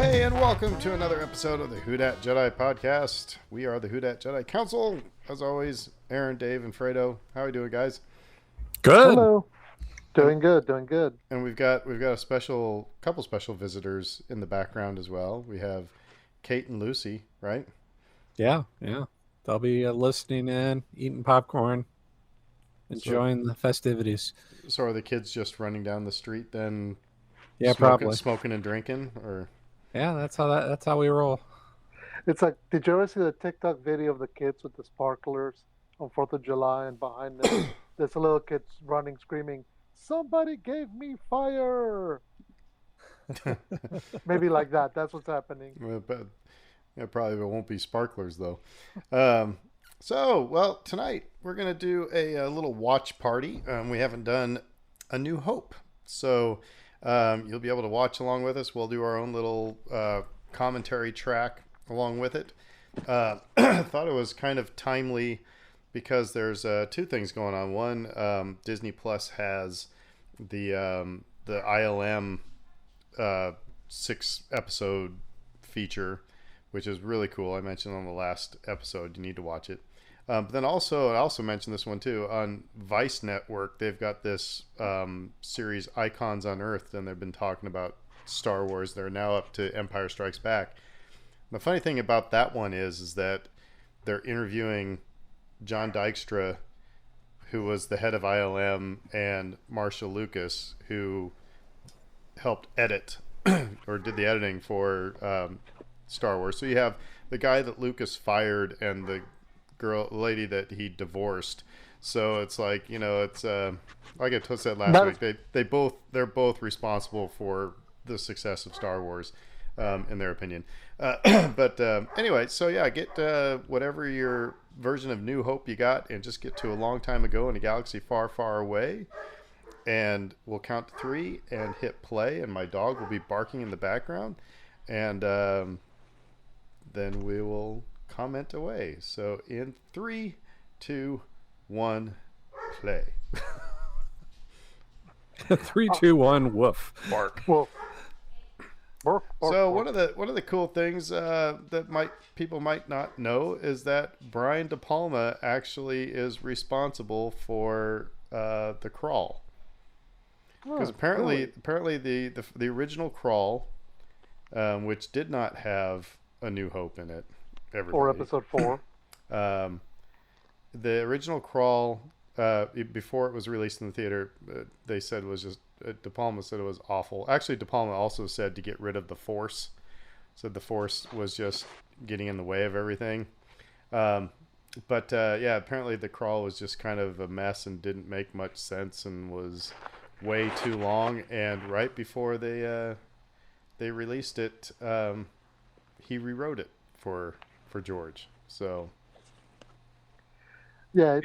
Hey, and welcome to another episode of the Who Dat Jedi podcast. We are the Who Dat Jedi Council. As always, Aaron, Dave, and Fredo. How are we doing, guys? Good. Hello. Doing good, doing good. And we've got a couple special visitors in the background as well. We have Kate and Lucy, right? Yeah. They'll be listening in, eating popcorn, enjoying the festivities. So are the kids just running down the street then? Yeah, probably. Smoking and drinking, or Yeah, that's how we roll. It's like, did you ever see the TikTok video of the kids with the sparklers on 4th of July and behind them there's a little kid running, screaming, "Somebody gave me fire!" Maybe like that. That's what's happening. but yeah, probably it won't be sparklers though. Well, tonight we're gonna do a little watch party. We haven't done A New Hope, so you'll be able to watch along with us. We'll do our own little commentary track along with it. I thought it was kind of timely because there's two things going on. One, Disney Plus has the ILM 6-episode feature, which is really cool. I mentioned on the last episode. You need to watch it. But then I also mentioned this one too on Vice Network. They've got this series Icons on Earth, and they've been talking about Star Wars. They're now up to Empire Strikes Back. The funny thing about that one is that they're interviewing John Dykstra, who was the head of ILM, and Marshall Lucas, who helped edit or did the editing for Star Wars. So you have the guy that Lucas fired and the lady that he divorced. So it's like, it's like I said last week, they're both responsible for the success of Star Wars, in their opinion. But anyway, so yeah, get whatever your version of New Hope you got, and just get to a long time ago in a galaxy far, far away. And we'll count to 3 and hit play, and my dog will be barking in the background, and then we will comment away. So in 3, 2, 1, play. 3, 2, 1, woof. Bark. Well, So one of the cool things that people might not know is that Brian De Palma actually is responsible for the crawl. Because apparently the original Crawl, which did not have A New Hope in it, or episode 4. The original Crawl, before it was released in the theater, they said was just De Palma said it was awful. Actually, De Palma also said to get rid of the Force. Said the Force was just getting in the way of everything. But apparently the Crawl was just kind of a mess and didn't make much sense and was way too long. And right before they released it, he rewrote it for George. So Yeah,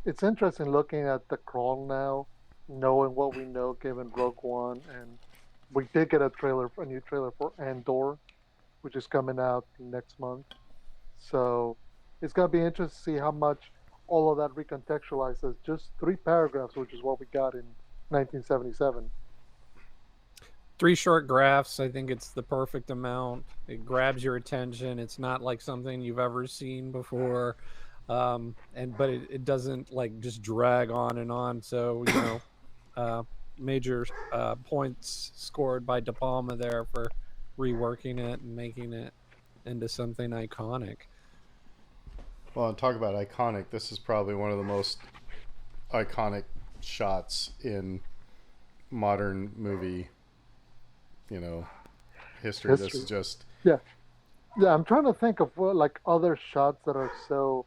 it's interesting looking at the Crawl now, knowing what we know given Rogue One, and we did get a new trailer for Andor, which is coming out next month. So it's gonna be interesting to see how much all of that recontextualizes just 3 paragraphs, which is what we got in 1977. 3 short graphs. I think it's the perfect amount. It grabs your attention. It's not like something you've ever seen before. But it doesn't like just drag on and on. So, major points scored by De Palma there for reworking it and making it into something iconic. Well, and talk about iconic. This is probably one of the most iconic shots in modern movie, history. This is just yeah. I'm trying to think of like other shots that are so,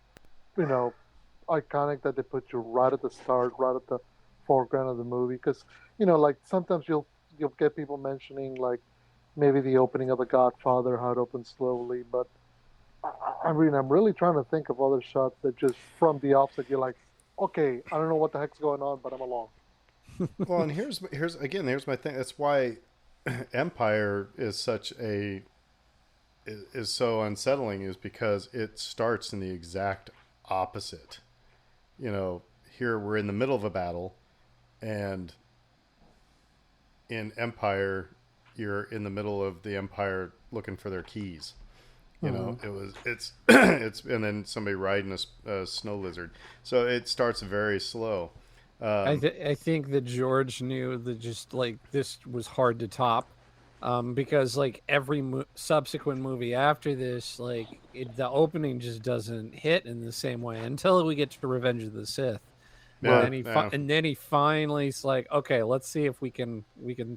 iconic that they put you right at the start, right at the foreground of the movie. Because like sometimes you'll get people mentioning like maybe the opening of The Godfather, how it opens slowly, but I'm really trying to think of other shots that just from the offset you're like, okay, I don't know what the heck's going on, but I'm along. well. And here's my thing. That's why Empire is so unsettling, is because it starts in the exact opposite. Here we're in the middle of a battle, and in Empire, you're in the middle of the Empire looking for their keys. You know, it's and then somebody riding a snow lizard. So it starts very slow. I think that George knew that just like this was hard to top, because like every subsequent movie after this, like the opening just doesn't hit in the same way until we get to Revenge of the Sith. Yeah, And then he finally is like, okay, let's see if we can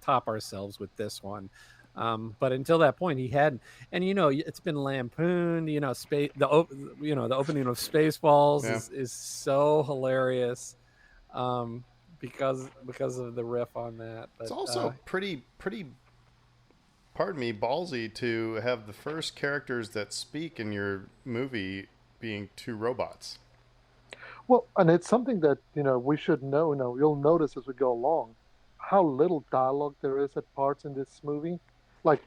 top ourselves with this one. But until that point, he hadn't. And it's been lampooned. The opening of Spaceballs Yeah. is so hilarious, because of the riff on that. But It's also pretty, pardon me, ballsy to have the first characters that speak in your movie being two robots. Well, and it's something that we should know. You'll notice as we go along how little dialogue there is at parts in this movie. Like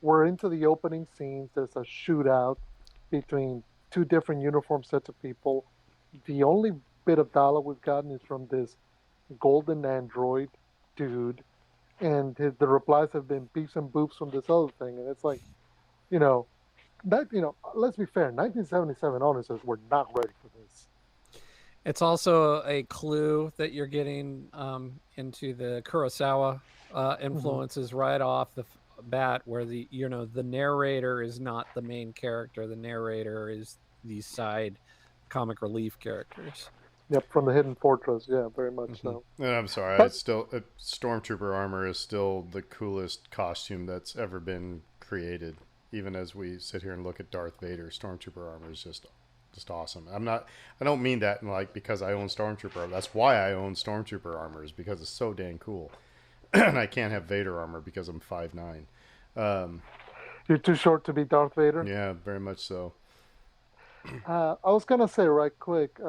we're into the opening scenes. There's a shootout between two different uniform sets of people. The only bit of dialogue we've gotten is from this golden android dude, and the replies have been beeps and boops from this other thing, and it's like, you know, let's be fair. 1977 audiences were not ready for this. it's also a clue that you're getting into the Kurosawa influences right off the bat, where the narrator is not the main character. The narrator is these side comic relief characters. Yep, from the Hidden Fortress. Yeah, very much so. And I'm sorry, But it's still Stormtrooper armor is still the coolest costume that's ever been created. Even as we sit here and look at Darth Vader, Stormtrooper armor is just awesome. I don't mean that in like because I own Stormtrooper. That's why I own Stormtrooper armor, is because it's so dang cool. And I can't have Vader armor because I'm 5'9". You're too short to be Darth Vader. Yeah, very much so. I was gonna say right quick.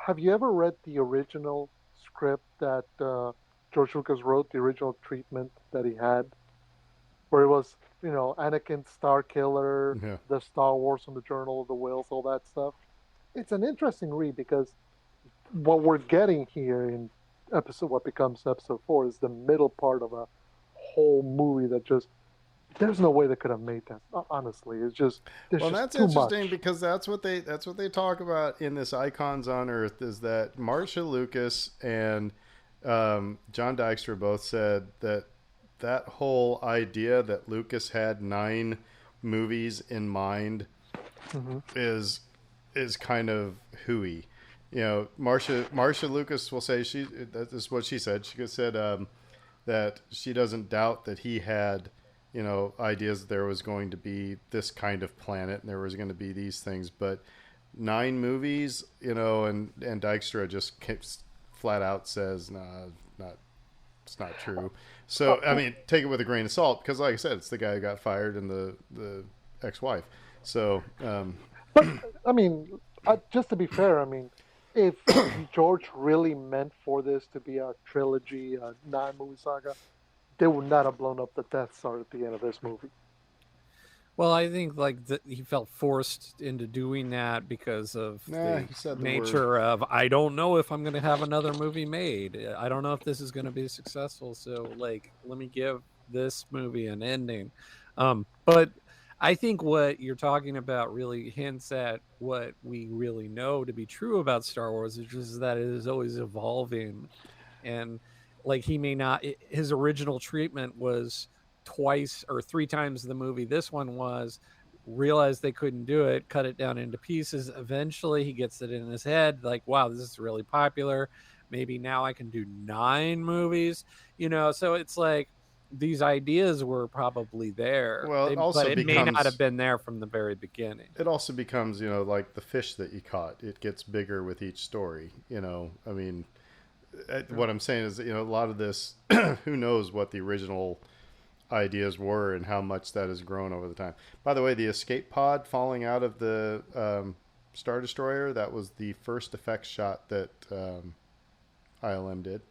Have you ever read the original script that George Lucas wrote? The original treatment that he had, where it was, Anakin Star Killer, Yeah. the Star Wars from the Journal of the Whills, all that stuff. It's an interesting read because what we're getting here in what becomes episode 4 is the middle part of a whole movie that just there's no way they could have made that. Honestly, it's just there's Well, just that's too interesting much. because that's what they talk about in this Icons on Earth, is that Marcia Lucas and John Dykstra both said that whole idea that Lucas had 9 movies in mind is kind of hooey. Marcia Lucas will say that is what she said. She said that she doesn't doubt that he had ideas that there was going to be this kind of planet and there was going to be these things, but 9 movies, and Dykstra just flat out says, nah, it's not true. So, I mean, take it with a grain of salt because, like I said, it's the guy who got fired and the ex-wife. So, But I mean, just to be fair, I mean, if George really meant for this to be a trilogy, a 9-movie saga, they would not have blown up the Death Star at the end of this movie. Well, I think he felt forced into doing that because of he the said the nature of, I don't know if I'm going to have another movie made. I don't know if this is going to be successful. So, like, let me give this movie an ending. But I think what you're talking about really hints at what we really know to be true about Star Wars, which is that it is always evolving. And like his original treatment was twice or 3 times the movie this one was, realized they couldn't do it, cut it down into pieces. Eventually he gets it in his head like, wow, this is really popular, maybe now I can do 9 movies, so it's like these ideas were probably there. Well, it also but it may not becomes- have been there from the very beginning. it also becomes, like the fish that you caught. It gets bigger with each story. I mean, what I'm saying is, a lot of this, who knows what the original ideas were and how much that has grown over the time. By the way, the escape pod falling out of the Star Destroyer, that was the first effects shot that ILM did.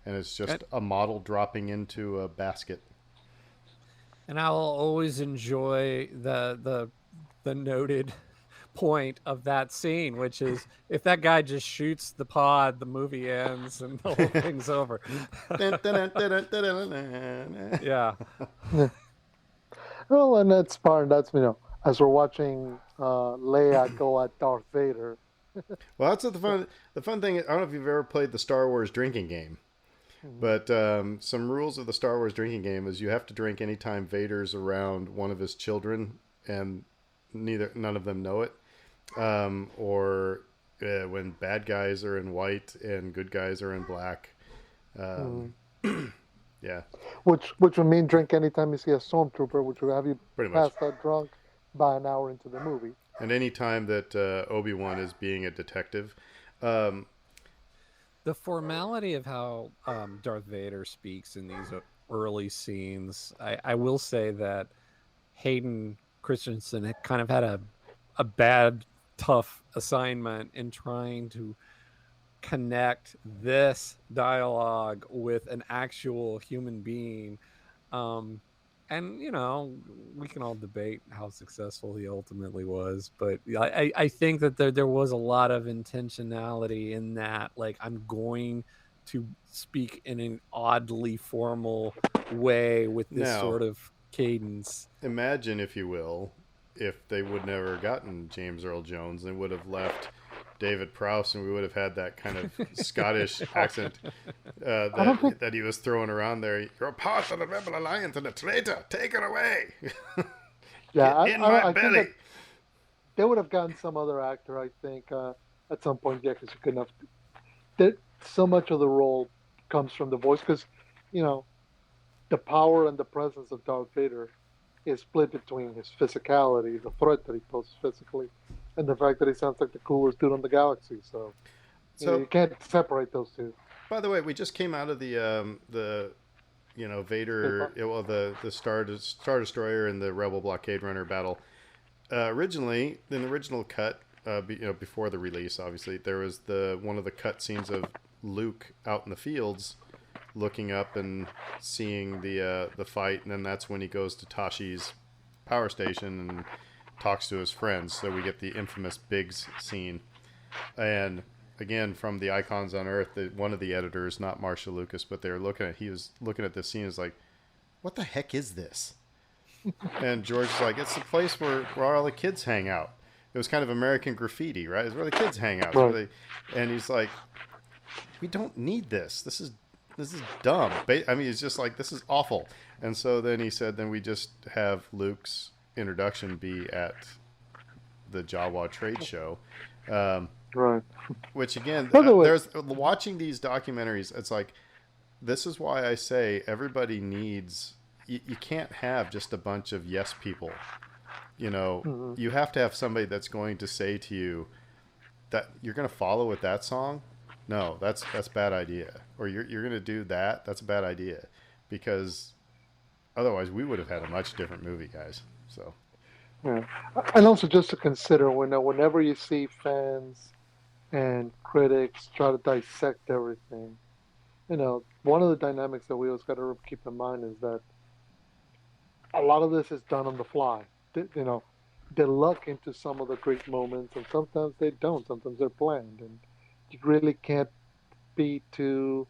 And it's just a model dropping into a basket. And I'll always enjoy the noted point of that scene, which is if that guy just shoots the pod, the movie ends and the whole thing's over. Yeah. Yeah. Well, and that's part. That's as we're watching Leia go at Darth Vader. Well, that's the fun thing. I don't know if you've ever played the Star Wars drinking game, Mhm. but some rules of the Star Wars drinking game is you have to drink anytime Vader's around one of his children, and none of them know it, or when bad guys are in white and good guys are in black. Um, Mhm. yeah, Which would mean drink anytime you see a stormtrooper, which would have you pretty much. passed out drunk by an hour into the movie. And any time that Obi-Wan is being a detective, um, The formality of how Darth Vader speaks in these early scenes, I will say that Hayden Christensen had kind of had a bad, tough assignment in trying to connect this dialogue with an actual human being. Um, and we can all debate how successful he ultimately was, but I think that there was a lot of intentionality in that. Like, I'm going to speak in an oddly formal way with this now sort of cadence. imagine, if you will, if they would never gotten James Earl Jones, they would have left David Prowse, and we would have had that kind of Scottish accent I don't think. that he was throwing around there. You're part of the Rebel Alliance and a traitor. Take it away. Yeah, Get in my I think belly. that they would have gotten some other actor. I think at some point, yeah, because you couldn't have. So much of the role comes from the voice, because you know the power and the presence of Darth Vader is split between his physicality, the threat that he poses physically, and the fact that he sounds like the coolest dude in the galaxy. So So, you can't separate those two. by the way, we just came out of the Vader, K-pop. well, the Star Destroyer and the Rebel Blockade Runner battle. Originally, in the original cut, before the release, obviously there was the one of the cut scenes of Luke out in the fields, looking up and seeing the fight, and then that's when he goes to Tashi's power station and talks to his friends. So we get the infamous Biggs scene, and again from the Icons on Earth, one of the editors, not Marcia Lucas, but he was looking at this scene, is like, what the heck is this? And George is like, it's the place where all the kids hang out. It was kind of American Graffiti, right? It's where the kids hang out. Right. And he's like, we don't need this. This is dumb. I mean, it's just like, this is awful. And so then he said, then we just have Luke's introduction be at the Jawa trade show. Um, Right. which again, By the way, there's watching these documentaries. It's like, this is why I say everybody needs. You can't have just a bunch of yes people. mhm. You have to have somebody that's going to say to you that you're going to follow with that song. No, that's a bad idea. Or you're going to do that. That's a bad idea, because otherwise we would have had a much different movie, guys. So Yeah. And also just to consider whenever you see fans and critics try to dissect everything, one of the dynamics that we always got to keep in mind is that a lot of this is done on the fly. They luck into some of the great moments, and sometimes they don't. Sometimes they're planned, and you really can't be too.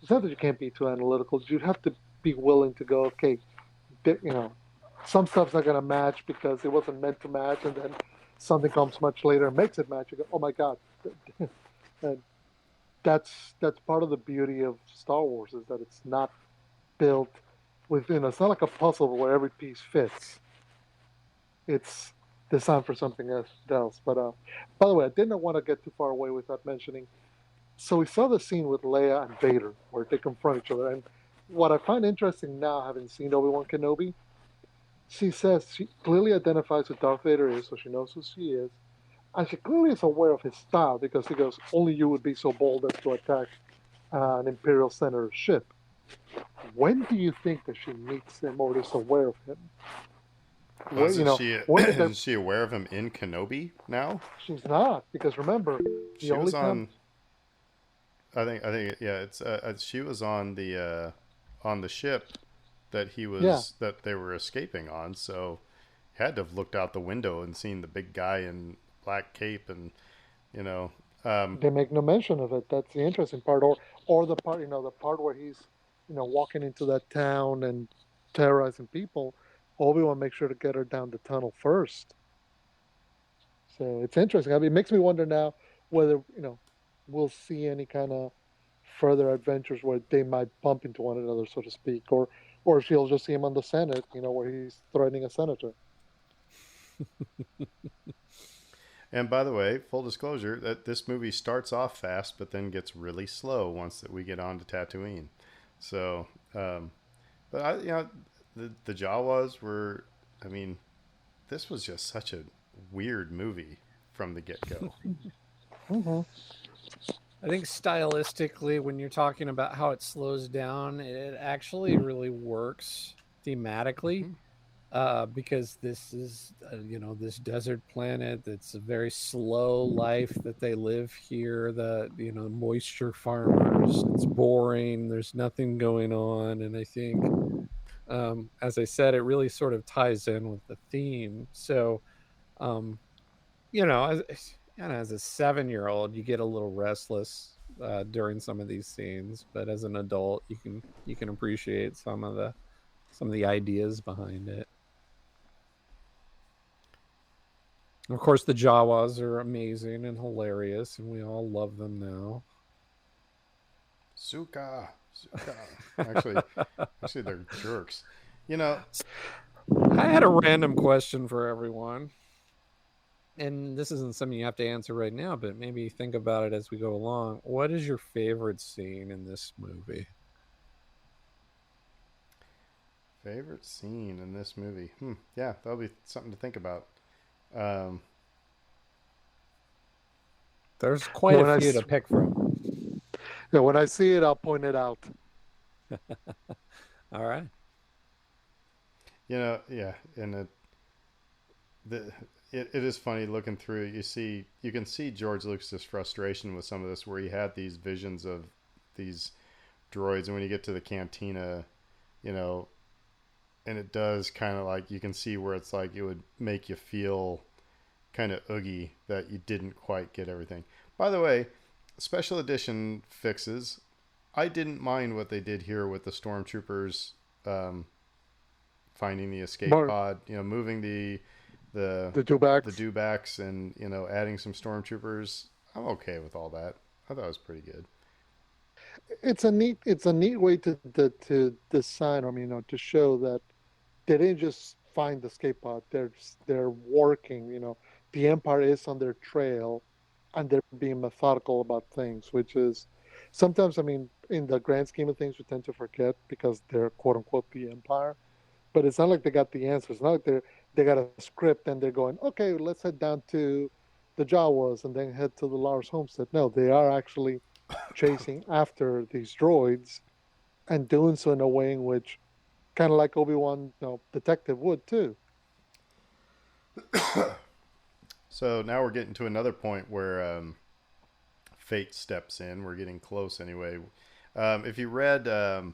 It's not that you can't be too analytical. You have to be willing to go, okay, th- you know, some stuff's not going to match because it wasn't meant to match, and then something comes much later and makes it match. You go, oh my god, and that's part of the beauty of Star Wars, is that it's not built within. It's not like a puzzle where every piece fits. It's designed for something else. But by the way, I didn't want to get too far away without mentioning. So we saw the scene with Leia and Vader where they confront each other, and what I find interesting now, having seen Obi-Wan Kenobi, she says she clearly identifies who Darth Vader is, so she knows who she is, and she clearly is aware of his style because he goes, "Only you would be so bold as to attack an Imperial Senator ship." When do you think that she meets him or is aware of him? When, isn't she when did isn't she aware of him in Kenobi now? she's not, because remember, the She was only time. on. I think yeah. It's she was on the ship that Yeah, that they were escaping on. So had to have looked out the window and seen the big guy in black cape, and you know, They make no mention of it. That's the interesting part, or the part, the part where he's, walking into that town and terrorizing people. Obi-Wan makes sure to get her down the tunnel first. So it's interesting. I mean, it makes me wonder now whether we'll see any kind of further adventures where they might bump into one another, so to speak, or if you'll just see him on the Senate, where he's threatening a senator. and by the way, full disclosure, that this movie starts off fast, but then gets really slow once that we get on to Tatooine. So, but the Jawas were, I mean, this was just such a weird movie from the get go. Mm-hmm. I think stylistically, when you're talking about how it slows down, it actually really works thematically. Because this is, this desert planet that's a very slow life that they live here. The, moisture farmers, it's boring. There's nothing going on. And I think, as I said, it really sort of ties in with the theme. So, as a 7-year-old, you get a little restless during some of these scenes, but as an adult, you can appreciate some of the ideas behind it. Of course, the Jawas are amazing and hilarious, and we all love them now. Suka. Actually, they're jerks. I had a random question for everyone, and this isn't something you have to answer right now, but maybe think about it as we go along. What is your favorite scene in this movie? Favorite scene in this movie? Yeah, that'll be something to think about. There's quite a few to pick from. Yeah, when I see it, I'll point it out. All right. Yeah, and it is funny looking through. You can see George Lucas's frustration with some of this, where he had these visions of these droids, and when you get to the cantina, and it does kind of like, you can see where it's like it would make you feel kind of oogie that you didn't quite get everything. By the way, special edition fixes, I didn't mind what they did here with the stormtroopers finding the escape pod, moving the dewbacks and adding some stormtroopers. I'm okay with all that. I thought it was pretty good. It's a neat way to design, to show that they didn't just find the escape pod. They're working. The Empire is on their trail, and they're being methodical about things, which is sometimes, in the grand scheme of things, we tend to forget because they're quote unquote the Empire. But it's not like they got the answers. It's not like they got a script and they're going, okay, let's head down to the Jawas and then head to the Lars homestead. No, they are actually chasing after these droids and doing so in a way in which, kind of like Obi-Wan, detective would too. So now we're getting to another point where fate steps in. We're getting close anyway. If you read a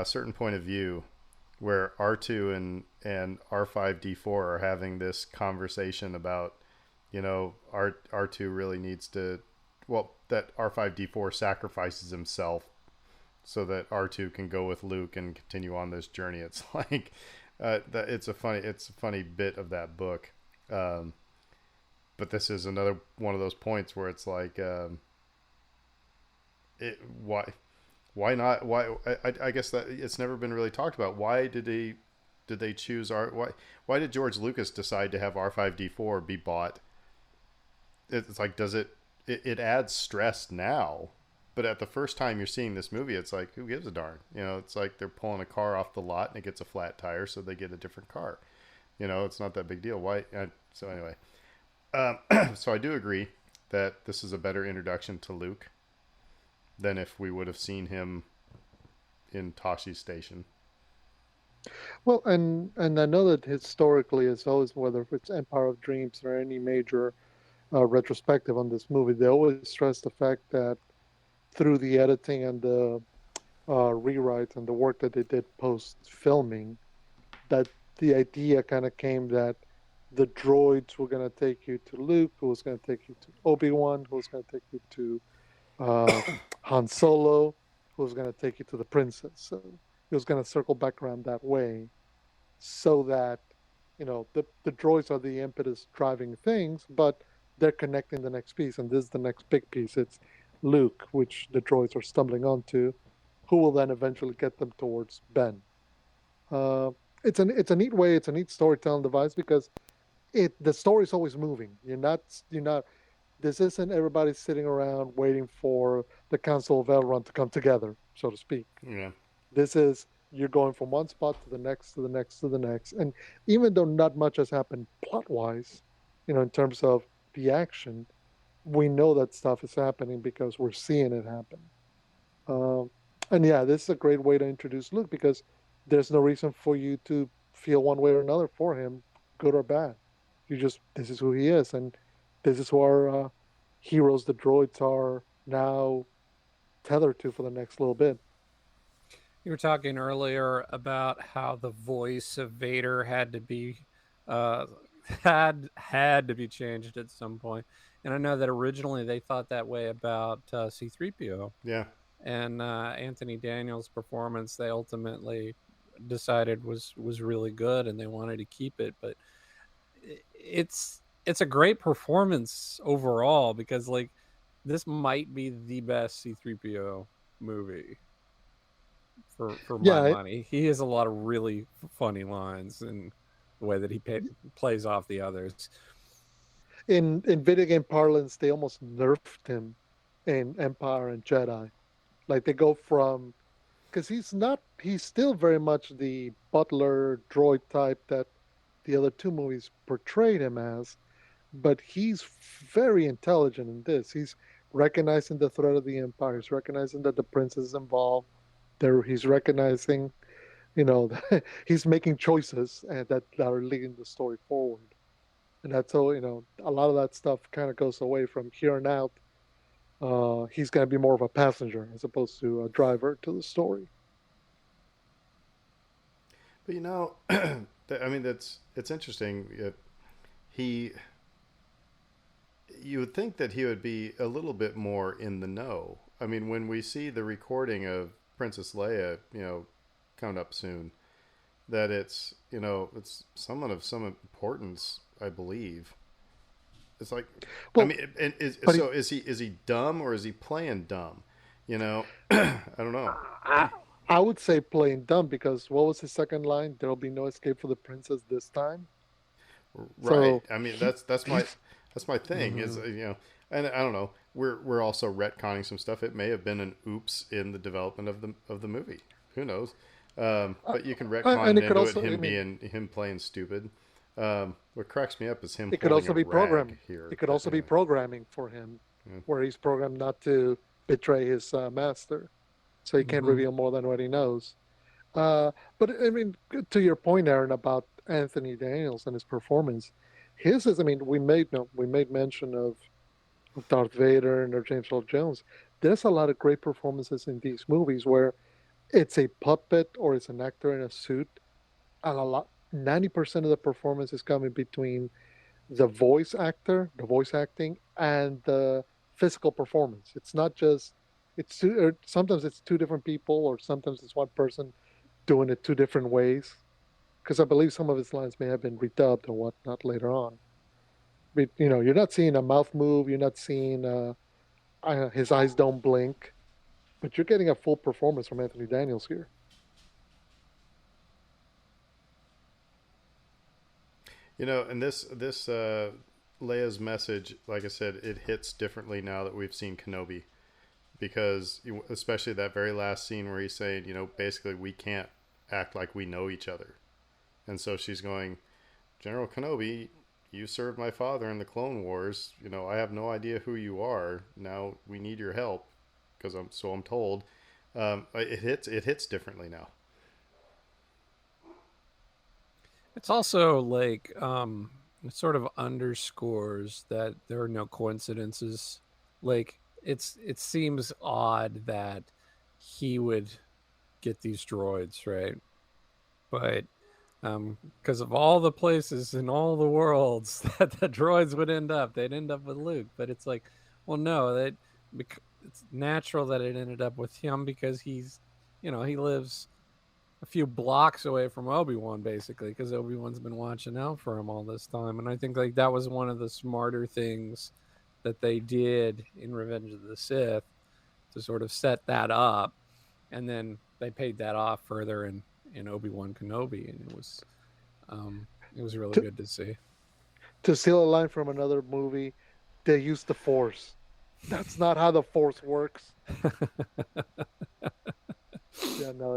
certain point of view, where R2 and R5D4 are having this conversation about, R2 really needs to, that R5D4 sacrifices himself so that R2 can go with Luke and continue on this journey. It's like, it's a funny bit of that book. But this is another one of those points where it's like, why not? Why? I guess that it's never been really talked about. Why did they choose why did George Lucas decide to have R5D4 be bought? It's like, does it adds stress now, but at the first time you're seeing this movie, it's like, who gives a darn? It's like they're pulling a car off the lot and it gets a flat tire, so they get a different car. It's not that big deal. Why? So anyway, so I do agree that this is a better introduction to Luke than if we would have seen him in Tosche Station. Well, and I know that historically, it's always, whether it's Empire of Dreams or any major retrospective on this movie, they always stress the fact that through the editing and the rewrites and the work that they did post filming, that the idea kind of came that the droids were going to take you to Luke, who was going to take you to Obi-Wan, who was going to take you to uh, Han Solo, who was going to take you to the princess. So he was going to circle back around that way, so that the droids are the impetus driving things, but they're connecting the next piece, and this is the next big piece. It's Luke, which the droids are stumbling onto, who will then eventually get them towards Ben. Uh, it's a neat way. It's a neat storytelling device because the story is always moving. You're not. This isn't everybody sitting around waiting for the Council of Elrond to come together, so to speak. Yeah. This is you're going from one spot to the next, to the next, to the next, and even though not much has happened plot wise, in terms of the action, we know that stuff is happening because we're seeing it happen. Um, and yeah, this is a great way to introduce Luke because there's no reason for you to feel one way or another for him, good or bad. This is who he is, and this is who our heroes, the droids, are now tethered to for the next little bit. You were talking earlier about how the voice of Vader had to be uh, had to be changed at some point, and I know that originally they thought that way about C-3PO. Yeah. And Anthony Daniels' performance, they ultimately decided was really good, and they wanted to keep it. But it's a great performance overall because like this might be the best C-3PO movie for my Yeah, money. He has a lot of really funny lines and the way that he plays off the others. in video game parlance, they almost nerfed him in Empire and Jedi. Like they go from because he's still very much the butler droid type that the other two movies portrayed him as, but he's very intelligent in this. He's recognizing the threat of the Empire. He's recognizing that the prince is involved. There, he's recognizing, he's making choices and that are leading the story forward. And that's all. A lot of that stuff kind of goes away from here on out. He's going to be more of a passenger as opposed to a driver to the story. But I mean, it's interesting. He, you would think that he would be a little bit more in the know. I mean, when we see the recording of Princess Leia, coming up soon, that it's someone of some importance, I believe. It's like, Well, I mean, is he dumb or is he playing dumb? I don't know. I would say playing dumb because what was his second line? There'll be no escape for the princess this time. Right. So I mean, that's my thing is and I don't know. We're also retconning some stuff. It may have been an oops in the development of the movie. Who knows? But you can retcon and it it could into also, it I him mean, being him playing stupid. What cracks me up is him it could holding also a be rag programming. here. It could But also be anyway, programming for him, yeah. where he's programmed not to betray his master, so he can't Mm-hmm. reveal more than what he knows. But I mean, to your point, Aaron, about Anthony Daniels and his performance, his is. I mean, we made mention of Darth Vader and James Earl Jones. There's a lot of great performances in these movies where it's a puppet or it's an actor in a suit, and 90% of the performance is coming between the voice actor, the voice acting, and the physical performance. It's not just sometimes it's two different people, or sometimes it's one person doing it two different ways. Because I believe some of his lines may have been redubbed or whatnot later on. But you're not seeing a mouth move. You're not seeing his eyes don't blink, but you're getting a full performance from Anthony Daniels here. And this Leia's message, like I said, it hits differently now that we've seen Kenobi, because especially that very last scene where he's saying, basically we can't act like we know each other, and so she's going, General Kenobi, you served my father in the Clone Wars. I have no idea who you are. Now we need your help, because I'm told. It hits differently now. It's also like it sort of underscores that there are no coincidences. Like it seems odd that he would get these droids, right? But Because of all the places in all the worlds that the droids would end up, they'd end up with Luke. But it's like, well, no, it's natural that it ended up with him because he's, he lives a few blocks away from Obi-Wan basically, because Obi-Wan's been watching out for him all this time. And I think like that was one of the smarter things that they did in Revenge of the Sith to sort of set that up, and then they paid that off further in Obi-Wan Kenobi, and it was really To, good to see. to steal a line from another movie, they use the Force. That's not how the Force works. Yeah, no,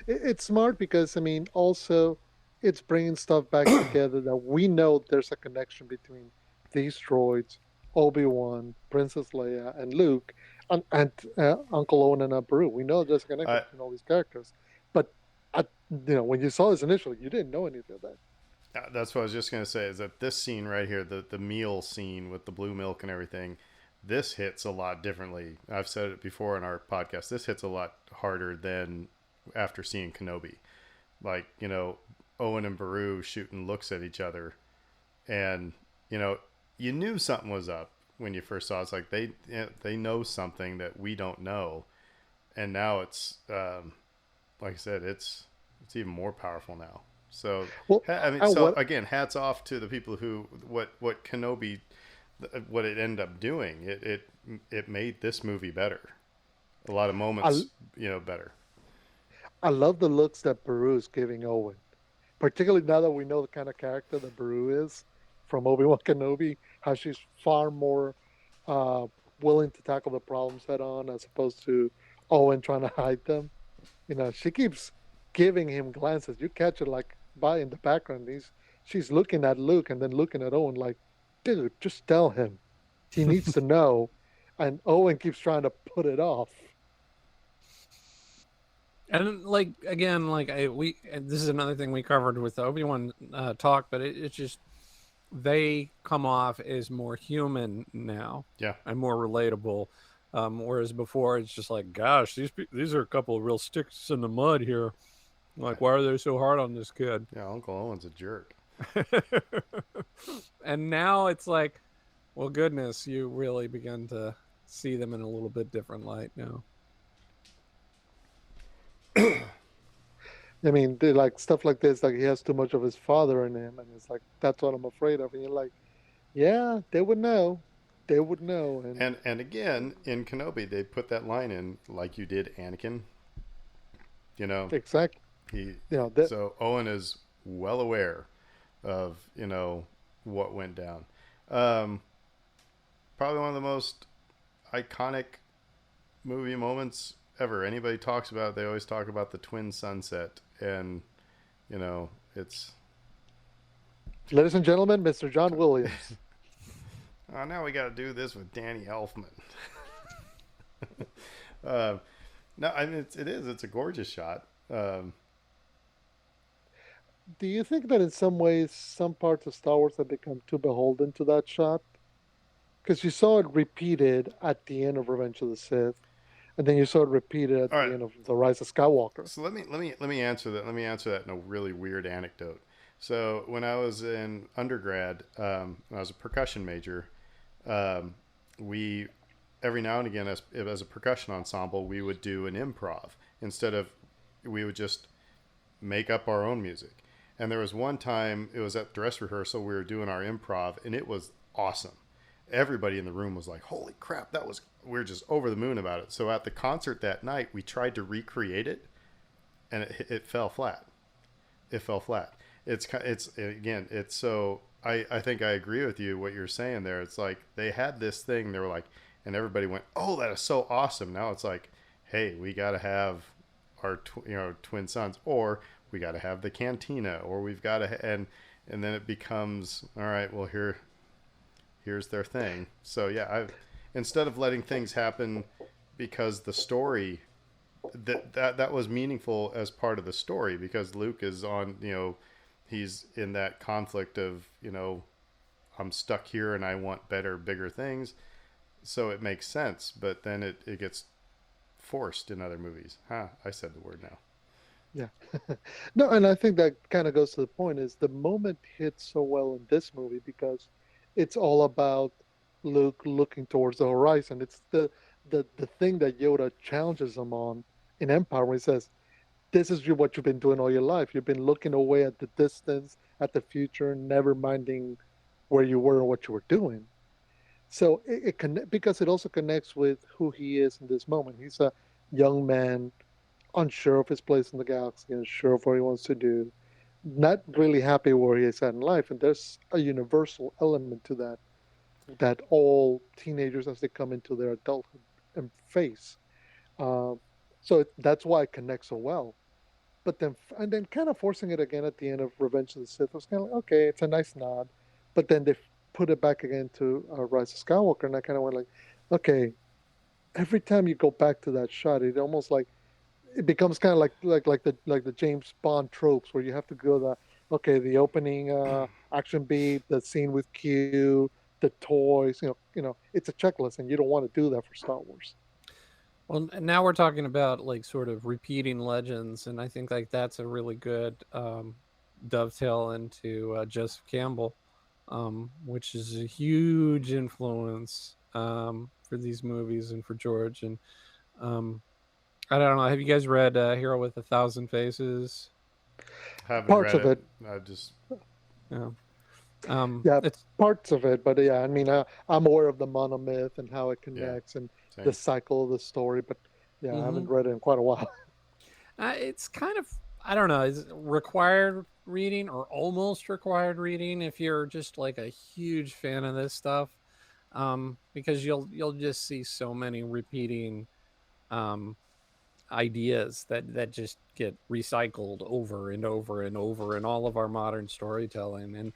it's smart because I mean, also, it's bringing stuff back together that we know there's a connection between these droids, Obi-Wan, Princess Leia, and Luke, and Uncle Owen and Aunt Beru. We know there's a connection I, between all these characters, but when you saw this initially, you didn't know anything of that. that's what I was just gonna say. Is that this scene right here, the meal scene with the blue milk and everything, this hits a lot differently. I've said it before in our podcast. This hits a lot harder than after seeing Kenobi. Like, Owen and Beru shooting looks at each other, and you knew something was up when you first saw it. It's like they know something that we don't know, and now it's like I said, it's even more powerful now. So Well, I mean, and so what again, hats off to the people who what Kenobi, what it ended up doing. It made this movie better. A lot of I moments, better. I love the looks that Beru is giving Owen, particularly now that we know the kind of character that Beru is from Obi-Wan Kenobi, how she's far more uh, willing to tackle the problems head on as opposed to Owen trying to hide them. She keeps giving him glances. You catch it like by in the background. She's looking at Luke and then looking at Owen like, dude, just tell him. He needs to know. And Owen keeps trying to put it off. And like again, like and this is another thing we covered with the Obi-Wan talk, but it's just they come off as more human now, Yeah. and more relatable. Whereas before, it's just like, gosh, these are a couple of real sticks in the mud here. Like, why are they so hard on this kid? Yeah, Uncle Owen's a jerk. And now it's like, well, goodness, you really begin to see them in a little bit different light now. I mean, they like stuff like this, like he has too much of his father in him, and it's like that's what I'm afraid of. And you're like, yeah, they would know, they would know, and And again, in Kenobi, they put that line in like you did Anakin. exactly, He that so Owen is well aware of what went down. Um, Probably one of the most iconic movie moments ever. Anybody talks about it, they always talk about the twin sunset, and it's ladies and gentlemen, Mr. John Williams. oh, now we got to do this with Danny Elfman. uh, no, I mean it's a gorgeous shot. Do you think that in some ways, some parts of Star Wars have become too beholden to that shot? Because you saw it repeated at the end of Revenge of the Sith, and then you saw it repeated at All the right, end of The Rise of Skywalker. so let me answer that. Let me answer that in a really weird anecdote. So when I was in undergrad, when I was a percussion major, um, we every now and again as a percussion ensemble we would do an improv instead of we would just make up our own music. And there was one time it was at dress rehearsal we were doing our improv and it was awesome. Everybody in the room was like, "Holy crap, that was!" We were just over the moon about it. So at the concert that night, we tried to recreate it, and it fell flat. It fell flat. It's again. It's so. I think I agree with you what you're saying there. It's like they had this thing. They were like, and everybody went, "Oh, that is so awesome!" Now it's like, "Hey, we got to have our twin sons, or we got to have the cantina, or we've got to," and then it becomes all right. Well, here's their thing. So yeah, instead of letting things happen because the story that was meaningful as part of the story because Luke is on, he's in that conflict of, I'm stuck here and I want better, bigger things. So it makes sense, but then it gets forced in other movies. I said the word now. Yeah. No, and I think that kind of goes to the point is the moment hits so well in this movie because it's all about Luke looking towards the horizon. It's the thing that Yoda challenges him on in Empire when he says, "This is what you've been doing all your life. You've been looking away at the distance, at the future, never minding where you were and what you were doing." So because it also connects with who he is in this moment. He's a young man unsure of his place in the galaxy, unsure of what he wants to do, not really happy where he is at in life. And there's a universal element to that that all teenagers, as they come into their adulthood, face. Uh, that's why it connects so well. But then, and then kind of forcing it again at the end of Revenge of the Sith was kind of like, okay, it's a nice nod. But then they put it back again to Rise of Skywalker, and I kind of went like, okay, every time you go back to that shot, it almost like it becomes kind of like the James Bond tropes where you have to go the opening action beat, the scene with Q, the toys, it's a checklist, and you don't want to do that for Star Wars. Well, and now we're talking about like sort of repeating legends, and I think like that's a really good dovetail into Joseph Campbell, which is a huge influence for these movies and for George. And um, I don't know. Have you guys read Hero with a Thousand Faces? Haven't Parts read of it. it, I just Yeah. yeah, It's parts of it, but yeah, I mean, I'm aware of the monomyth and how it yeah, connects and the same. cycle of the story, but yeah, I mm-hmm. haven't read it in quite a while. It's kind of, I don't know, is required reading or almost required reading if you're just like a huge fan of this stuff, because you'll just see so many repeating um, ideas that just get recycled over and over and over in all of our modern storytelling.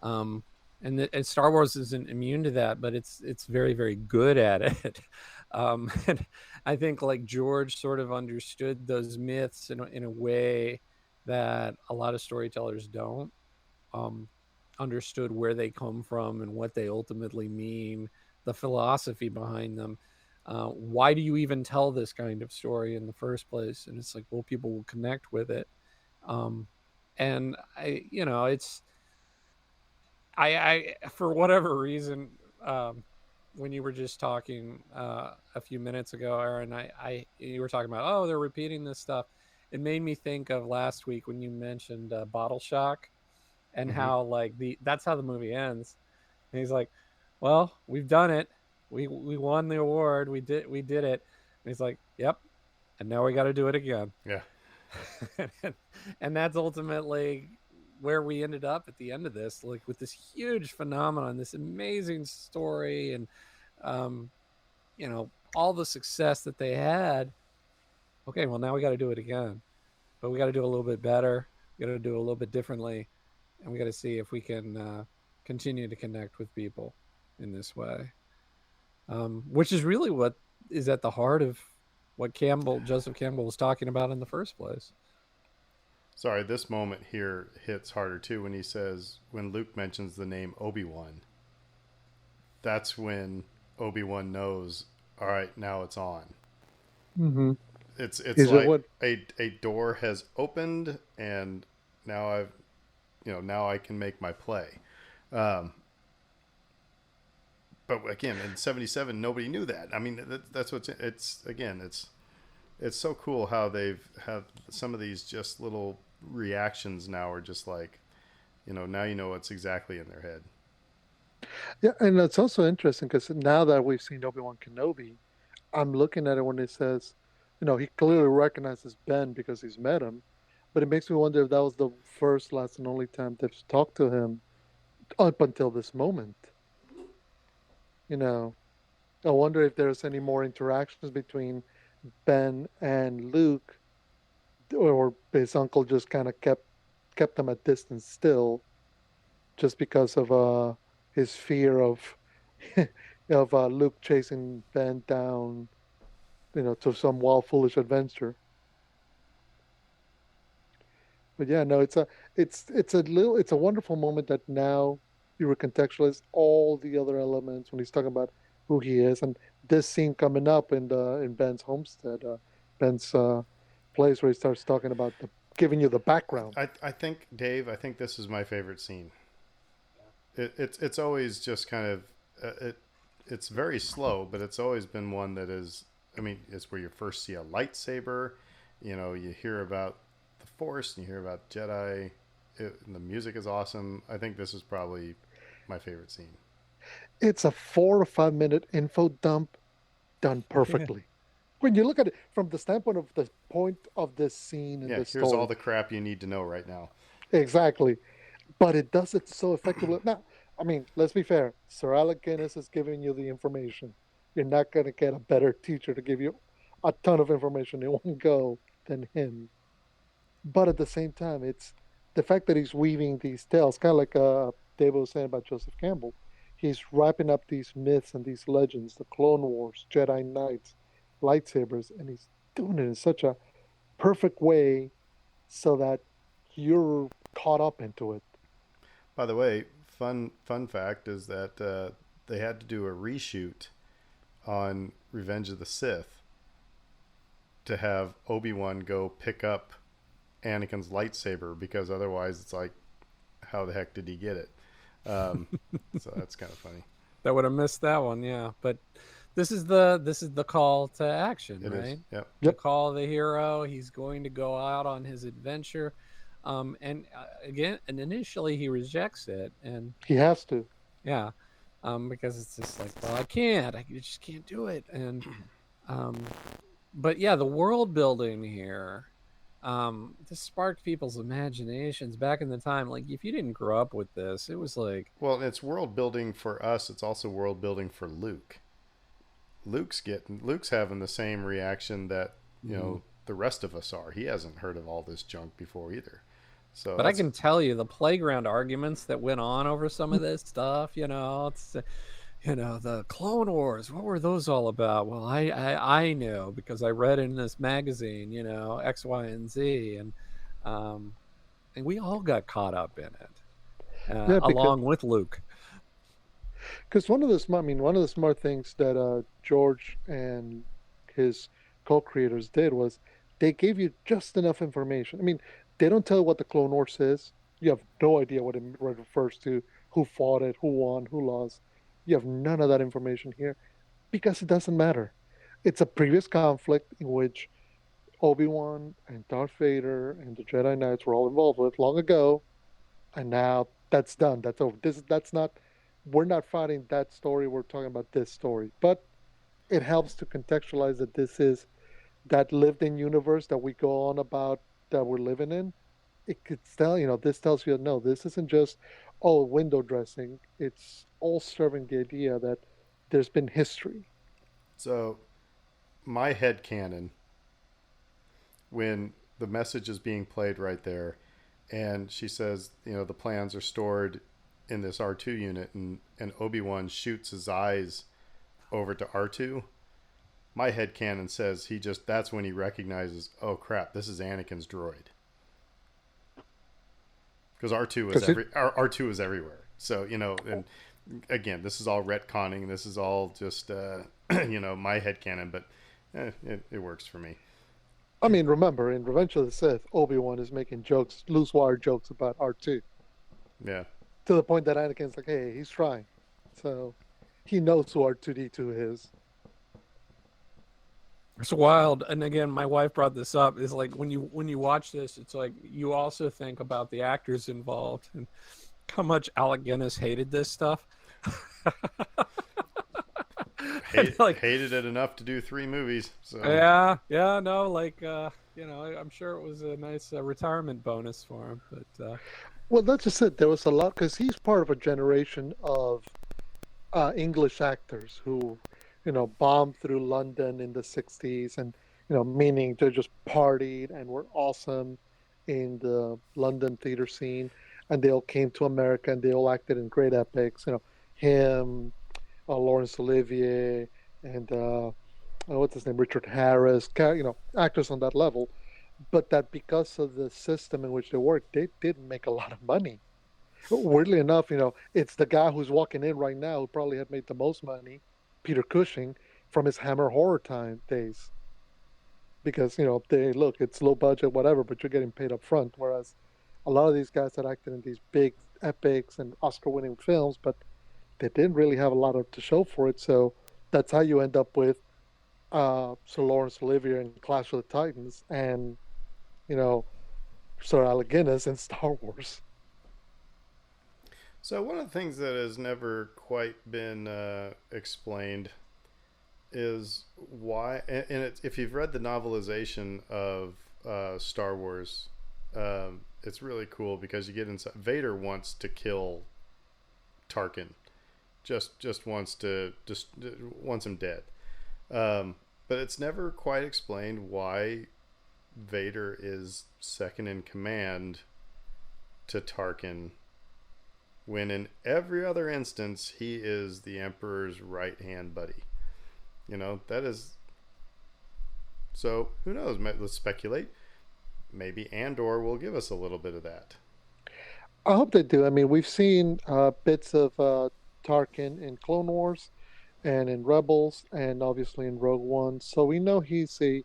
Um, and Star Wars isn't immune to that, but it's very very good at it. And I think like George sort of understood those myths in a way that a lot of storytellers don't. Um, Understood where they come from and what they ultimately mean, the philosophy behind them. Why do you even tell this kind of story in the first place? And it's like, well, people will connect with it. Um, and it's I for whatever reason, when you were just talking a few minutes ago, Aaron, you were talking about, oh, they're repeating this stuff. It made me think of last week when you mentioned Bottle Shock and Hmm. how like that's how the movie ends. And he's like, well, we've done it. We won the award. We did it. And he's like, yep. And now we got to do it again. Yeah. And that's ultimately where we ended up at the end of this, like with this huge phenomenon, this amazing story, and um, all the success that they had. Okay, well now we got to do it again, but we got to do it a little bit better. We got to do it a little bit differently, and we got to see if we can continue to connect with people in this way, which is really what is at the heart of what Joseph Campbell was talking about in the first place. Sorry, this moment here hits harder too when he says when Luke mentions the name Obi-Wan. That's when Obi-Wan knows, all right, now it's on. Mm-hmm. It's Is it like what? a door has opened and now now I can make my play. Um, but again, in '77, nobody knew that. I mean, that's what's it's again, it's so cool how they've had some of these just little reactions now are just like, now you know what's exactly in their head. Yeah, and it's also interesting because now that we've seen Obi-Wan Kenobi, I'm looking at it when it says, he clearly recognizes Ben because he's met him, but it makes me wonder if that was the first, last, and only time they've talked to him up until this moment. You know, I wonder if there's any more interactions between Ben and Luke, or his uncle just kind of kept them at distance still, just because of his fear of of Luke chasing Ben down, to some wild, foolish adventure. But yeah, no, it's a wonderful moment that now you recontextualize all the other elements when he's talking about who he is, and this scene coming up in Ben's homestead, Ben's place where he starts talking about giving you the background. I think, Dave, I think this is my favorite scene. It's always just kind of it's very slow, but it's always been one that is. I mean, it's where you first see a lightsaber. You know, you hear about the Force and you hear about Jedi. And the music is awesome. I think this is probably my favorite scene. It's a 4 or 5 minute info dump done perfectly. When you look at it from the standpoint of the point of this scene and Yeah, this here's story, all the crap you need to know right now. exactly. But it does it so effectively. Now, I mean, let's be fair. Sir Alec Guinness is giving you the information. You're not going to get a better teacher to give you a ton of information in one go than him. But at the same time, it's the fact that he's weaving these tales, kind of like Dave was saying about Joseph Campbell. He's wrapping up these myths and these legends, the Clone Wars, Jedi Knights, lightsabers, and he's doing it in such a perfect way so that you're caught up into it. By the way, fun fact is that they had to do a reshoot on Revenge of the Sith to have Obi-Wan go pick up Anakin's lightsaber, because otherwise it's like, how the heck did he get it? So that's kind of funny. That would have missed that one, yeah. But this is the call to action, It right? is. Yep. The call of the hero. He's going to go out on his adventure, and again, and initially he rejects it, and He has to. yeah, because it's just like, well, I just can't do it, and but yeah, the world building here. This sparked people's imaginations back in the time. Like, if you didn't grow up with this, it was like, Well, it's world building for us. It's also world building for Luke. Luke's having the same reaction that the rest of us are. He hasn't heard of all this junk before either. So, but I can tell you the playground arguments that went on over some of this stuff. It's the Clone Wars. What were those all about? Well, I know because I read in this magazine, X, Y, and Z, and we all got caught up in it, along with Luke. Because one of the smart things that George and his co-creators did was they gave you just enough information. I mean, they don't tell you what the Clone Wars is. You have no idea what it refers to, who fought it, who won, who lost. You have none of that information here because it doesn't matter. It's a previous conflict in which Obi-Wan and Darth Vader and the Jedi Knights were all involved with long ago, and now that's done. That's over. We're not fighting that story. We're talking about this story. But it helps to contextualize that this is that lived-in universe that we go on about that we're living in. It could tell, this tells you, no, this isn't just, window dressing. It's all serving the idea that there's been history. So, my headcanon, when the message is being played right there, and she says, the plans are stored in this R2 unit, and Obi-Wan shoots his eyes over to R2, my headcanon says that's when he recognizes, oh crap, this is Anakin's droid. Because R2 is everywhere. So, and again, this is all retconning. This is all just, my headcanon, but it works for me. I mean, remember, in Revenge of the Sith, Obi-Wan is making loose wire jokes about R2. Yeah. To the point that Anakin's like, hey, he's trying. So he knows who R2-D2 is. It's wild. And again, my wife brought this up. Is like when you watch this, it's like you also think about the actors involved and how much Alec Guinness hated this stuff. Hated it enough to do 3 movies. So. I'm sure it was a nice retirement bonus for him. But well, that's just it. There was a lot because he's part of a generation of English actors who, bombed through London in the 60s and, meaning they just partied and were awesome in the London theater scene. And they all came to America and they all acted in great epics. Him, Laurence Olivier, and what's his name, Richard Harris, actors on that level. But that because of the system in which they worked, they didn't make a lot of money. Weirdly enough, it's the guy who's walking in right now who probably had made the most money, Peter Cushing, from his Hammer Horror time days. because they look, it's low budget, whatever, but you're getting paid up front. Whereas a lot of these guys that acted in these big epics and Oscar-winning films, but they didn't really have a lot of to show for it. So that's how you end up with Sir Lawrence Olivier in Clash of the Titans, and you know Sir Alec Guinness in Star Wars. So one of the things that has never quite been explained is why, and if you've read the novelization of Star Wars, it's really cool because you get inside. Vader wants to kill Tarkin, just wants him dead. But it's never quite explained why Vader is second in command to Tarkin, when in every other instance he is the Emperor's right hand buddy. That is. So who knows? Let's speculate. Maybe Andor will give us a little bit of that. I hope they do. I mean, we've seen bits of Tarkin in Clone Wars and in Rebels and obviously in Rogue One. So we know he's a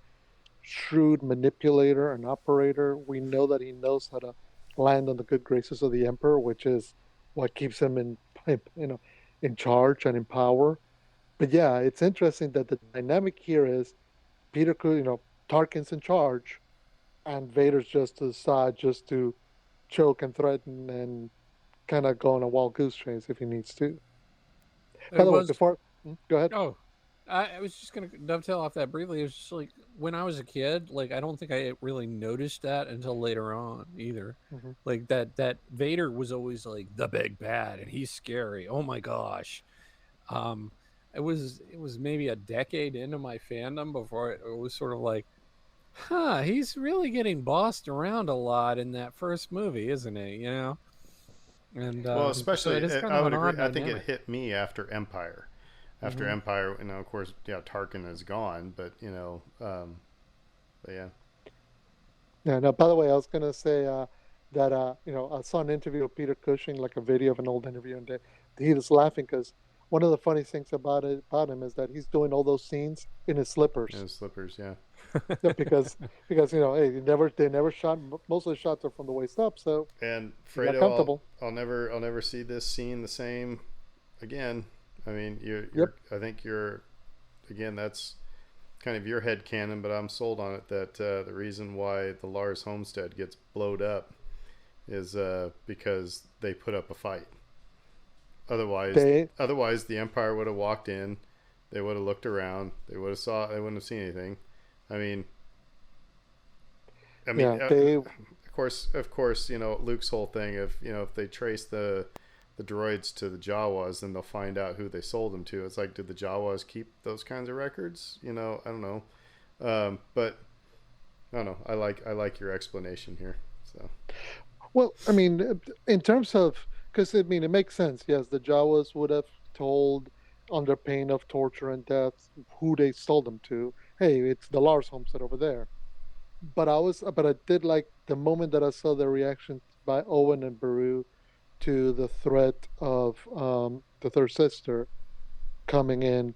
shrewd manipulator and operator. We know that he knows how to land on the good graces of the Emperor, which is what keeps him in charge and in power. But yeah, it's interesting that the dynamic here is Tarkin's in charge, and Vader's just to the side just to choke and threaten and kind of go on a wild goose chase if he needs to. By the way, before go ahead. Oh, I was just gonna dovetail off that briefly. It was just like when I was a kid, like I don't think I really noticed that until later on either. Mm-hmm. Like that Vader was always like the big bad and he's scary. Oh my gosh. It was maybe a decade into my fandom before it was sort of like, he's really getting bossed around a lot in that first movie, isn't he? And well, especially so I would agree. I think it hit me after Empire. After Mm-hmm. Empire, of course, Tarkin is gone, but but yeah. Yeah. No. By the way, I was gonna say that I saw an interview of Peter Cushing, like a video of an old interview, and he was laughing because one of the funny things about him is that he's doing all those scenes in his slippers. In his slippers, yeah. Yeah, because hey, they never shot, most of the shots are from the waist up, so And he's not Fredo, comfortable. I'll never see this scene the same again. I mean, Yep. I think again, that's kind of your head canon, but I'm sold on it that the reason why the Lars homestead gets blowed up is because they put up a fight. Otherwise, the Empire would have walked in, they would have looked around, they wouldn't have seen anything. I mean, Yeah, of course, Luke's whole thing of if they trace the droids to the Jawas, then they'll find out who they sold them to. It's like, did the Jawas keep those kinds of records? I don't know, but I don't know. I like your explanation here. So, well, I mean, in terms of, because I mean, it makes sense. Yes, the Jawas would have told, under pain of torture and death, who they sold them to. Hey, it's the Lars homestead over there. But I did like the moment that I saw the reaction by Owen and Beru to the threat of the third sister coming in,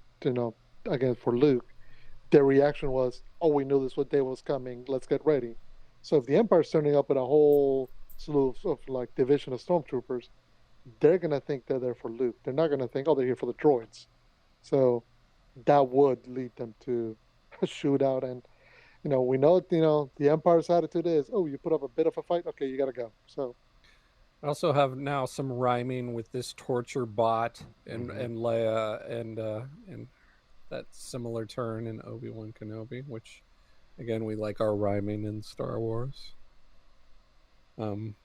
again for Luke. Their reaction was, "Oh, we knew this day was coming. Let's get ready." So if the Empire's turning up with a whole slew of like division of stormtroopers, they're gonna think that they're for Luke. They're not gonna think, "Oh, they're here for the droids." So that would lead them to a shootout, and we know, the Empire's attitude is, "Oh, you put up a bit of a fight, okay, you gotta go." So I also have now some rhyming with this torture bot and Mhm. and Leia and that similar turn in Obi-Wan Kenobi, which again we like our rhyming in Star Wars. But I'm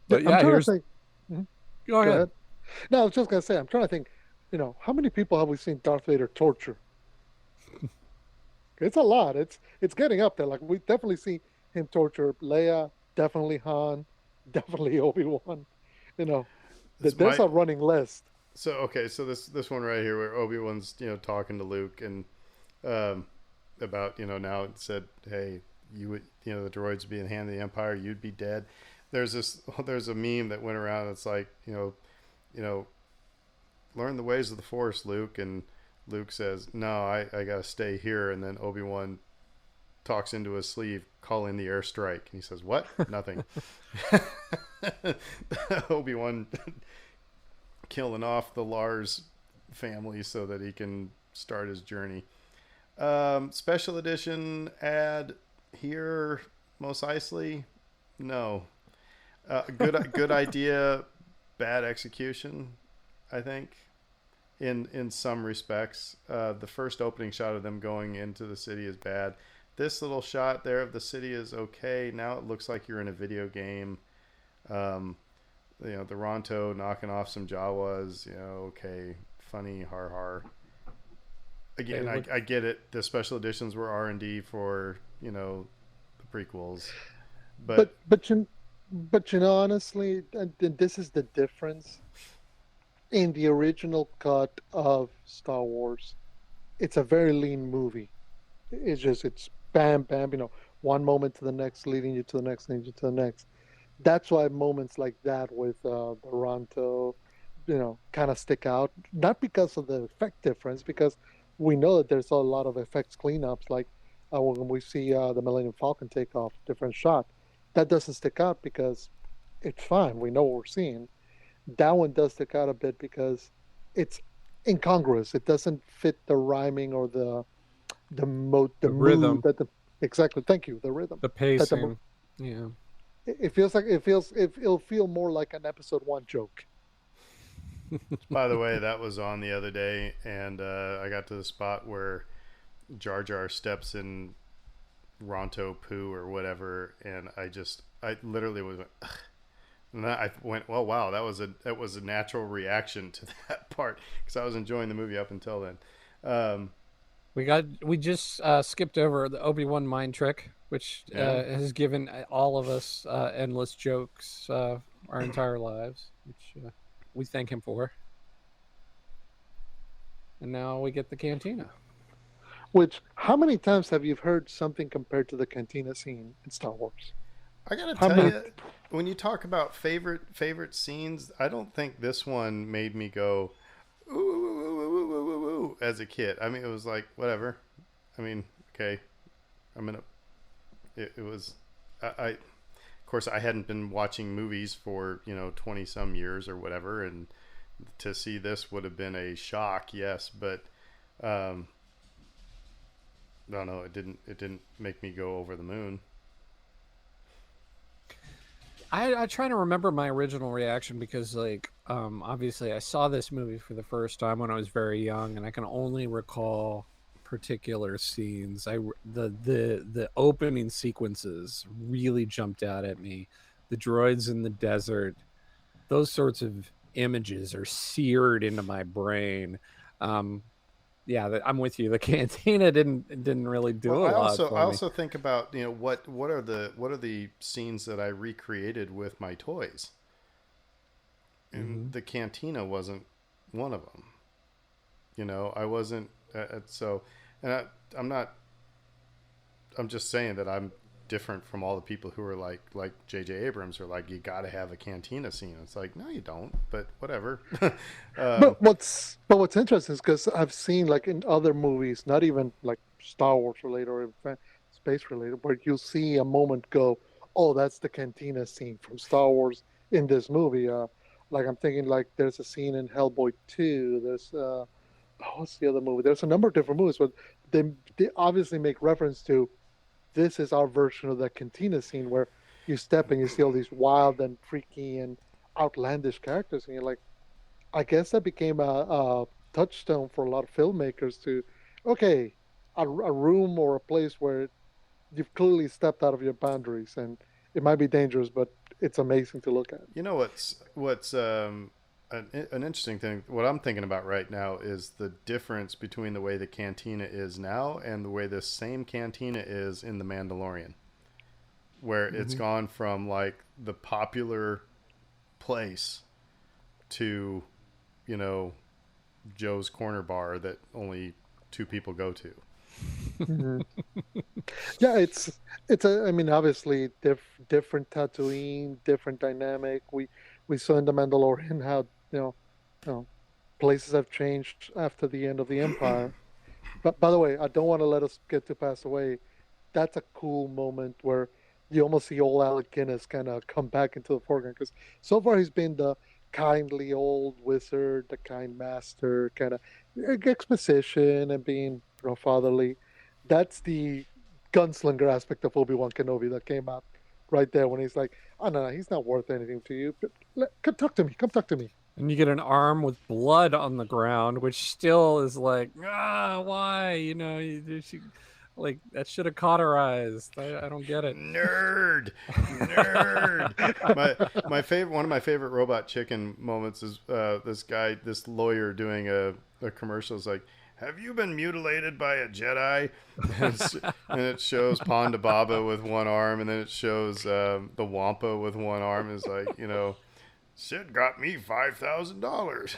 yeah, trying to here's think. Mhm. go Go ahead. ahead. No, I was just gonna say, I'm trying to think. How many people have we seen Darth Vader torture? It's a lot. It's getting up there. Like, we definitely see him torture Leia, definitely Han, definitely Obi-Wan. There's a running list. So okay, so this one right here where Obi-Wan's talking to Luke and about now it said, hey, you would the droids would be in the hand of the Empire, you'd be dead. There's a meme that went around. It's like learn the ways of the Force, Luke, and Luke says, no, I gotta stay here, and then Obi-Wan talks into his sleeve, "Call in the airstrike." And he says, "What?" Nothing. Obi-Wan killing off the Lars family so that he can start his journey. Special edition ad here, Mos Eisley? No. Good idea, bad execution, I think. In some respects, the first opening shot of them going into the city is bad. This little shot there of the city is okay. Now it looks like you're in a video game. The Ronto knocking off some Jawas. Okay, funny, har har. Again, I get it. The special editions were R&D for the prequels, but honestly, this is the difference. In the original cut of Star Wars, it's a very lean movie. It's bam, bam, one moment to the next, leading you to the next, leading you to the next. That's why moments like that with the Ronto, kind of stick out. Not because of the effect difference, because we know that there's a lot of effects cleanups, like when we see the Millennium Falcon take off, different shot. That doesn't stick out because it's fine. We know what we're seeing. That one does stick out a bit because it's incongruous. It doesn't fit the rhyming or the rhythm. mood exactly. Thank you. The rhythm. The pacing. Yeah. It feels like it'll feel more like an episode 1 joke. By the way, that was on the other day, and I got to the spot where Jar Jar steps in Ronto poo or whatever, and I literally was. Ugh. And I went, well, wow, that was a natural reaction to that part because I was enjoying the movie up until then. We just skipped over the Obi-Wan mind trick, which has given all of us endless jokes our entire lives, which we thank him for. And now we get the cantina. Which, how many times have you heard something compared to the cantina scene in Star Wars? I gotta tell you, when you talk about favorite scenes, I don't think this one made me go ooh, ooh, ooh, ooh, ooh, ooh, ooh, as a kid. I mean, it was like whatever. I mean, okay, it was. Of course, I hadn't been watching movies for 20 some years or whatever, and to see this would have been a shock. Yes, but no, it didn't make me go over the moon. I try to remember my original reaction because, obviously I saw this movie for the first time when I was very young, and I can only recall particular scenes. The opening sequences really jumped out at me. The droids in the desert, those sorts of images are seared into my brain. I'm with you. The cantina didn't really do a lot for me. I also think about what are the scenes that I recreated with my toys, and the cantina wasn't one of them. I wasn't I'm just saying that I'm different from all the people who are like J.J. Abrams are like, you got to have a cantina scene. It's like, no, you don't, but whatever. But what's interesting is because I've seen, like, in other movies, not even like Star Wars related or space related, where you'll see a moment go, oh, that's the cantina scene from Star Wars in this movie. Like, I'm thinking, like, there's a scene in Hellboy 2. There's what's the other movie? There's a number of different movies, but they obviously make reference to, this is our version of the cantina scene where you step and you see all these wild and freaky and outlandish characters, and you're like, I guess that became a touchstone for a lot of filmmakers to, okay, a room or a place where you've clearly stepped out of your boundaries, and it might be dangerous, but it's amazing to look at. What's an interesting thing, what I'm thinking about right now is the difference between the way the cantina is now and the way this same cantina is in The Mandalorian, where it's gone from like the popular place to Joe's Corner Bar that only 2 people go to. Yeah, it's obviously different Tatooine, different dynamic. We saw in The Mandalorian how places have changed after the end of the Empire. But by the way, I don't want to let us get to pass away. that's a cool moment where you almost see old Alec Guinness kind of come back into the foreground because so far he's been the kindly old wizard, the kind master, kind of exposition and being fatherly. That's the gunslinger aspect of Obi-Wan Kenobi that came out right there when he's like, "Oh no, he's not worth anything to you. Come talk to me. Come talk to me." And you get an arm with blood on the ground, which still is like, why? Like that should have cauterized. I don't get it. Nerd. My favorite, one of my favorite Robot Chicken moments is this lawyer doing a commercial. Is like, have you been mutilated by a Jedi? And it shows Ponda Baba with one arm, and then it shows the Wampa with one arm. It's like, Sid got me $5,000.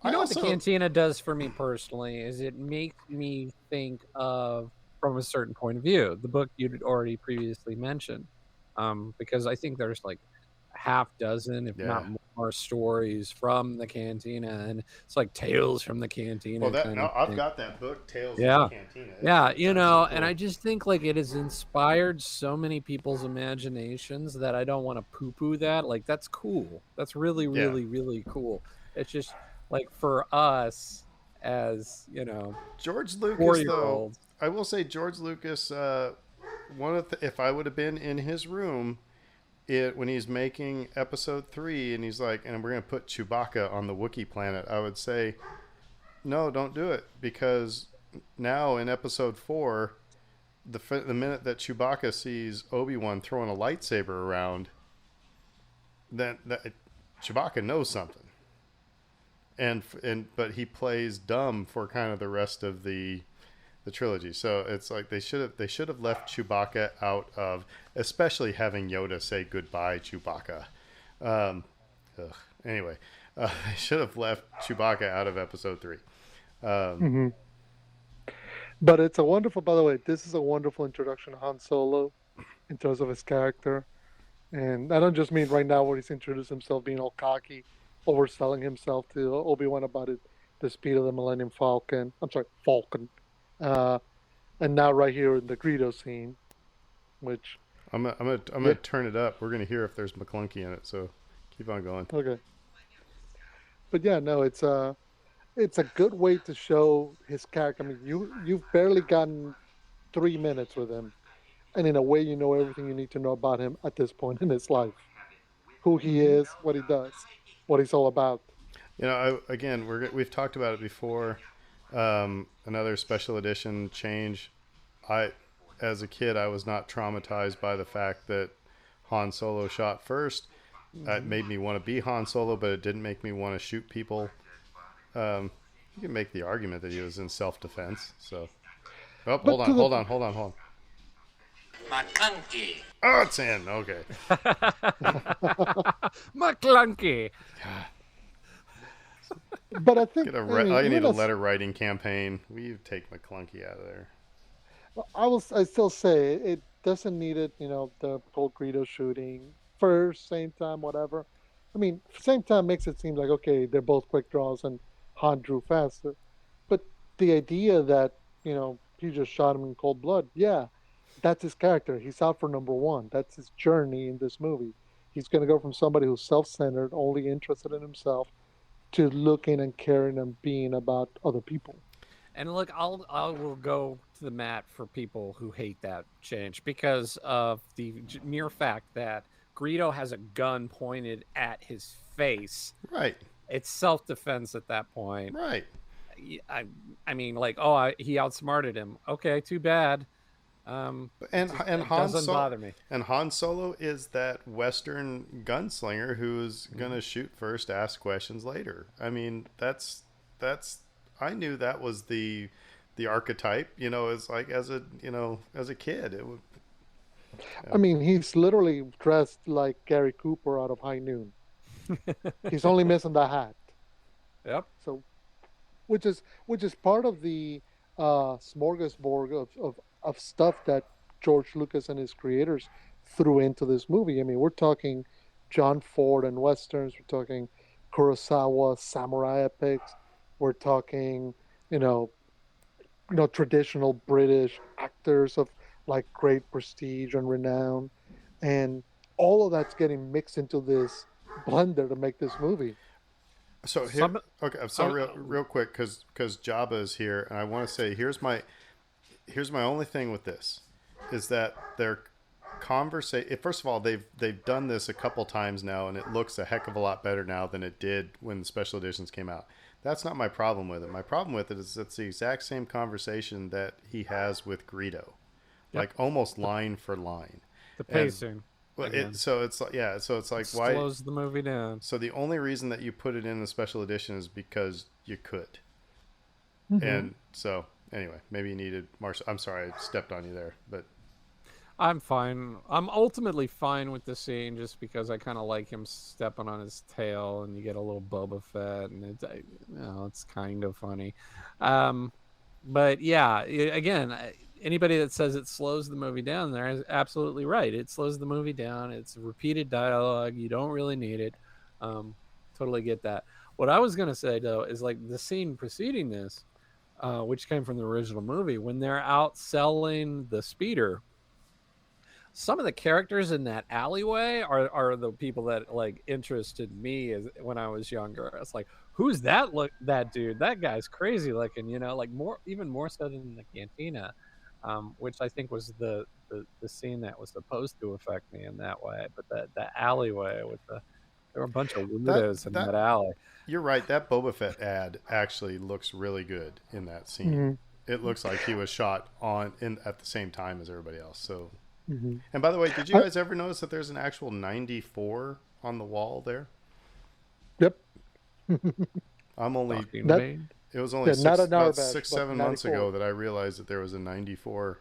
You know what the Cantina does for me personally is it makes me think of from a certain point of view, the book you'd already previously mentioned, because I think there's like a half dozen, if not more, stories from the Cantina, and it's like Tales from the Cantina. Well, I've got that book, Tales from the Cantina. Yeah, cool. And I just think like it has inspired so many people's imaginations that I don't want to poo-poo that. Like that's cool. That's really, really, really cool. It's just like for us as George Lucas, 4-year-olds. though, I will say George Lucas, if I would have been in his room when he's making episode 3 and he's like, and we're going to put Chewbacca on the Wookiee planet, I would say, no, don't do it, because now in episode 4, the minute that Chewbacca sees Obi-Wan throwing a lightsaber around, then Chewbacca knows something. But he plays dumb for kind of the rest of the trilogy. So it's like they should have left Chewbacca out of, especially having Yoda say goodbye Chewbacca. Anyway, they should have left Chewbacca out of episode 3. But it's a wonderful, by the way, this is a wonderful introduction to Han Solo in terms of his character. And I don't just mean right now where he's introduced himself being all cocky, overselling himself to Obi-Wan about the speed of the Millennium Falcon. I'm sorry, Falcon. And now right here in the Greedo scene, which I'm gonna turn it up. We're gonna hear if there's McClunky in it. So keep on going. Okay. But yeah, no, it's a good way to show his character. I mean, you've barely gotten 3 minutes with him, and in a way, you know everything you need to know about him at this point in his life, who he is, what he does, what he's all about. We've talked about it before. Another special edition change. As a kid, I was not traumatized by the fact that Han Solo shot first. It made me want to be Han Solo, but it didn't make me want to shoot people. You can make the argument that he was in self-defense. So, hold on. McClunky. Oh, it's in. Okay. McClunky. But I think I need a letter writing campaign. We take McClunky out of there. I still say it doesn't need it. The whole Greedo shooting first, same time, whatever. I mean, same time makes it seem like okay, they're both quick draws and Han drew faster. But the idea that he just shot him in cold blood, that's his character. He's out for number one. That's his journey in this movie. He's going to go from somebody who's self-centered, only interested in himself, to looking and caring and being about other people. And look, I will go to the mat for people who hate that change because of the mere fact that Greedo has a gun pointed at his face. Right. It's self-defense at that point. Right. I mean, like, he outsmarted him. Okay, too bad. And Han doesn't bother me. And Han Solo is that Western gunslinger who's gonna shoot first, ask questions later. I mean, that's. I knew that was the archetype. As like as a kid, it would. I mean, he's literally dressed like Gary Cooper out of High Noon. He's only missing the hat. Yep. So, which is part of the smorgasbord of stuff that George Lucas and his creators threw into this movie. I mean, we're talking John Ford and westerns. We're talking Kurosawa samurai epics. We're talking, traditional British actors of like great prestige and renown, and all of that's getting mixed into this blender to make this movie. So here, Some, okay. So I'm, real quick, because Jabba is here, and I want to say here's my only thing with this, is that their conversation. First of all, they've done this a couple times now, and it looks a heck of a lot better now than it did when the special editions came out. That's not my problem with it. My problem with it is it's the exact same conversation that he has with Greedo, Yep. like almost line for line. the And pacing well, again so it's like so it's like why? slows the movie down. So the only reason that you put it in the special edition is because you could. And so anyway, maybe you needed Marshall. I'm sorry, I stepped on you there, but I'm fine. I'm ultimately fine with the scene just because I kind of like him stepping on his tail, and you get a little Boba Fett, and it's kind of funny. But yeah, again, anybody that says it slows the movie down, there is absolutely right. It slows the movie down. It's repeated dialogue. You don't really need it. Totally get that. What I was gonna say though is like the scene preceding this, which came from the original movie, when they're out selling the speeder. Some of the characters in that alleyway are the people that like interested me as when I was younger. It's like, who's that dude? That guy's crazy looking, like even more so than the cantina, which I think was the scene that was supposed to affect me in that way. But the alleyway there were a bunch of weirdos in that alley. you're right. That Boba Fett ad actually looks really good in that scene. It looks like he was shot at the same time as everybody else. So. And by the way, did you guys ever notice that there's an actual 94 on the wall there? Yep. I'm only. It was only about 6-7 months ago that I realized that there was a 94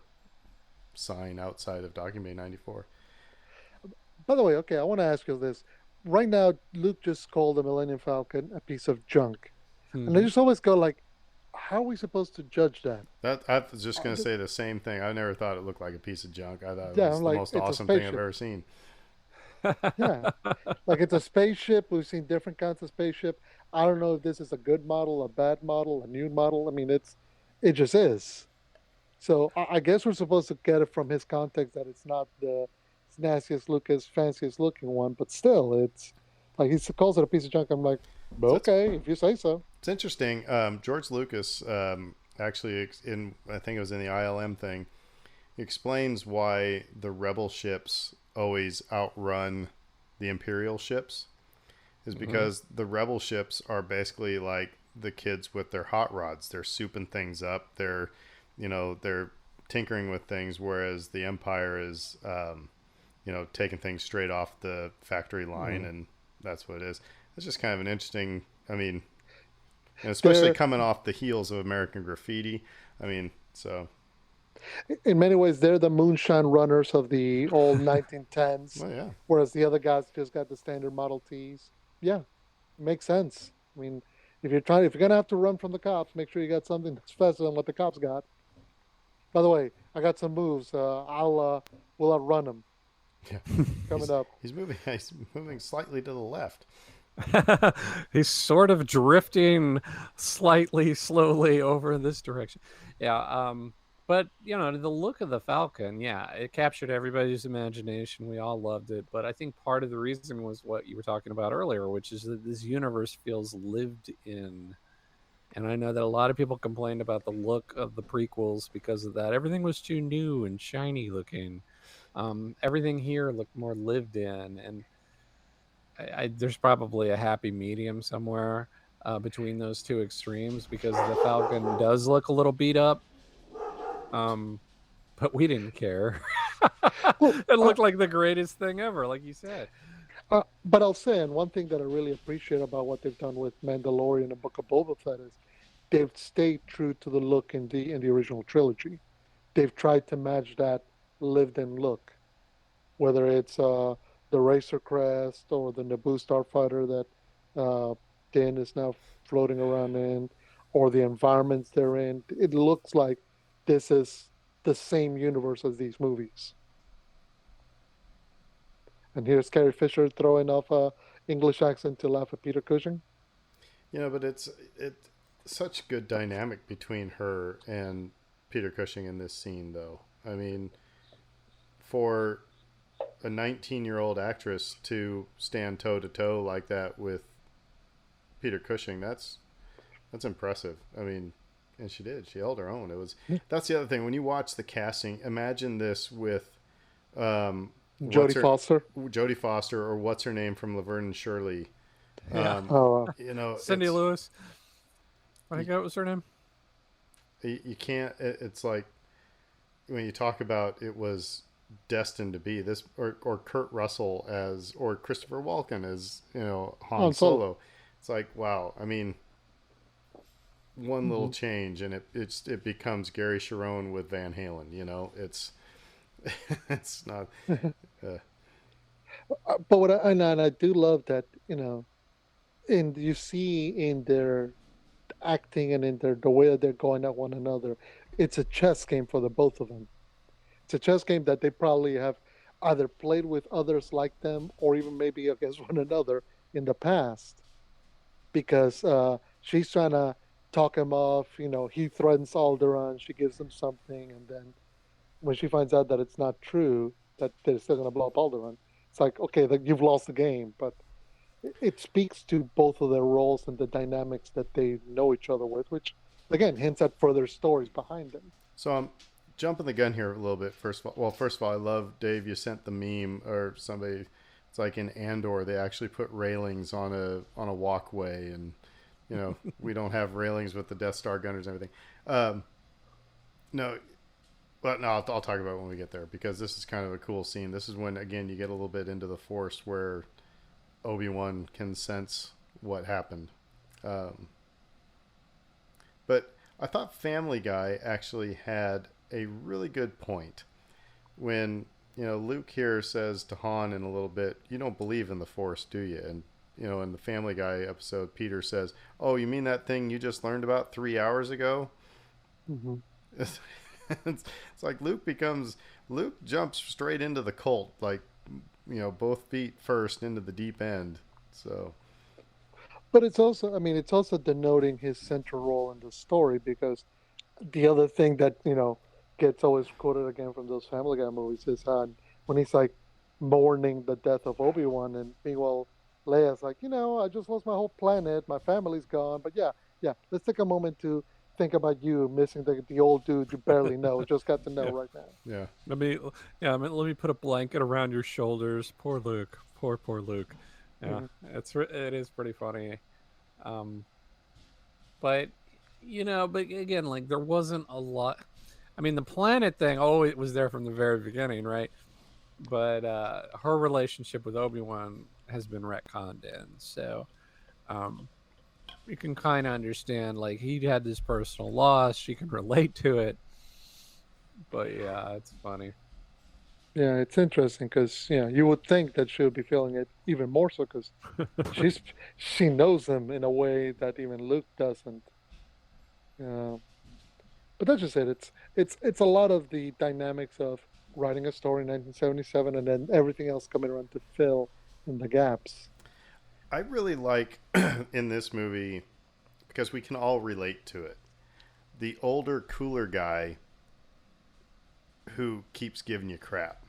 sign outside of Docking Bay 94. By the way, okay, I want to ask you this. Right now, Luke just called the Millennium Falcon a piece of junk, and I just always go like, how are we supposed to judge that? I was just going to say the same thing. I never thought it looked like a piece of junk. I thought it was the most awesome thing I've ever seen. Yeah, like it's a spaceship. We've seen different kinds of spaceship. I don't know if this is a good model, a bad model, a new model. I mean, it just is. So I guess we're supposed to get it from his context that it's not the nastiest looking, fanciest looking one, but still, it's like he calls it a piece of junk. I'm like, okay, if you say so. It's interesting. George Lucas actually, I think it was in the ILM thing, explains why the Rebel ships always outrun the Imperial ships. Is because the Rebel ships are basically like the kids with their hot rods. They're souping things up. They're tinkering with things, whereas the Empire is, taking things straight off the factory line, and that's what it is. It's just kind of an interesting. I mean. And especially coming off the heels of American Graffiti. I mean, so. In many ways, they're the moonshine runners of the old 1910s. Well, yeah. Whereas the other guys just got the standard Model Ts. Yeah, makes sense. I mean, if you're going to have to run from the cops, make sure you got something that's faster than what the cops got. By the way, I got some moves. We'll outrun them. Yeah. Coming up. He's moving slightly to the left. He's sort of drifting slightly slowly over in this direction. Yeah, but the look of the Falcon, yeah, it captured everybody's imagination. We all loved it, but I think part of the reason was what you were talking about earlier, which is that this universe feels lived in. And I know that a lot of people complained about the look of the prequels because of that. Everything was too new and shiny looking. Everything here looked more lived in, and there's probably a happy medium somewhere between those two extremes, because the Falcon does look a little beat up, but we didn't care. It looked like the greatest thing ever, like you said. But I'll say, and one thing that I really appreciate about what they've done with Mandalorian and Book of Boba Fett is they've stayed true to the look in the original trilogy. They've tried to match that lived-in look, whether it's the Racer Crest or the Naboo starfighter that Din is now floating around in, or the environments they're in. It looks like this is the same universe as these movies. And here's Carrie Fisher throwing off a English accent to laugh at Peter Cushing. But it's such good dynamic between her and Peter Cushing in this scene, though. I mean, for a 19-year-old actress to stand toe to toe like that with Peter Cushing, that's impressive. I mean, and she did. She held her own. It was That's the other thing. When you watch the casting, imagine this with Jodie Foster, or what's her name from Laverne and Shirley. Yeah. You know, Cindy Lewis. I think that was her name. You can't. It's like when you talk about it was destined to be this, or Kurt Russell or Christopher Walken as Han Solo. It's like, wow. I mean, one little change and it becomes Gary Cherone with Van Halen. It's not. But and I do love that, and you see in their acting and in the way that they're going at one another, it's a chess game for the both of them. It's a chess game that they probably have either played with others like them or even maybe against one another in the past, because she's trying to talk him off. He threatens Alderaan, she gives him something, and then when she finds out that it's not true, that they're still going to blow up Alderaan, it's like, okay, you've lost the game. But it speaks to both of their roles and the dynamics that they know each other with, which again hints at further stories behind them. So I'm jumping the gun here a little bit. First of all, I love, Dave, you sent the meme, or somebody. It's like in Andor, they actually put railings on a walkway, and we don't have railings with the Death Star gunners and everything. No. But no, I'll talk about it when we get there, because this is kind of a cool scene. This is when, again, you get a little bit into the Force, where Obi-Wan can sense what happened. But I thought Family Guy actually had a really good point when, Luke here says to Han in a little bit, "You don't believe in the Force, do you?" And, in the Family Guy episode, Peter says, "Oh, you mean that thing you just learned about 3 hours ago?" Mm-hmm. It's like Luke jumps straight into the cult, like, both feet first into the deep end. So, but it's also denoting his central role in the story, because the other thing that gets always quoted again from those Family Guy movies is when he's like mourning the death of Obi-Wan, and meanwhile Leia's like, I just lost my whole planet, my family's gone, but yeah, let's take a moment to think about you missing the old dude you barely know, just got to know right now. Yeah. Let me put a blanket around your shoulders. Poor Luke. Poor Luke. Yeah, it is pretty funny. But again, like, there wasn't a lot. I mean, the planet thing, it was there from the very beginning, right? But her relationship with Obi-Wan has been retconned in, so you can kind of understand, like, he had this personal loss. She can relate to it. But yeah, it's funny. Yeah, it's interesting because you would think that she would be feeling it even more so, because she knows him in a way that even Luke doesn't. But that's just it. It's a lot of the dynamics of writing a story in 1977 and then everything else coming around to fill in the gaps. I really like in this movie, because we can all relate to it, the older, cooler guy who keeps giving you crap.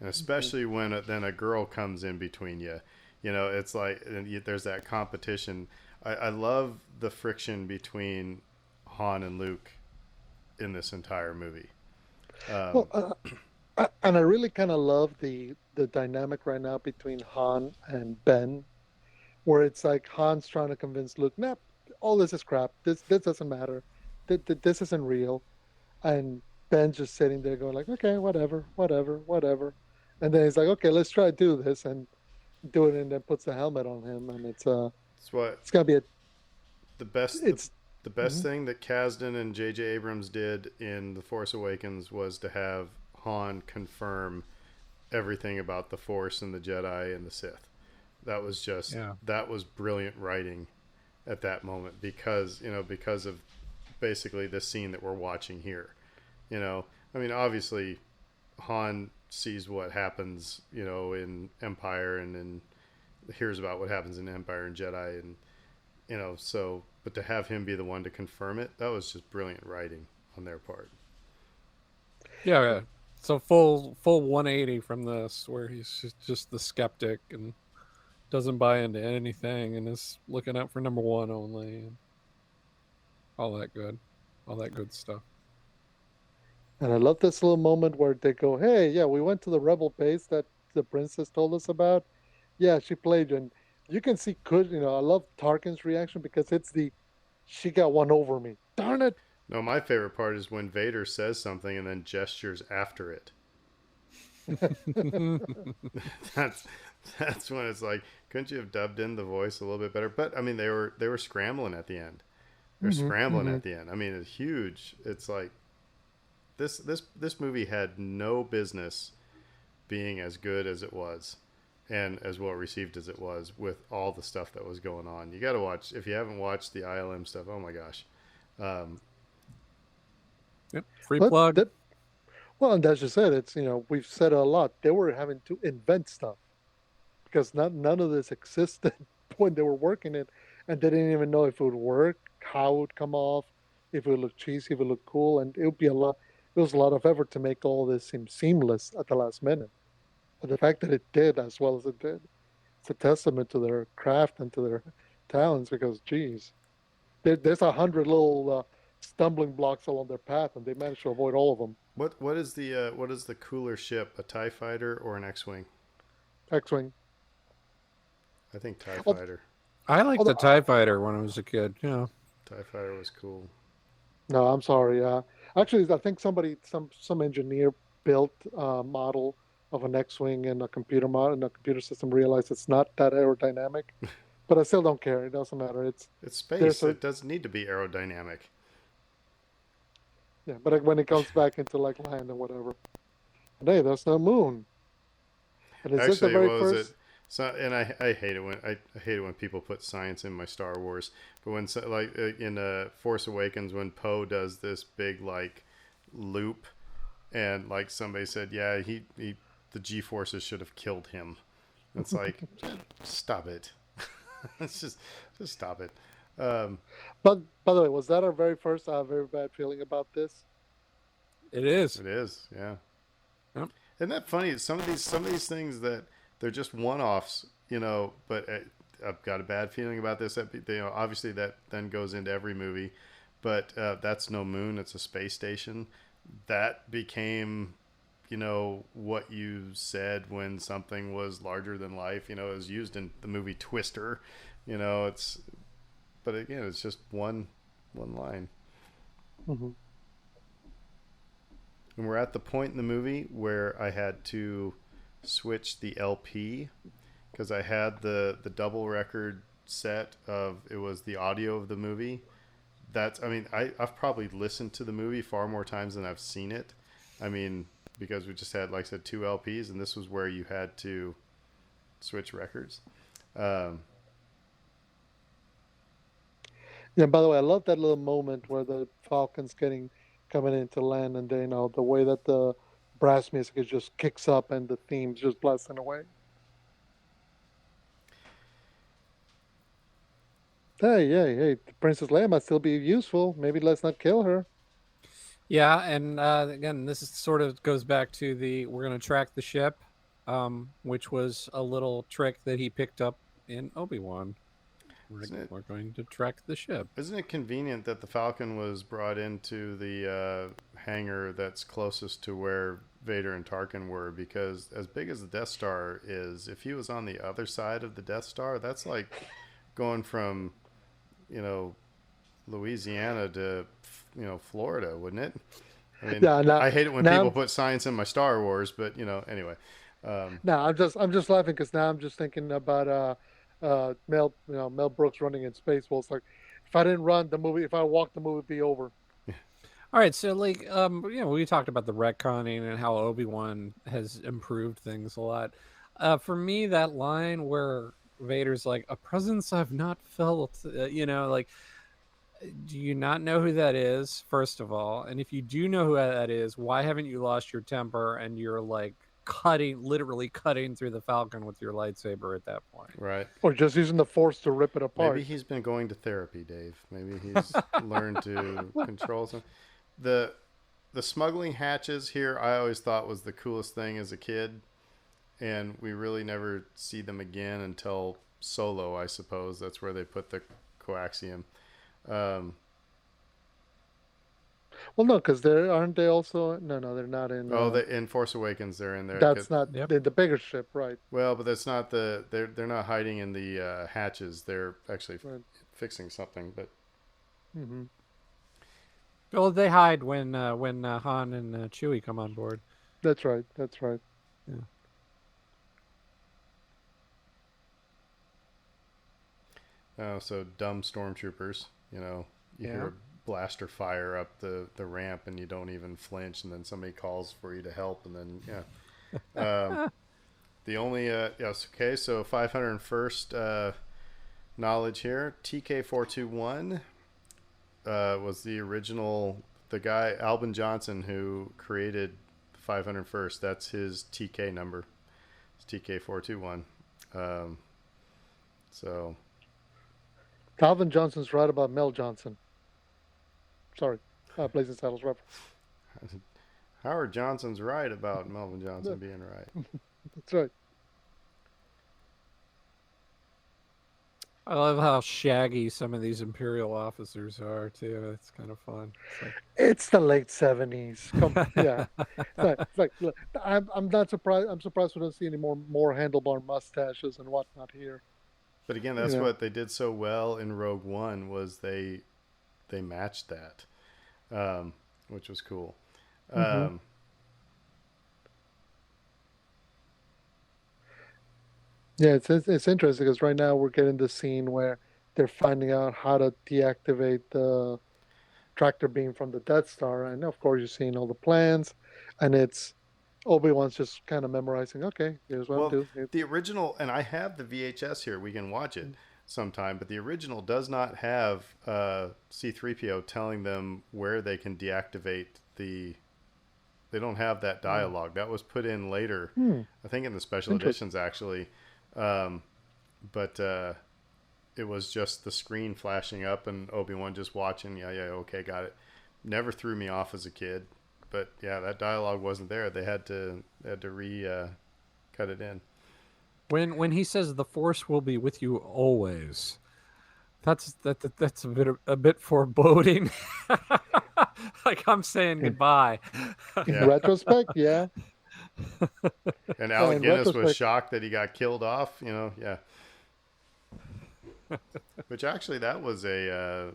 And especially when then a girl comes in between you. It's like there's that competition. I love the friction between Han and Luke in this entire movie. And I really kind of love the dynamic right now between Han and Ben, where it's like Han's trying to convince Luke, "Nah, all this is crap. This doesn't matter. This isn't real." And Ben's just sitting there going like, "Okay, whatever. And then he's like, "Okay, let's try to do this," and do it, and then puts the helmet on him, and it's gonna be the best. The best thing that Kasdan and J.J. Abrams did in The Force Awakens was to have Han confirm everything about the Force and the Jedi and the Sith. That was that was brilliant writing at that moment, because of basically this scene that we're watching here. I mean, obviously Han sees what happens, in Empire, and then hears about what happens in Empire and Jedi, and but to have him be the one to confirm it, that was just brilliant writing on their part. Yeah, yeah. So full 180 from this, where he's just the skeptic and doesn't buy into anything and is looking out for number one only, and all that good stuff. And I love this little moment where they go, "Hey, yeah, we went to the rebel base that the princess told us about. Yeah, she played you." And you can see, I love Tarkin's reaction because it's she got one over me. Darn it! No, my favorite part is when Vader says something and then gestures after it. that's that's when it's like, couldn't you have dubbed in the voice a little bit better? But I mean, they were scrambling at the end. They're scrambling at the end. I mean, it's huge. It's like this movie had no business being as good as it was, and as well received as it was, with all the stuff that was going on. You got to watch, if you haven't watched the ILM stuff. Oh my gosh. Yep, free plug. Well, and as you said, it's we've said a lot. They were having to invent stuff because none of this existed when they were working it, and they didn't even know if it would work, how it would come off, if it would look cheesy, if it would look cool, and it would be a lot. It was a lot of effort to make all this seem seamless at the last minute. But the fact that it did as well as it did, it's a testament to their craft and to their talents. Because, geez, there's 100 little stumbling blocks along their path, and they managed to avoid all of them. What is the cooler ship? A TIE fighter or an X-wing? X-wing. I think TIE fighter. I liked the TIE fighter when I was a kid. Yeah, TIE fighter was cool. No, I'm sorry. Actually, I think some engineer built a model of an X-wing in a computer model, in a computer system, realized it's not that aerodynamic. But I still don't care. It doesn't matter. It's space. It doesn't need to be aerodynamic. Yeah, but when it comes back into like land and whatever, and hey, there's no moon. And is actually, this the very first? So, and I hate it when people put science in my Star Wars. But when like in Force Awakens, when Poe does this big like loop, and like somebody said, yeah, the G-forces should have killed him. It's like, stop it. It's just stop it. But by the way, was that our very first? I have a very bad feeling about this. It is. It is. Yeah. Yep. Isn't that funny? Some of these things that they're just one-offs, But I've got a bad feeling about this. Obviously that then goes into every movie, but that's no moon. It's a space station. That became, what you said when something was larger than life. It was used in the movie Twister. But again, it's just one line. Mm-hmm. And we're at the point in the movie where I had to switch the LP because I had the double record set of, it was the audio of the movie. I've probably listened to the movie far more times than I've seen it. Because we just had, like I said, 2 LPs, and this was where you had to switch records. Yeah, by the way, I love that little moment where the Falcon's coming into land, and the way that the brass music just kicks up and the theme's just blasting away. Hey, Princess Leia might still be useful. Maybe let's not kill her. Yeah, and again, this sort of goes back to we're going to track the ship, which was a little trick that he picked up in Obi-Wan. We're going to track the ship. Isn't it convenient that the Falcon was brought into the hangar that's closest to where Vader and Tarkin were? Because as big as the Death Star is, if he was on the other side of the Death Star, that's like going from, Louisiana to, Florida, wouldn't it? I hate it when people put science in my Star Wars, but anyway. I'm just laughing because now I'm just thinking about Mel Brooks running in space. Well, it's like, if I didn't run the movie, if I walked, the movie would be over. All right, so we talked about the retconning and how Obi-Wan has improved things a lot. For me, that line where Vader's like, a presence I've not felt, do you not know who that is, first of all? And if you do know who that is, why haven't you lost your temper and you're like literally cutting through the Falcon with your lightsaber at that point? Right. Or just using the Force to rip it apart. Maybe he's been going to therapy, Dave. Maybe he's learned to control some. the smuggling hatches here, I always thought was the coolest thing as a kid, and we really never see them again until Solo, I suppose. That's where they put the coaxium. Um, Well, no, because they aren't they also? No, no, they're not in. in Force Awakens, they're in there. That's not Yep. the bigger ship, right? Well, but that's not they're not hiding in the hatches. They're actually Right. fixing something. But Hmm. Well, they hide when Han and Chewie come on board. That's right. That's right. so dumb stormtroopers. You hear a blaster fire up the ramp, and you don't even flinch, and then somebody calls for you to help, and then the only yes, okay. So 501st knowledge here. TK421 was the original. The guy Albin Johnson who created 501st. That's his TK number. It's TK421. So Calvin Johnson's right about Mel Johnson. Sorry, Blazing Saddles reference. Howard Johnson's right about Melvin Johnson being right. That's right. I love how shaggy some of these Imperial officers are too. It's kind of fun. It's like, It's the late '70s. Yeah, it's like look, I'm not surprised. I'm surprised we don't see any more handlebar mustaches and whatnot here. But again, that's Yeah. what they did so well in Rogue One was they matched that, which was cool. Mhm. Yeah, it's interesting because right now we're getting the scene where they're finding out how to deactivate the tractor beam from the Death Star, and of course you're seeing all the plans, and it's Obi-Wan's just kind of memorizing. Okay, here's what I'm Well, doing. the original, and I have the VHS here. We can watch it sometime. But the original does not have C-3PO telling them where they can deactivate the. They don't have that dialogue. That was put in later. I think in the special Interesting. editions actually. But it was just the screen flashing up and Obi-Wan just watching. Yeah, okay, got it. Never threw me off as a kid. But yeah, that dialogue wasn't there. They had to cut it in. when he says the Force will be with you always, that's a bit foreboding. Like I'm saying goodbye. In Yeah. retrospect, yeah. And Alec in Guinness was retrospect- shocked that he got killed off. Yeah. Which actually that was a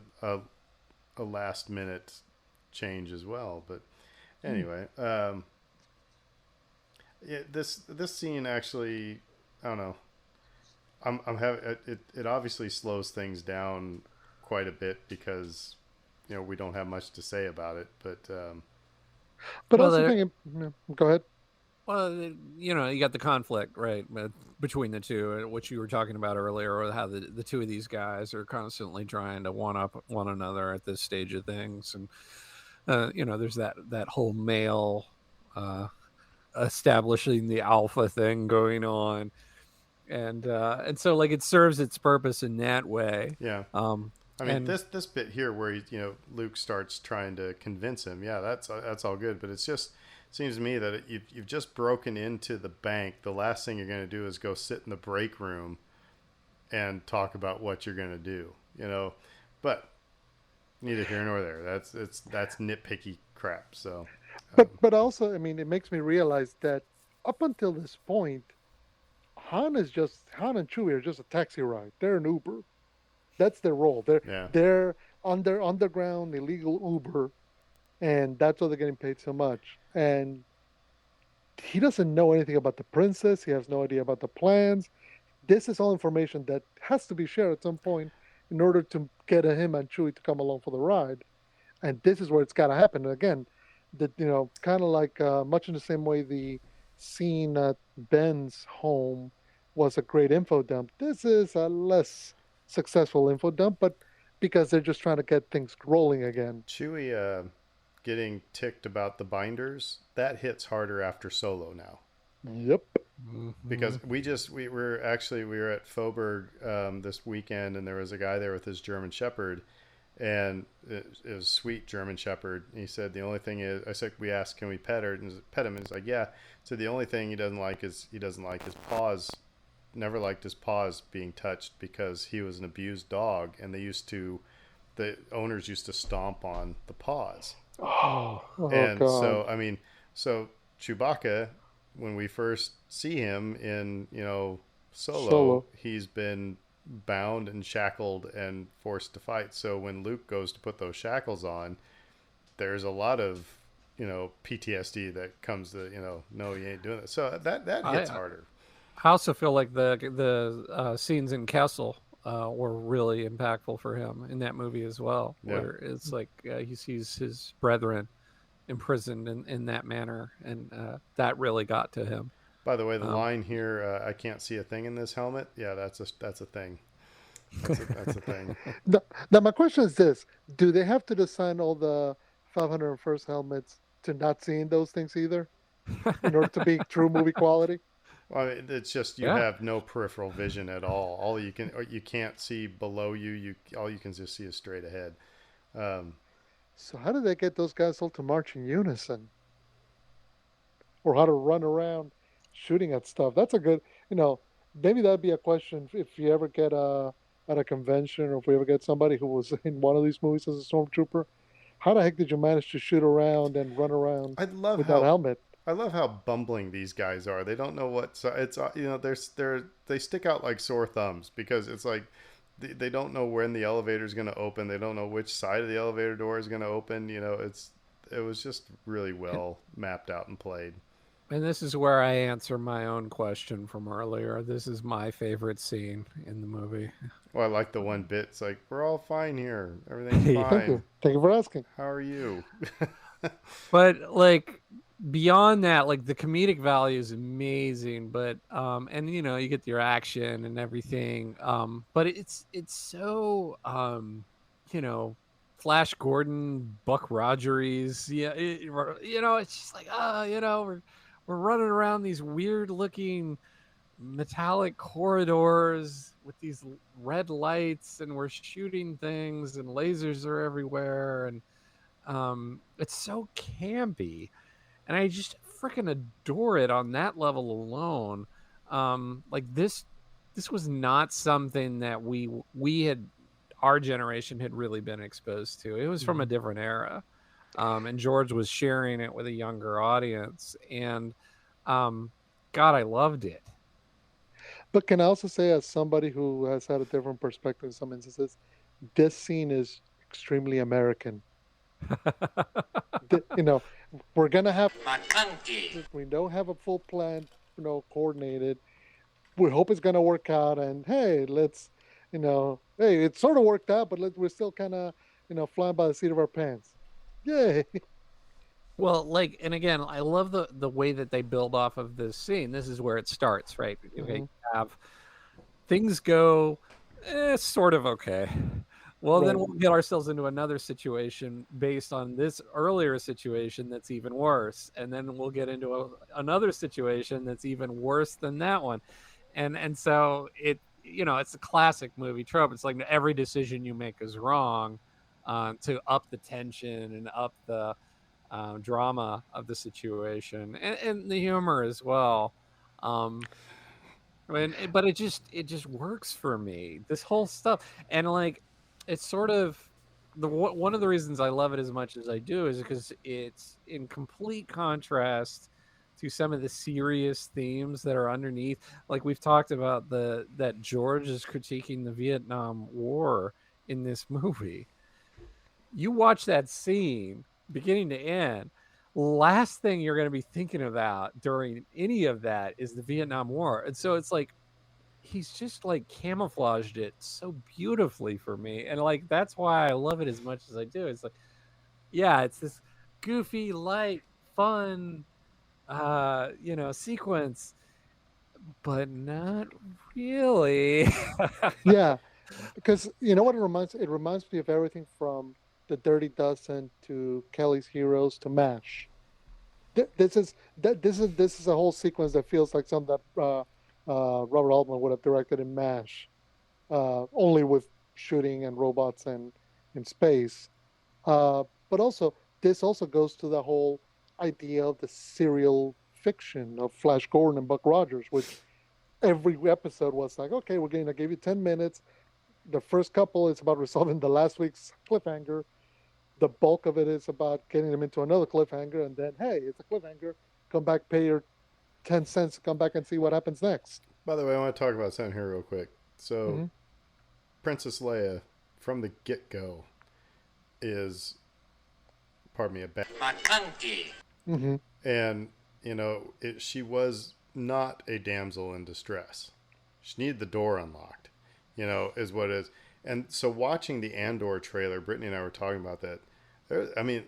last minute change as well. But anyway, this scene actually, I don't know. I'm having it obviously slows things down quite a bit because we don't have much to say about it. But But Well, also there- thinking, go ahead. Well, you got the conflict, right, between the two, which you were talking about earlier, or how the two of these guys are constantly trying to one up one another at this stage of things, and there's that whole male establishing the alpha thing going on, and so like it serves its purpose in that way. yeah. Um, I mean, and- this bit here where Luke starts trying to convince him. Yeah, that's all good, but it's just seems to me that you've just broken into the bank. The last thing you're going to do is go sit in the break room and talk about what you're going to do. But neither here nor there. That's nitpicky crap. So, But also, I mean, it makes me realize that up until this point, Han and Chewie are just a taxi ride. They're an Uber. That's their role. Yeah. They're on their underground illegal Uber, and that's why they're getting paid so much. And he doesn't know anything about the princess. He has no idea about the plans. This is all information that has to be shared at some point in order to get him and Chewie to come along for the ride. And this is where it's got to happen. And again, kind of like much in the same way the scene at Ben's home was a great info dump. This is a less successful info dump, but because they're just trying to get things rolling again. Chewie getting ticked about the binders, that hits harder after Solo now. Yep. Because we were at Faubourg this weekend, and there was a guy there with his German Shepherd, and it was sweet German Shepherd. He said the only thing is, I said, we asked, can we pet her? And pet him. And he's like, yeah. So the only thing he doesn't like is his paws. Never liked his paws being touched because he was an abused dog, and the owners used to stomp on the paws. Oh, And God. so, I mean, so Chewbacca, when we first see him in, Solo, he's been bound and shackled and forced to fight. So when Luke goes to put those shackles on, there's a lot of, PTSD that comes to, no, you ain't doing that. So that hits harder. I also feel like the scenes in Kessel were really impactful for him in that movie as well, where it's like he sees his brethren imprisoned in that manner, and that really got to him. By the way, the line here, I can't see a thing in this helmet. Yeah, that's a thing. That's a thing. Now, my question is this: do they have to design all the 501st helmets to not seeing those things either, in order to be true movie quality? Well, I mean, it's just you have no peripheral vision at all. All you can't see below you. All you can just see is straight ahead. So how did they get those guys all to march in unison, or how to run around shooting at stuff? That's a good, maybe that'd be a question if you ever get at a convention, or if we ever get somebody who was in one of these movies as a stormtrooper. How the heck did you manage to shoot around and run around with that helmet? I love how bumbling these guys are. They don't know what. So it's they stick out like sore thumbs because it's like they don't know when the elevator is going to open. They don't know which side of the elevator door is going to open. It was just really well mapped out and played. And this is where I answer my own question from earlier. This is my favorite scene in the movie. Well, I like the one bit. It's like, we're all fine here. Everything's fine. Thank you for asking. How are you? But like beyond that, like the comedic value is amazing, but and you get your action and everything, but it's so Flash Gordon, Buck Rogers, it's just like we're running around these weird looking metallic corridors with these red lights, and we're shooting things, and lasers are everywhere, and it's so campy, and I just freaking adore it on that level alone. Like this was not something that we had, our generation had really been exposed to. It was from a different era, and George was sharing it with a younger audience, and God, I loved it. But can I also say, as somebody who has had a different perspective in some instances, this scene is extremely American. We're gonna have. We don't have a full plan, coordinated. We hope it's gonna work out, and hey, let's, hey, it sort of worked out, but we're still kind of, flying by the seat of our pants. Yay! Well, like, and again, I love the way that they build off of this scene. This is where it starts, right? Okay, you have things go sort of okay. Well, then we'll get ourselves into another situation based on this earlier situation that's even worse, and then we'll get into another situation that's even worse than that one, and so it's a classic movie trope. It's like every decision you make is wrong, to up the tension and up the drama of the situation, and the humor as well. But it just works for me. This whole stuff, and like, it's sort of one of the reasons I love it as much as I do is because it's in complete contrast to some of the serious themes that are underneath. Like we've talked about that George is critiquing the Vietnam War in this movie. You watch that scene beginning to end, last thing you're going to be thinking about during any of that is the Vietnam War. And so it's like he's just like camouflaged it so beautifully for me, and like that's why I love it as much as I do. It's like, yeah, it's this goofy, light, fun sequence, but not really. Yeah, because you know what it reminds me of everything from the Dirty Dozen to Kelly's Heroes to MASH. This is a whole sequence that feels like something that Robert Altman would have directed in MASH, only with shooting and robots and in space. But also, this also goes to the whole idea of the serial fiction of Flash Gordon and Buck Rogers, which every episode was like, okay, we're going to give you 10 minutes. The first couple is about resolving the last week's cliffhanger. The bulk of it is about getting them into another cliffhanger, and then, hey, it's a cliffhanger. Come back, pay your 10 cents, come back and see what happens next. By the way, I want to talk about something here real quick. So, Mm-hmm. Princess Leia, from the get go, is, pardon me, a bad. Mm-hmm. And, she was not a damsel in distress. She needed the door unlocked, is what it is. And so, watching the Andor trailer, Brittany and I were talking about that. The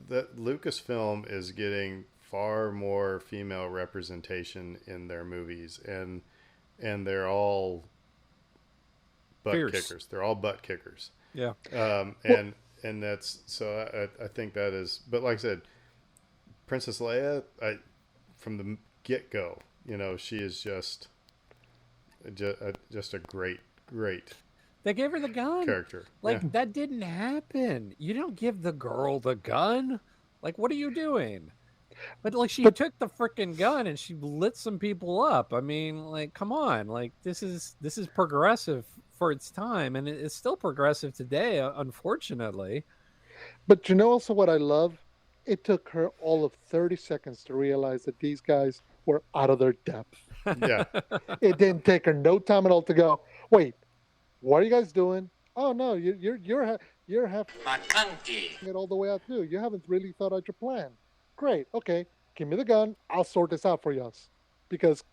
Lucasfilm is getting far more female representation in their movies, and they're all butt Fierce. kickers. They're all butt kickers. Yeah. And that's so. I think that is. But like I said, Princess Leia, from the get go, she is just a great They gave her the gun. character. Like, Yeah. that didn't happen. You don't give the girl the gun. Like, what are you doing? But like, she took the freaking gun and she lit some people up. I mean, like, come on. Like, this is progressive for its time, and it's still progressive today, unfortunately. But also what I love? It took her all of 30 seconds to realize that these guys were out of their depth. Yeah. It didn't take her no time at all to go, wait, what are you guys doing? Oh no, you're having it all the way out too. You haven't really thought out your plan. Great, okay, give me the gun. I'll sort this out for you, because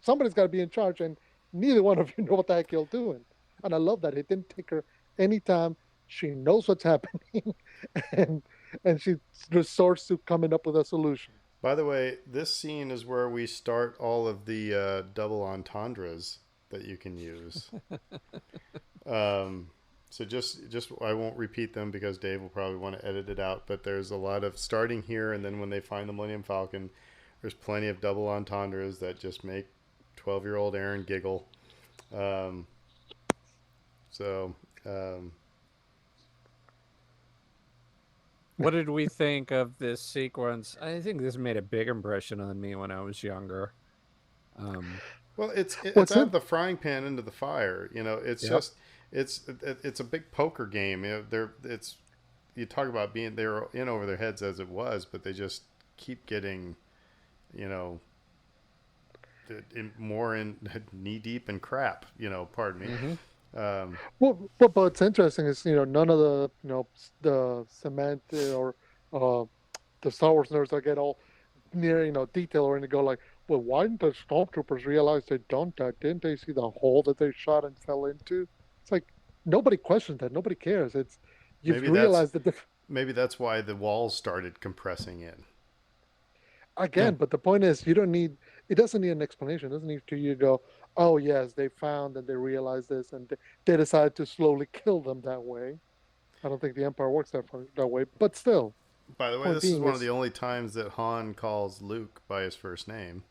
somebody's got to be in charge, and neither one of you know what the heck you're doing. And I love that it didn't take her any time. She knows what's happening, and she resorts to coming up with a solution. By the way, this scene is where we start all of the double entendres that you can use. So just I won't repeat them because Dave will probably want to edit it out. But there's a lot of starting here, and then when they find the Millennium Falcon, there's plenty of double entendres that just make 12-year-old Aaron giggle. What did we think of this sequence? I think this made a big impression on me when I was younger. Well, it's What's out of that? the frying pan into the fire. It's Yep. just it's a big poker game. You talk about being they were in over their heads as it was, but they just keep getting, more in knee deep in crap. Pardon me. Mm-hmm. Well, but what's interesting is none of the the cement or the Star Wars nerds that get all near detail or anything go like, well, why didn't the stormtroopers realize they'd done that? Didn't they see the hole that they shot and fell into? It's like nobody questions that. Nobody cares. It's you've Maybe that's- realized that Maybe that's why the walls started compressing in. again. Yeah. But the point is, you don't need. It doesn't need an explanation. It doesn't need to you go, oh yes, they found and they realized this and they decided to slowly kill them that way. I don't think the Empire works that way, but still. By the way, Point this is being one of is- the only times that Han calls Luke by his first name.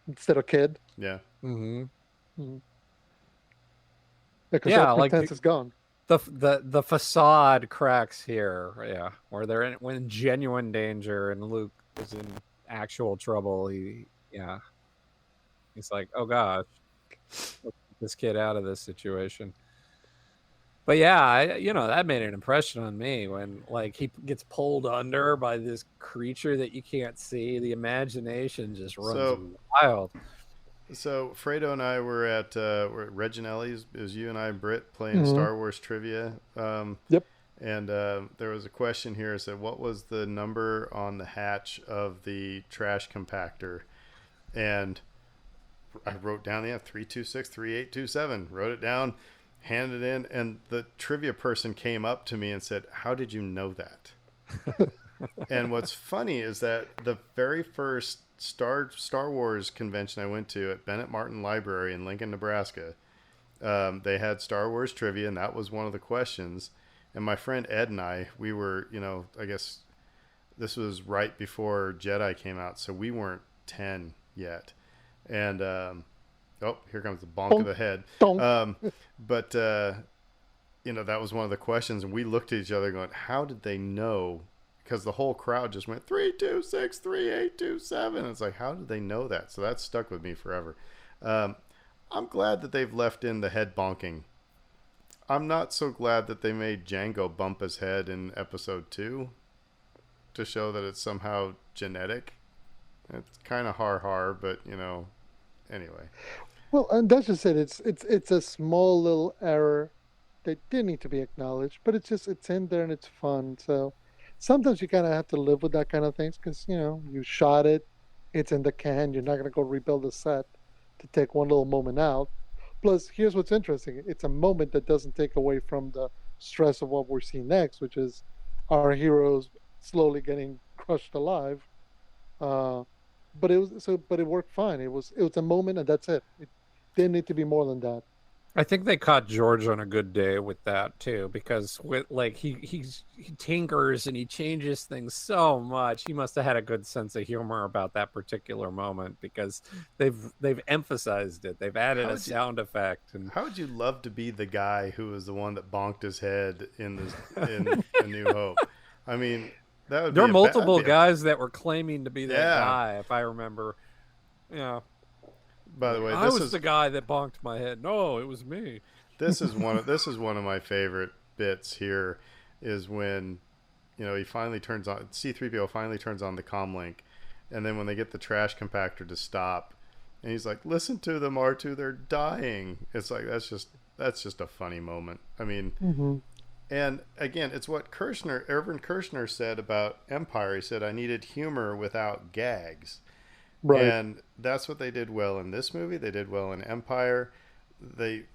Instead of kid. Yeah. Mm-hmm. Because Yeah, that like pretense is gone. The facade cracks here, yeah, where they're in genuine danger and Luke is in actual trouble. He's like, oh gosh, let's get this kid out of this situation. But yeah, that made an impression on me when like he gets pulled under by this creature that you can't see. The imagination just runs wild. So Fredo and I were at Reginelli's. It was you and I, Britt, playing Star Wars trivia. Yep. And there was a question here. It said, what was the number on the hatch of the trash compactor? And I wrote down 3263827. Wrote it down, handed it in, and the trivia person came up to me and said, how did you know that? And what's funny is that the very first Star Wars convention I went to at Bennett Martin Library in Lincoln, Nebraska, they had Star Wars trivia, and that was one of the questions. And my friend Ed and I, we were, I guess this was right before Jedi came out, so we weren't 10 yet. And oh, here comes the bonk of the head. Donk. But that was one of the questions, and we looked at each other going, how did they know? Because the whole crowd just went 3-2-6-3-8-2-7. It's like, how did they know that? So that stuck with me forever. I'm glad that they've left in the head bonking. I'm not so glad that they made Django bump his head in episode 2 to show that it's somehow genetic. It's kind of har, but anyway. Well, and that's just it. It's a small little error that didn't need to be acknowledged, but it's in there and it's fun. So sometimes you kind of have to live with that kind of things because you shot it, it's in the can. You're not gonna go rebuild the set to take one little moment out. Plus, here's what's interesting: it's a moment that doesn't take away from the stress of what we're seeing next, which is our heroes slowly getting crushed alive. But it worked fine. It was a moment, and that's it. It didn't need to be more than that. I think they caught George on a good day with that too, because with he tinkers and he changes things so much. He must have had a good sense of humor about that particular moment because they've emphasized it. They've added a sound effect. And how would you love to be the guy who was the one that bonked his head in A New Hope? I mean, that would. There are multiple guys that were claiming to be that guy, if I remember. Yeah. By the way, I was the guy that bonked my head. No, it was me. This is one of my favorite bits here, is when, he finally turns on C-3PO finally turns on the comlink, and then when they get the trash compactor to stop, and he's like, "Listen to them, R2, they're dying." It's like that's just a funny moment. I mean, and again, it's what Irvin Kershner said about Empire. He said, "I needed humor without gags." Right. And that's what they did well in this movie. They did well in Empire. They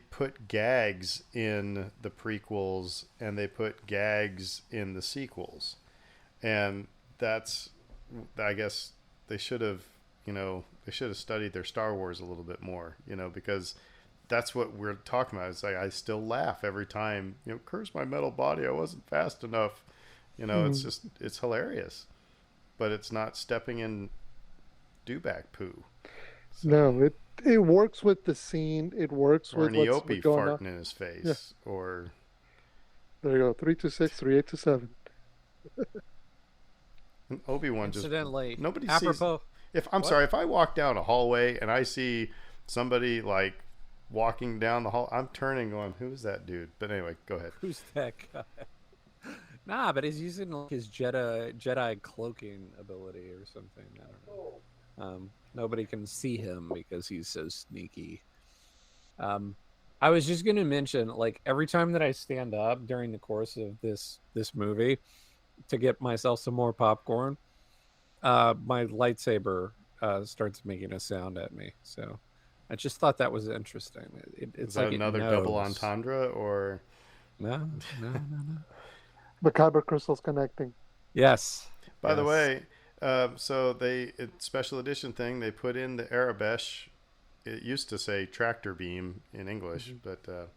put gags in the prequels and they put gags in the sequels. And that's, I guess they should have studied their Star Wars a little bit more, because that's what we're talking about. It's like, I still laugh every time, curse my metal body, I wasn't fast enough. It's hilarious. But it's not stepping in dewback poo. So. No, it works with the scene. It works or with an Eope farting in his face, or there you go, 3-2-6-3-8-2-7. Obi-Wan incidentally. Nobody apropos, sees. If I walk down a hallway and I see somebody like walking down the hall, I'm turning, going, "Who's that dude?" But anyway, go ahead. Who's that guy? Nah, but he's using his Jedi cloaking ability or something. I don't know. Nobody can see him because he's so sneaky. I was just going to mention, like, every time that I stand up during the course of this movie to get myself some more popcorn, my lightsaber starts making a sound at me. So I just thought that was interesting. It's like another double entendre, or no. The kyber crystals connecting. Yes. By the way, so special edition thing, they put in the Arabesh. It used to say tractor beam in English, but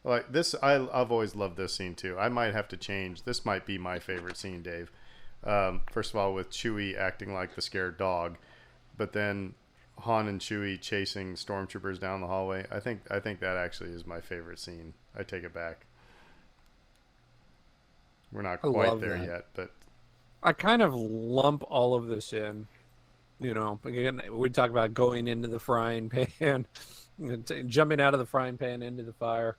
like this, I've always loved this scene too. I might have to change. This might be my favorite scene, Dave. First of all, with Chewie acting like the scared dog, but then Han and Chewie chasing stormtroopers down the hallway. I think that actually is my favorite scene. I take it back. We're not quite there yet, but I kind of lump all of this in. Again, we talk about going into the frying pan, jumping out of the frying pan into the fire,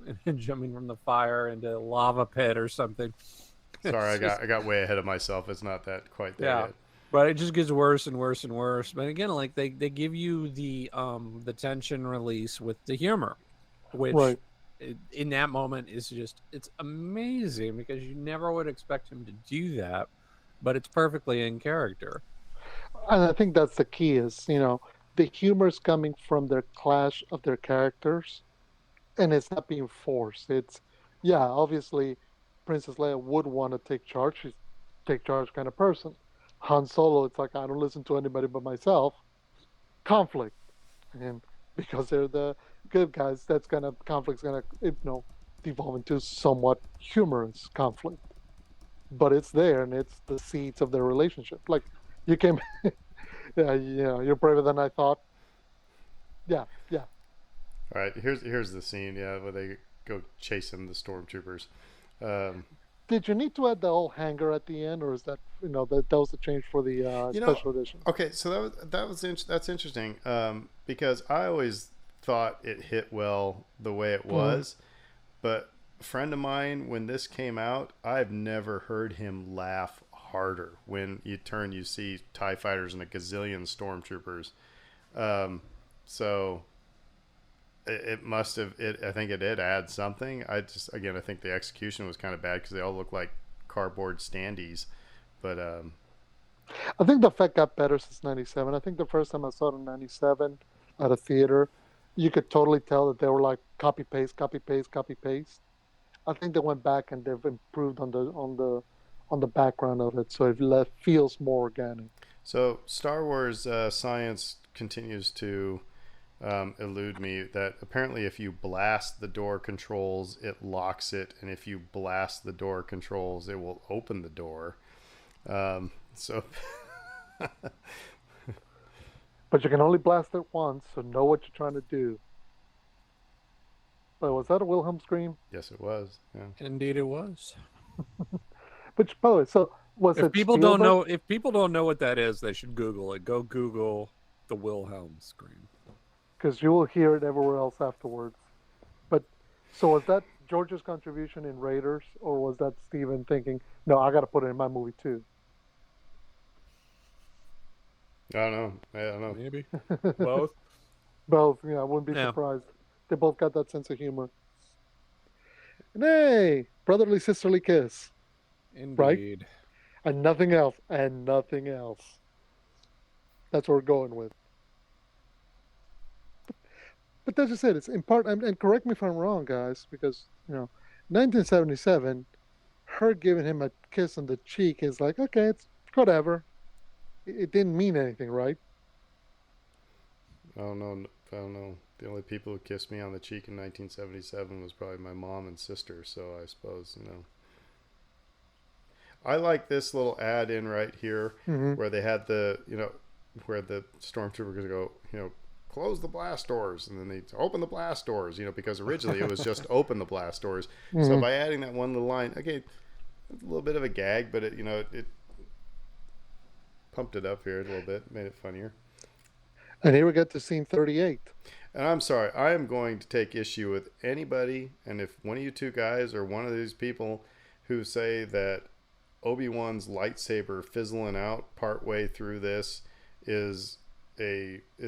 and then jumping from the fire into a lava pit or something. Sorry, I got way ahead of myself. It's not that quite there yet. But it just gets worse and worse and worse. But again, like they give you the tension release with the humor, which right. In that moment is it's amazing because you never would expect him to do that, but it's perfectly in character. And I think that's the key is, the humor is coming from their clash of their characters and it's not being forced. It's, obviously Princess Leia would want to take charge. She's a take charge kind of person. Han Solo, it's like, I don't listen to anybody but myself. Conflict. And because they're the good guys, that's conflict's gonna, devolve into somewhat humorous conflict. But it's there and it's the seeds of their relationship. Like, you came, you're braver than I thought. Yeah. All right, here's the scene. Yeah, where go chasing the stormtroopers. Um, Did you need to add the whole hanger at the end, or is that that was the change for the you know, special edition? okay, so that's interesting because I always thought it hit well the way it was, but a friend of mine, when this came out, I've never heard him laugh harder when you see TIE fighters and a gazillion stormtroopers. So it must have. I think it did add something. I think the execution was kind of bad because they all look like cardboard standees. But I think the effect got better since '97. I think the first time I saw it in '97 at a theater, you could totally tell that they were like copy paste, copy paste, copy paste. I think they went back and they've improved on the background of it, so feels more organic. so Star Wars science continues to elude me. That apparently, if you blast the door controls, it locks it, and if you blast the door controls, it will open the door. So But you can only blast it once, so know what you're trying to do. But was that a Wilhelm scream? yes, it was. Yeah. Indeed, it was. Which, by the way, so was If it people don't Spielberg? know, if people don't know what that is, they should Google it. Go Google the Wilhelm scream. Because you will hear it everywhere else afterwards. But so was that George's contribution in Raiders, or was that Steven thinking, no, I got to put it in my movie too? I don't know. I don't know. Maybe both. Both, yeah, I wouldn't be Yeah. surprised. They both got that sense of humor. And hey, brotherly sisterly kiss, Indeed. and nothing else, and nothing else. That's what we're going with. But that's just it. It's in part, and correct me if I'm wrong, guys, because 1977, her giving him a kiss on the cheek is like, okay, it's whatever. It didn't mean anything, right? I don't know. I don't know. The only people who kissed me on the cheek in 1977 was probably my mom and sister. So I suppose I like this little add in right here Mm-hmm. where they had where the stormtroopers go, close the blast doors, and then they open the blast doors, because originally it was just open the blast doors. Mm-hmm. So by adding that one little line, okay, it's a little bit of a gag, but it pumped it up here a little bit, made it funnier. And here we get to scene 38. And I'm sorry, I am going to take issue with anybody, and if one of you two guys or one of these people who say that Obi-Wan's lightsaber fizzling out partway through this is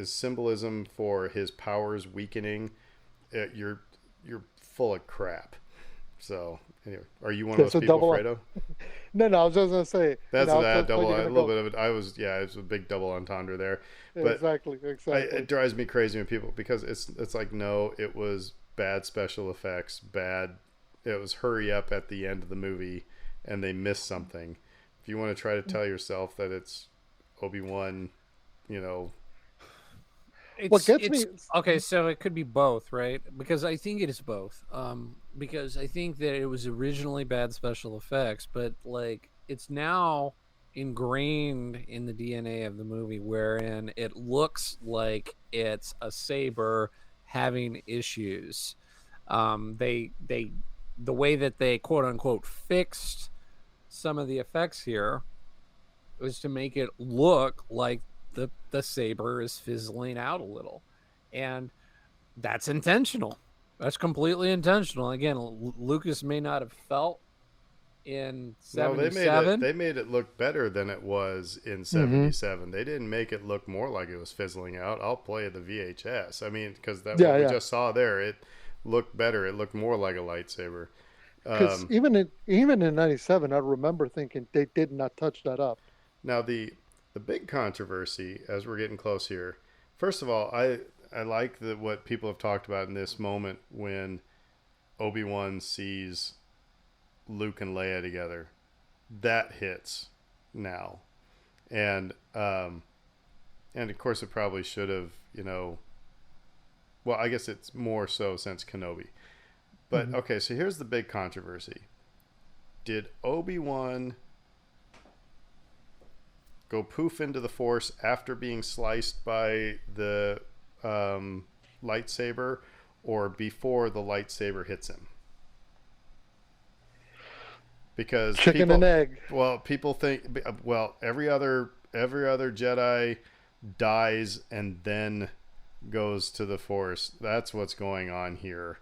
symbolism for his powers weakening, you're full of crap. So anyway, are you one of those people, Fredo? No, I was just gonna say that's a a little bit of it. It's a big double entendre there. But exactly. It drives me crazy when people, because it's like, no, it was bad special effects, it was hurry up at the end of the movie, and they missed something. If you want to try to tell yourself that it's Obi-Wan, What gets me okay, so it could be both, right? Because I think it is both. Because I think that it was originally bad special effects, but like it's now ingrained in the DNA of the movie, wherein it looks like it's a saber having issues. The way that they quote unquote fixed some of the effects here was to make it look like the saber is fizzling out a little, and that's intentional. That's completely intentional. Again, Lucas may not have felt in 77. They made it look better than it was in 77. Mm-hmm. They didn't make it look more like it was fizzling out. I'll play the VHS. I mean, because what we just saw there, it looked better. It looked more like a lightsaber. Because even in 97, I remember thinking they did not touch that up. Now the big controversy, as we're getting close here, first of all, I like what people have talked about in this moment when Obi-Wan sees Luke and Leia together. That hits now, and of course it probably should have, well, I guess it's more so since Kenobi. But okay, so here's the big controversy: did Obi-Wan go poof into the Force after being sliced by the lightsaber, or before the lightsaber hits him? Because Chicken people, and egg. well, people think, well, every other Jedi dies and then goes to the Force. That's what's going on here.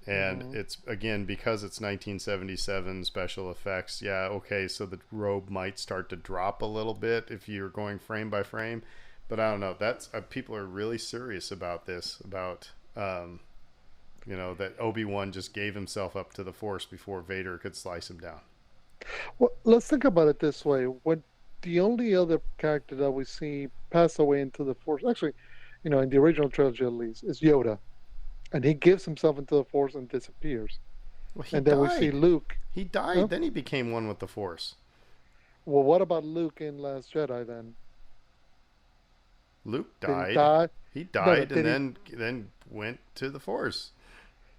And it's, again, because it's 1977 special effects. Yeah, okay, so the robe might start to drop a little bit if you're going frame by frame. But I don't know. That's people are really serious about this, about that Obi-Wan just gave himself up to the Force before Vader could slice him down. Well, let's think about it this way. When the only other character that we see pass away into the Force, actually, in the original trilogy at least, is Yoda. And he gives himself into the Force and disappears. Well, he And then died. we see Luke. He died. Huh? Then he became one with the Force. Well, what about Luke in Last Jedi then? Luke Did he died. die? He No, died did and then went to the Force.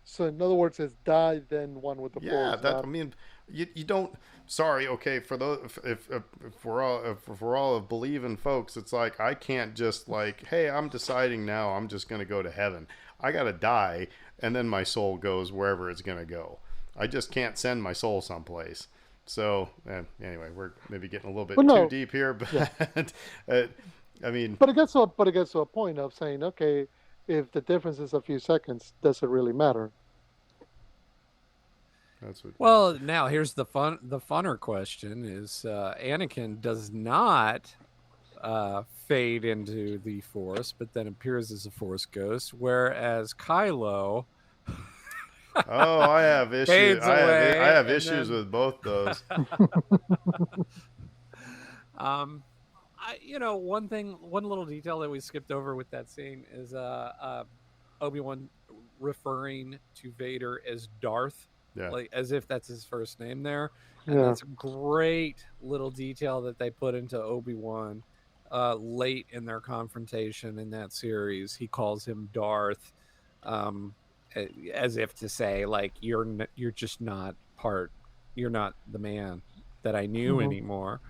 So in other words, it's die then one with the Yeah, Force. that not- I mean, you don't. Sorry, okay. For those, if we're all believing folks, it's like I can't just like, hey, I'm deciding now. I'm just gonna go to heaven. I gotta die, and then my soul goes wherever it's gonna go. I just can't send my soul someplace. So anyway, we're maybe getting a little bit Well, no. too deep here, but I mean, But it gets to a point of saying, okay, if the difference is a few seconds, does it really matter? that's what. Well, now here's the funner question: is Anakin does not fade into the Force, but then appears as a Force ghost, whereas Kylo. Oh, I have issues. Fades away, I have and issues then- with both those. One little detail that we skipped over with that scene is Obi-Wan referring to Vader as Darth, Yeah. like as if that's his first name there. And Yeah. that's a great little detail that they put into Obi-Wan late in their confrontation in that series. He calls him Darth, as if to say, like, you're just not you're not the man that I knew Mhm. anymore.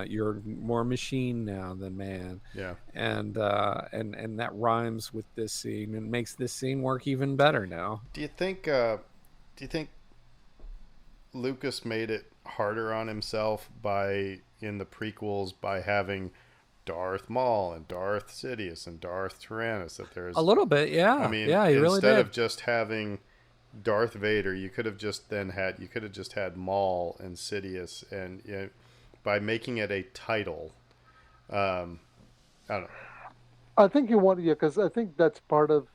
You're more machine now than man. Yeah. And that rhymes with this scene and makes this scene work even better now. Do you think Lucas made it harder on himself in the prequels by having Darth Maul and Darth Sidious and Darth Tyrannus? That there's A little bit, yeah. I mean, yeah, he really instead did. of just having Darth Vader, you could have just had Maul and Sidious, and by making it a title, I don't know. I think you want, because I think that's part of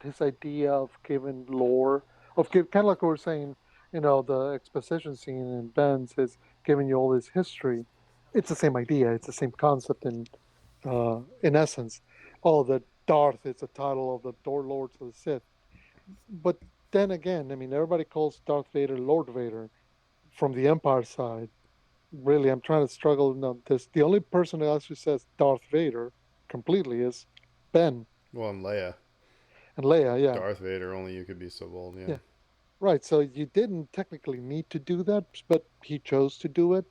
his idea of giving lore, kind of like we were saying, the exposition scene in Ben's is giving you all this history. It's the same idea. It's the same concept in essence. Oh, the Darth, it's a title of the Lords of the Sith. But then again, I mean, everybody calls Darth Vader Lord Vader from the Empire side. Really, I'm trying to struggle. No, the only person who actually says Darth Vader completely is Ben Well, and Leia, and Leia. Yeah, Darth Vader, only you could be so bold. Yeah. Yeah. right. So you didn't technically need to do that, but he chose to do it.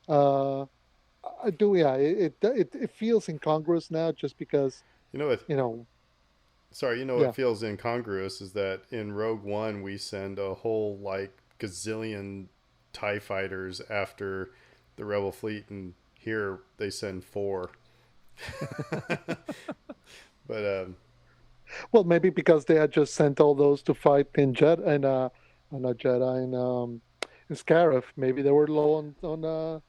I do. Yeah, it feels incongruous now, just because You know what? Sorry, Yeah. what feels incongruous is that in Rogue One we send a whole like gazillion TIE fighters after the Rebel fleet, and here they send 4. But Well, maybe because they had just sent all those to fight in Jet and not Jedi in Scarif. Maybe they were low on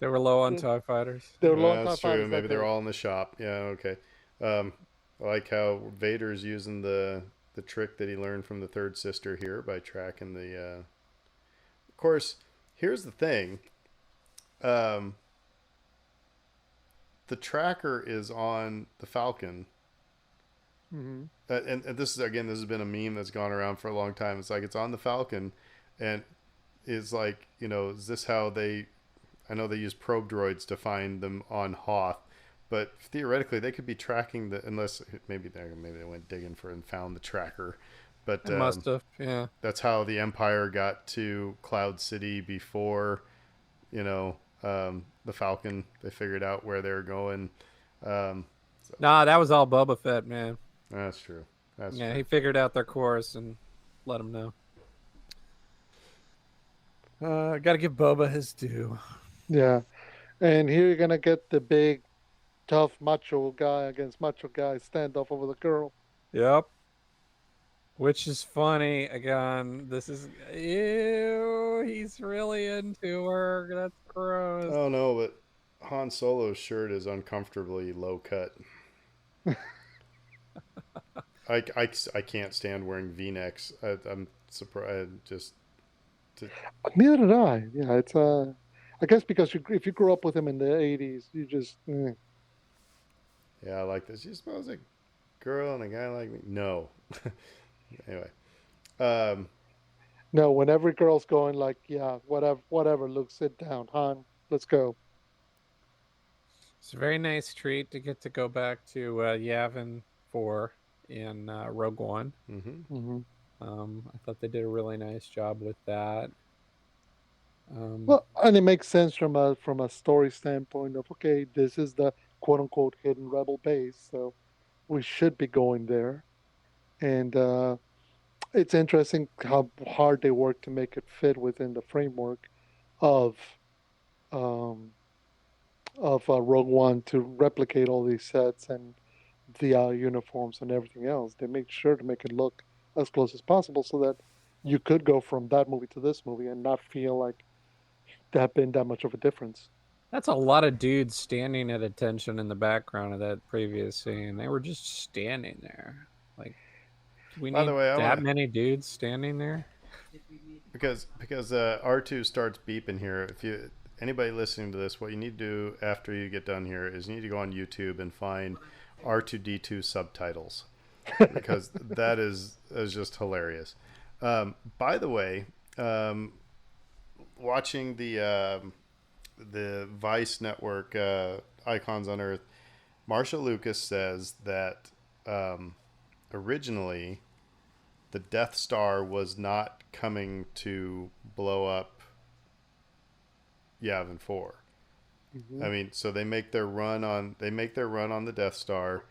They were low on Yeah. TIE fighters. they were low on that's TIE true. fighters Maybe that they're day. all in the shop. Yeah, okay. I like how Vader's using the trick that he learned from the third sister here by tracking the. Of course, here's the thing. The tracker is on the Falcon. Mhm. And this has been a meme that's gone around for a long time. It's like it's on the Falcon, and it's like, is this how I know they use probe droids to find them on Hoth, but theoretically they could be tracking unless maybe they went digging for and found the tracker, but It must have, yeah. that's how the Empire got to Cloud City before, the Falcon. They figured out where they were going. Nah, that was all Boba Fett, man. That's true. That's Yeah, true. he figured out their course and let them know. Got to give Boba his due. Yeah, and here you're gonna get the big, tough macho guy against macho guy standoff over the girl. Yep. Which is funny. Again, this is ew. He's really into her. That's gross. Oh no, but Han Solo's shirt is uncomfortably low cut. I can't stand wearing V-necks. I'm surprised. Just to, Neither did I. Yeah, it's I guess because if you grew up with him in the '80s, you just yeah, I like this. You suppose a girl and a guy like me? No. Anyway, um, no. When every girl's going like, yeah, whatever. Luke, sit down, Han. Let's go. It's a very nice treat to get to go back to Yavin 4 in Rogue One. hmm Hmm. I thought they did a really nice job with that. Well, and it makes sense from a story standpoint of okay, this is the quote unquote hidden rebel base, so we should be going there. And it's interesting how hard they work to make it fit within the framework of um, Rogue One to replicate all these sets and the uniforms and everything else. They make sure to make it look as close as possible so that you could go from that movie to this movie and not feel like that been that much of a difference. That's a lot of dudes standing at attention in the background of that previous scene. They were just standing there. Like, do we by the need way, I that want to many dudes standing there? because R2 starts beeping here. If you anybody listening to this, what you need to do after you get done here is you need to go on YouTube and find R2D2 subtitles because that is just hilarious. By the way, watching the Vice network Icons on Earth, Marsha Lucas says that originally the Death Star was not coming to blow up Yavin 4. Hmm. I mean, so they make their run on the Death Star,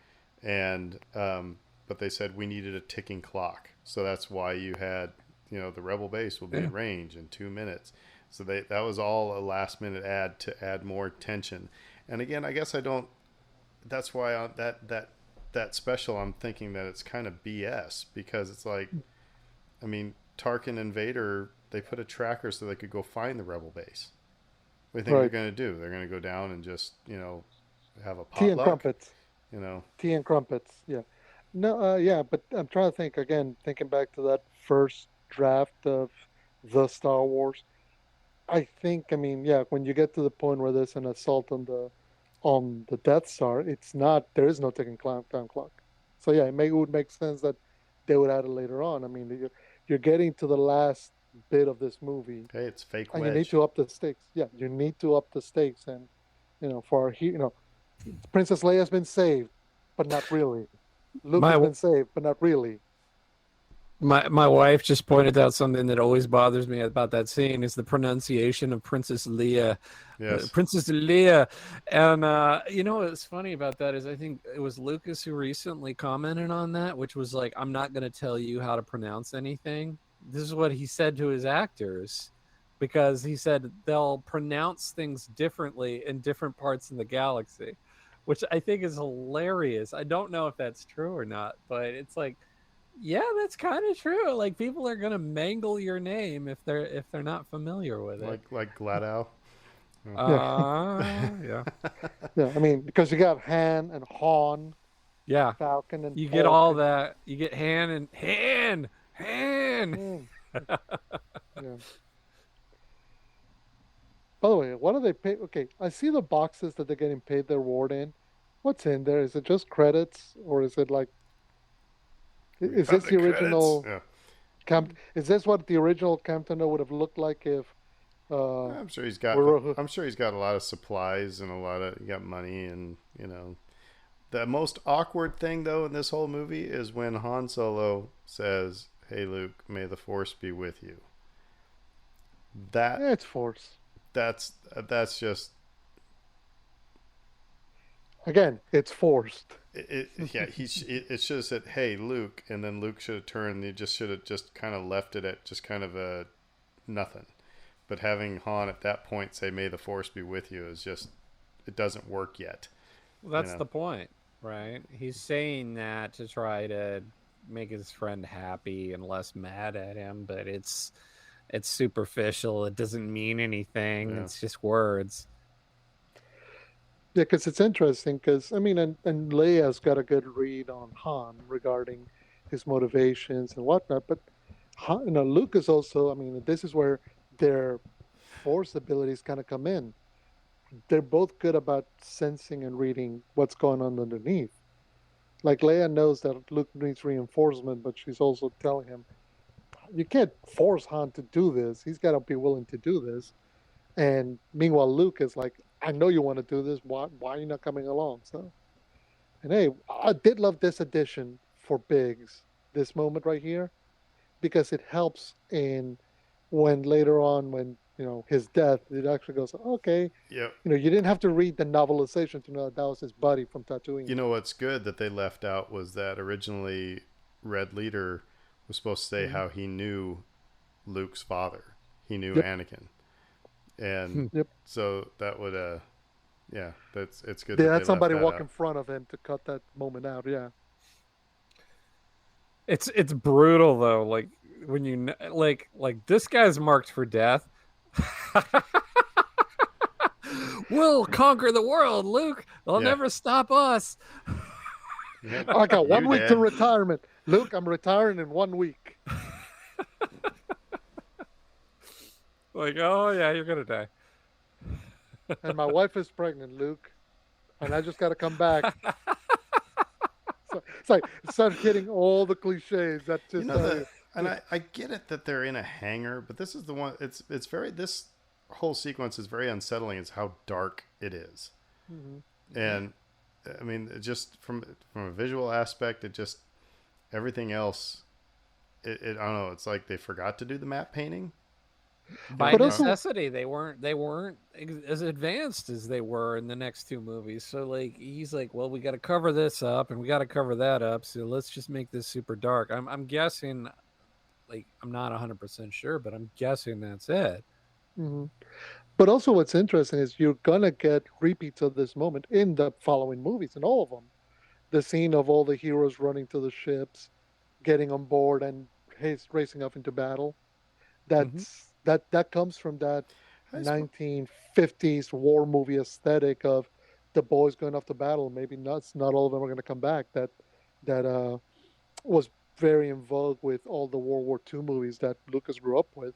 and but they said we needed a ticking clock, so that's why you had the Rebel base will be Yeah. in range in 2 minutes. So that was all a last minute add to add more tension. And again, I guess I don't. That's why that special I'm thinking that it's kind of BS because it's like, I mean, Tarkin and Vader they put a tracker so they could go find the Rebel base. What do you think Right. they're going to do? They're going to go down and just have a Tea and potluck. crumpets. You know, Tea and crumpets. Yeah. No. Yeah. But I'm trying to think again. Thinking back to that first draft of the Star Wars. I think. I mean, yeah. When you get to the point where there's an assault on the Death Star, it's not. There is no ticking time clock. So yeah, it would make sense that they would add it later on. I mean, you're getting to the last bit of this movie, hey, it's fake and you need wedge. to up the stakes. Yeah, you need to up the stakes, and for Princess Leia's been saved, but not really. Luke has My been saved, but not really. my wife just pointed out something that always bothers me about that scene is the pronunciation of Princess Leia. Yes. Princess Leia. And what's funny about that is I think it was Lucas who recently commented on that, which was like, I'm not going to tell you how to pronounce anything. This is what he said to his actors because he said they'll pronounce things differently in different parts of the galaxy, which I think is hilarious. I don't know if that's true or not, but it's like, yeah, that's kind of true. Like people are gonna mangle your name if they're not familiar with it. Like Gladow. Oh. Yeah, Yeah, yeah. I mean, because you got Han and Han, yeah. Falcon and You get all Falcon. that. You get hand. Mm, yeah. By the way, what do they pay? Okay, I see the boxes that they're getting paid their reward in. What's in there? Is it just credits, or is it like? Is this the Republic credits. original Yeah. Camp? Is this what the original Campton would have looked like if uh, I'm sure he's got. we're I'm sure he's got a lot of supplies and a lot of. He got money and The most awkward thing though in this whole movie is when Han Solo says, "Hey Luke, may the Force be with you." That yeah, it's Force. that's just Again, it's forced. Yeah, it should have said, "Hey, Luke," and then Luke should have turned. He just should have just kind of left it at just kind of a nothing. But having Han at that point say, "May the Force be with you," is just it doesn't work yet. Well, You that's know? the point, right? He's saying that to try to make his friend happy and less mad at him, but it's superficial. It doesn't mean anything. Yeah. It's just words. Yeah, because it's interesting. Because I mean, and Leia's got a good read on Han regarding his motivations and whatnot. But Han, Luke is also. I mean, this is where their Force abilities kind of come in. They're both good about sensing and reading what's going on underneath. Like Leia knows that Luke needs reinforcement, but she's also telling him, "You can't force Han to do this. He's got to be willing to do this." And meanwhile, Luke is like, "I know you want to do this. Why are you not coming along?" So, and hey, I did love this addition for Biggs, this moment right here, because it helps in when later on, when his death, it actually goes, okay, Yep. you didn't have to read the novelization to know that was his buddy from You Tatooine. know what's good that they left out was that originally Red Leader was supposed to say Mhm. how he knew Luke's father. He knew Yep, Anakin, and yep. so that would yeah, it's good They that they had left somebody that walk out. in front of him to cut that moment out. Yeah. It's brutal though. Like when like this guy's marked for death. We'll conquer the world, Luke. They'll Yeah. never stop us. Yep. I got You 1 week to dad. retirement. Luke, I'm retiring in 1 week. Like, oh yeah, you're gonna die. And my wife is pregnant, Luke. And I just got to come back. So it's like, start hitting all the cliches that You just know tell the you. and I get it that they're in a hangar, but this is the one. It's very this whole sequence is very unsettling. It's how dark it is, Mhm. and I mean just from a visual aspect, it just everything else. I don't know. It's like they forgot to do the map painting. By But also, necessity, they weren't as advanced as they were in the next two movies. So like he's like, well, we got to cover this up and we got to cover that up. So let's just make this super dark. I'm guessing, like I'm not 100% sure, but I'm guessing that's it. mhm. But also, what's interesting is you're gonna get repeats of this moment in the following movies, in all of them. The scene of all the heroes running to the ships, getting on board, and racing off into battle. Mm-hmm. That comes from that I suppose, 1950s war movie aesthetic of the boys going off to battle. Maybe not all of them are going to come back. That was very in vogue with all the World War II movies that Lucas grew up with.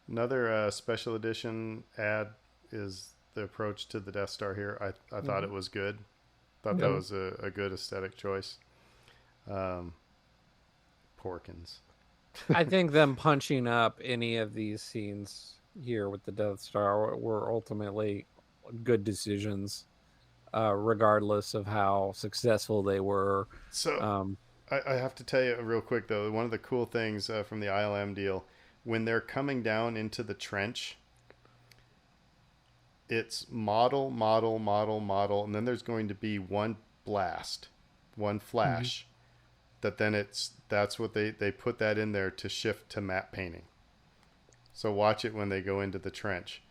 another special edition ad is the approach to the Death Star here. I thought Hmm. it was good. Thought that Yep. Hmm. was a good aesthetic choice. Um, Porkins. I think them punching up any of these scenes here with the Death Star were ultimately good decisions, regardless of how successful they were. So Um, I have to tell you real quick though, one of the cool things from the ILM deal, when they're coming down into the trench, it's model, model, model, model, and then there's going to be one blast, one mhm. flash. That then that's what they put that in there to shift to matte painting. So watch it when they go into the trench.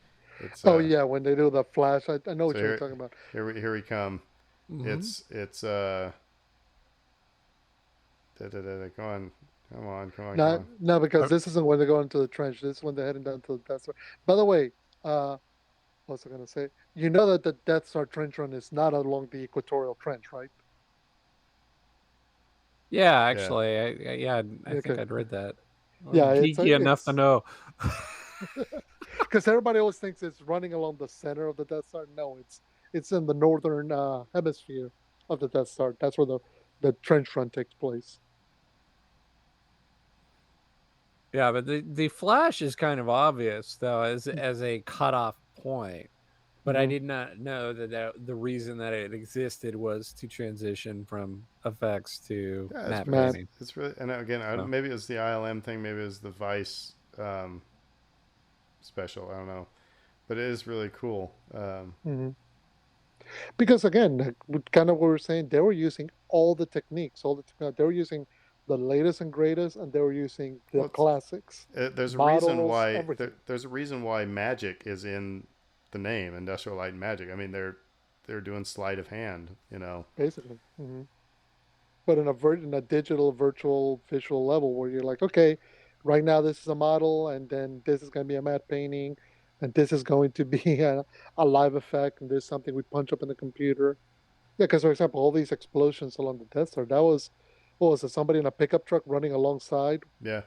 It's Oh yeah, when they do the flash, I know so what you're talking about. here we come. Mhm. It's come on, come on, come on, come Not on. no, because Uh, this isn't when they go into the trench. This is when they're heading down to the Death Star. By the way, what was I going to say? You know that the Death Star trench run is not along the equatorial trench, right? Yeah, Yeah. actually, yeah, I think Okay. I'd read that. Yeah, Geeky enough to it's know. because everybody always thinks it's running along the center of the Death Star. No, it's in the northern hemisphere of the Death Star. That's where the trench run takes place. Yeah, but the Flash is kind of obvious though as a cutoff point. But I Mm-hmm. did not know that the reason that it existed was to transition from effects to Yeah, matte Matt. painting. it's really and again So maybe it was the ILM thing, maybe it was the Vice special. I don't know, but it is really cool. Mm-hmm. Because again, kind of what we were saying, they were using all the techniques, all the technology. They were using the latest and greatest, and they were using the Well, classics, there's a reason models, why everything, there's a reason why magic is in the name, Industrial Light and Magic. I mean, they're doing sleight of hand, you know. basically. But in in a digital, virtual, visual level, where you're like, okay, right now this is a model, and then this is going to be a matte painting, and this is going to be a live effect, and this is something we punch up in the computer. Yeah, because for example, all these explosions along the Death Star, that was, what was it? Somebody in a pickup truck running alongside. Yeah.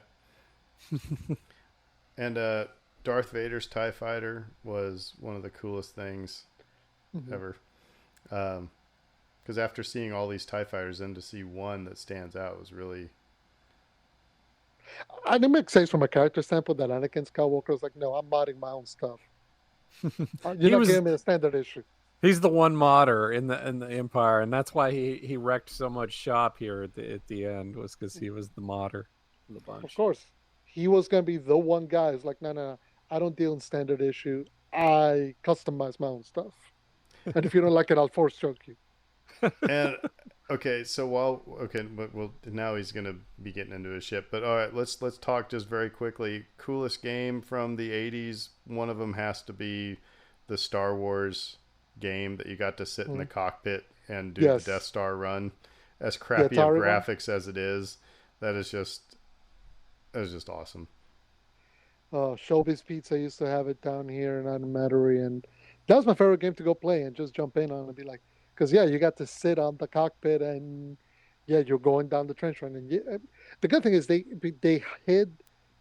And Darth Vader's TIE fighter was one of the coolest things hmm ever. Because after seeing all these TIE fighters, then to see one that stands out was really. And it makes sense from a character standpoint that Anakin Skywalker was like, no, I'm modding my own stuff. You're He not was giving me a standard issue. he's the one modder in the Empire, and that's why he wrecked so much shop here at the end, was because he was the modder of the Of bunch. course, he was going to be the one guy who's like, no, no, no, I don't deal in standard issue. I customize my own stuff. And if you don't like it, I'll force choke you. And okay, so but well, now he's gonna be getting into his ship. But all right, let's talk just very quickly. Coolest game from the '80s. One of them has to be the Star Wars game that you got to sit in the Mhm. cockpit and do the Death Yes. Star run. As The crappy of Atari one? graphics as it is, that is just that is just awesome. Shelby's Pizza used to have it down here in Metairie, and that was my favorite game to go play and just jump in on and be like, because yeah, you got to sit on the cockpit and yeah, you're going down the trench run, and the good thing is they hid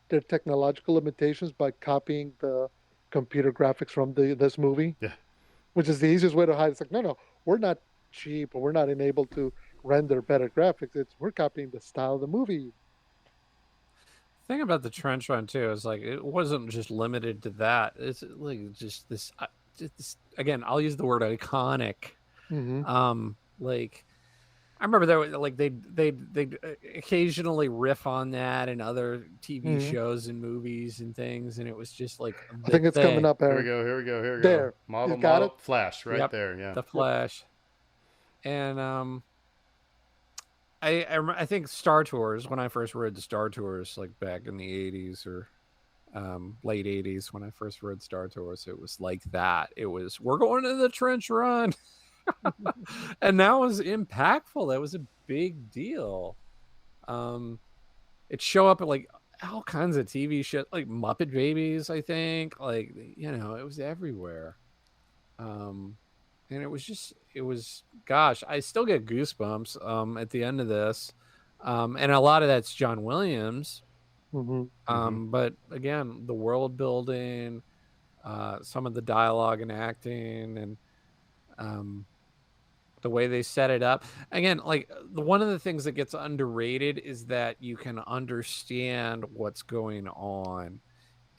their technological limitations by copying the computer graphics from the this movie, Yeah, which is the easiest way to hide. It's like, no, no, we're not cheap or we're not enabled to render better graphics. It's we're copying the style of the movie. Thing about the trench run too is like it wasn't just limited to that. It's like just this again. I'll use the word iconic. hmm Like I remember there was like they occasionally riff on that in other TV hmm shows and movies and things, and it was just like I the think it's coming thing. up, here we Aaron. go. Here we go. Here we go. There, you Model, got it. model, flash right Yep, there. Yeah. the Yep. Flash, and I think Star Tours, when I first read the Star Tours like back in the '80s or late '80s when I first read Star Tours, it was like that. It was we're going to the trench run, and that was impactful. That was a big deal. Um, it show up at like all kinds of TV shit, like Muppet Babies. I think like it was everywhere. Um, and it was just it was gosh, I still get goosebumps at the end of this. And a lot of that's John Williams. hmm Mm-hmm. But again, the world building, some of the dialogue and acting, and um, the way they set it up. Again, like one of the things that gets underrated is that you can understand what's going on.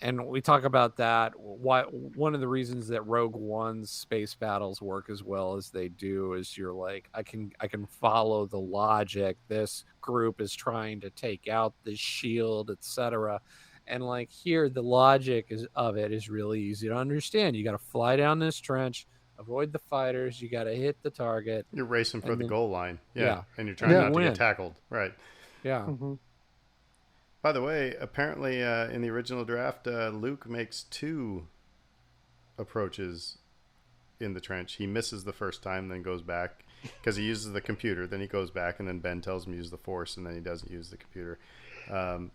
And we talk about that. Why one of the reasons that Rogue One's space battles work as well as they do is you're like, I can follow the logic. This group is trying to take out this shield, etc. And like here, the logic of it is really easy to understand. You got to fly down this trench, avoid the fighters. You got to hit the target, You're racing for and the then goal line. Yeah. yeah, And you're and trying you Yeah. not to get win. tackled. Right. Yeah, hmm By the way, apparently in the original draft, Luke makes two approaches in the trench. He misses the first time, then goes back because he uses the computer. Then he goes back, and then Ben tells him to use the Force, and then he doesn't use the computer.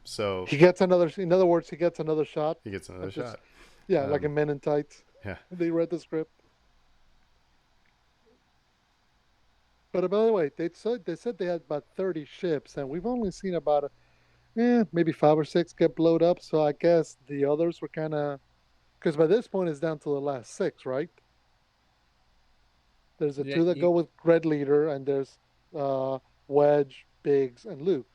So He gets another. In other words, he gets another shot he gets another at this. shot. Yeah, like Um, in Men in Tights. yeah. They read the script. But by the way, they said they had about 30 ships, and we've only seen about maybe 5 or 6 get blowed up. So I guess the others were kind of because by this point it's down to the last 6, right? There's the yeah. two that go with Red Leader, and there's uh, Wedge, Biggs, and Luke.